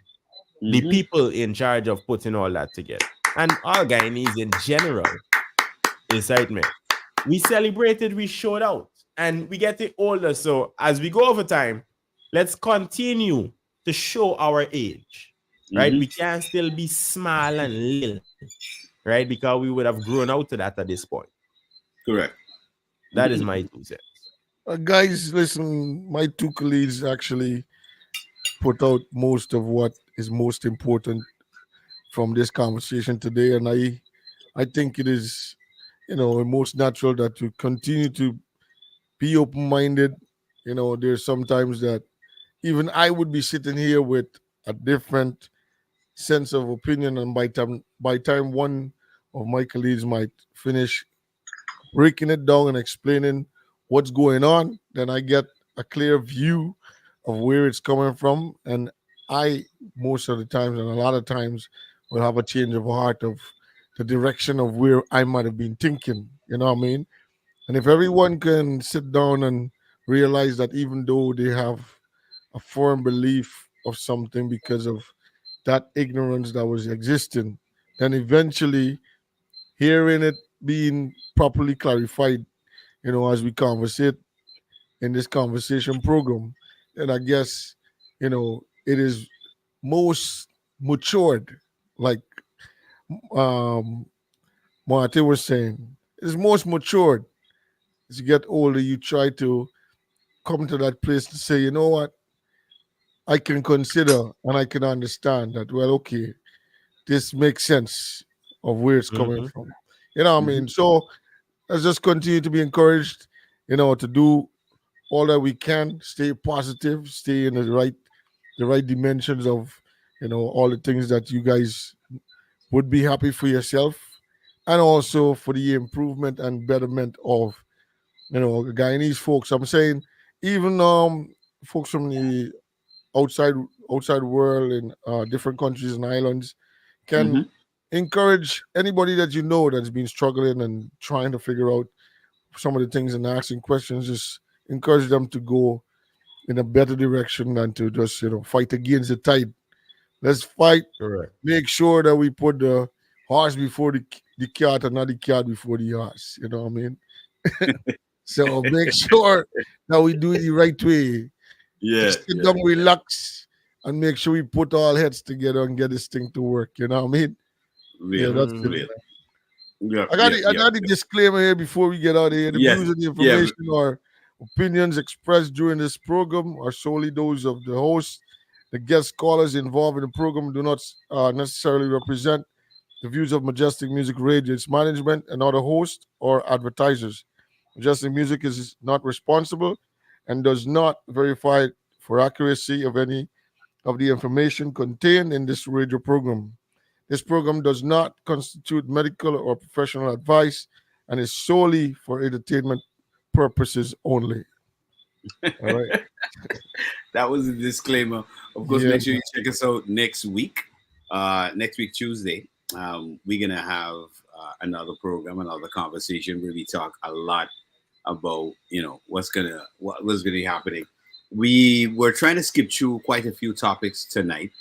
the Mhm. people in charge of putting all that together. And all Guyanese in general, excitement. We celebrated, we showed out, and we get it older. So as we go over time, let's continue to show our age, right? Mhm. We can't still be small and little, right? Because we would have grown out to that at this point. Correct. That is my 2 cents. Guys, listen, my two colleagues actually put out most of what is most important from this conversation today, and I think it is, most natural that you continue to be open-minded. There's sometimes that even I would be sitting here with a different sense of opinion, and by time one of my colleagues might finish breaking it down and explaining what's going on, then I get a clear view of where it's coming from. And I, most of the times, and a lot of times, will have a change of heart of the direction of where I might have been thinking. You know what I mean? And if everyone can sit down and realize that even though they have a firm belief of something because of that ignorance that was existing, then eventually hearing it being properly clarified, as we conversate in this conversation program, then I guess, it is most matured, like Martin was saying, it's most matured. As you get older, you try to come to that place to say, you know what, I can consider and I can understand that, well, okay, this makes sense of where it's coming Mhm. from. You know what I Mhm. mean? So let's just continue to be encouraged, to do all that we can, stay positive, stay in the right dimensions of, all the things that you guys would be happy for yourself and also for the improvement and betterment of, Guyanese folks. I'm saying even folks from the outside outside world in different countries and islands can Mhm. encourage anybody that you know that's been struggling and trying to figure out some of the things and asking questions. Just encourage them to go in a better direction than to just fight against the tide. Let's fight. Correct. Make sure that we put the horse before the cat and not the cat before the horse. You know what I mean? So make sure that we do it the right way. Yeah. Just sit Yeah. down, relax, and make sure we put all heads together and get this thing to work. You know what I mean? Yeah, Real. that's it. Mhm. Real. Yep. I got Yep. the, I Yep. got the disclaimer here before we get out of here. The Yes. views and the Yeah. information or opinions expressed during this program are solely those of the host. The guest callers involved in the program do not necessarily represent the views of Majestic Music Radio, its management, and other hosts or advertisers. Majestic Music is not responsible and does not verify for accuracy of any of the information contained in this radio program. This program does not constitute medical or professional advice and is solely for entertainment purposes only. All right. That was a disclaimer. Of course, Yeah. make sure you check us out next week. Next week, Tuesday, we're going to have another program, another conversation where we talk a lot about, what was going to be happening. We were trying to skip through quite a few topics tonight.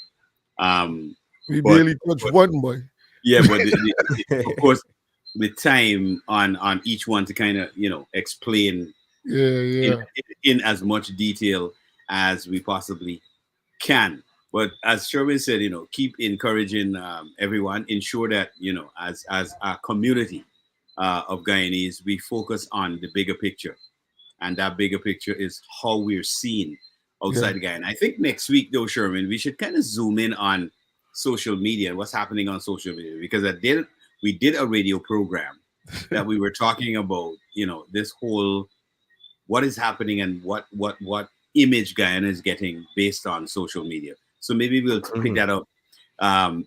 We But, barely touched one, boy. yeah, but of course, the time on each one to kind of, explain Yeah. in as much detail as we possibly can. But as Sherwin said, keep encouraging everyone. Ensure that as a community of Guyanese, we focus on the bigger picture, and that bigger picture is how we're seen outside Guyana. I think next week, though, Sherman, we should kind of zoom in on social media and what's happening on social media, because we did a radio program that we were talking about, this whole what is happening and what image Guyana is getting based on social media. So maybe we'll pick that up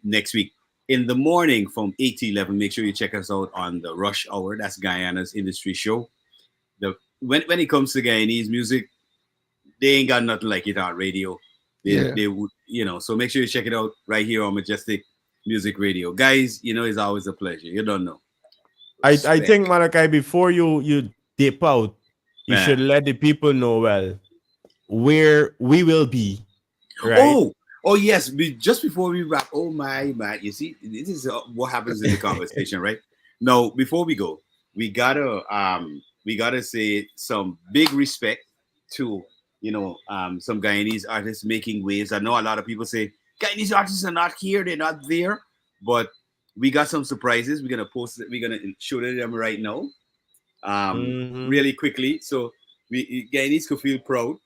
next week. In the morning from 8 to 11, make sure you check us out on the Rush Hour. That's Guyana's industry show. When it comes to Guyanese music, they ain't got nothing like it on radio. They would, so make sure you check it out right here on Majestic Music Radio. Guys, it's always a pleasure. You don't know. I think, Malachi, before you dip out, you should let the people know where we will be. Right? Oh yes. Just before we wrap, oh my, you see, this is what happens in the conversation, right? Now, before we go, we gotta say some big respect to some Guyanese artists making waves. I know a lot of people say Guyanese artists are not here, they're not there, but we got some surprises. We're gonna post it. We're gonna show them right now, really quickly, so Guyanese could feel proud.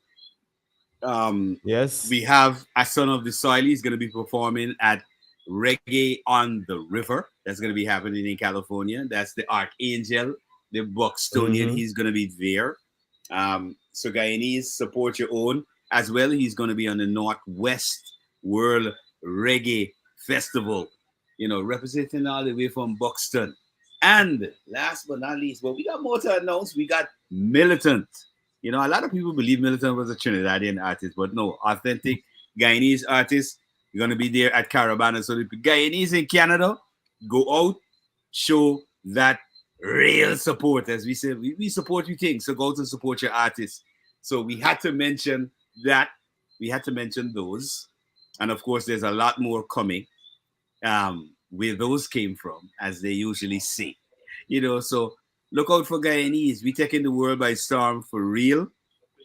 Yes, we have a Son of the Soil. He's gonna be performing at Reggae on the River. That's gonna be happening in California. That's the Archangel, the Buxtonian. He's gonna be there. So Guyanese, support your own as well. He's going to be on the Northwest World Reggae Festival, representing all the way from Buxton. And last but not least, we got more to announce. We got Militant. A lot of people believe Militant was a Trinidadian artist, but no, authentic Guyanese artist. You're going to be there at Carabana. So the Guyanese in Canada, go out, show that real support. As we said, we support you things, so go out and support your artists. So we had to mention that. We had to mention those. And of course, there's a lot more coming where those came from, as they usually say. So look out for Guyanese. We taking the world by storm for real.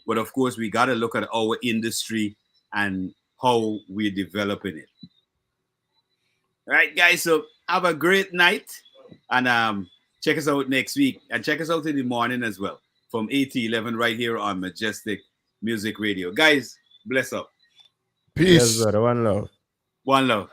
But of course, we got to look at our industry and how we're developing it. All right, guys. So have a great night. And check us out next week. And check us out in the morning as well, from 8 to 11 right here on Majestic Music Radio. Guys, bless up. Peace. Yes, brother. One love. One love.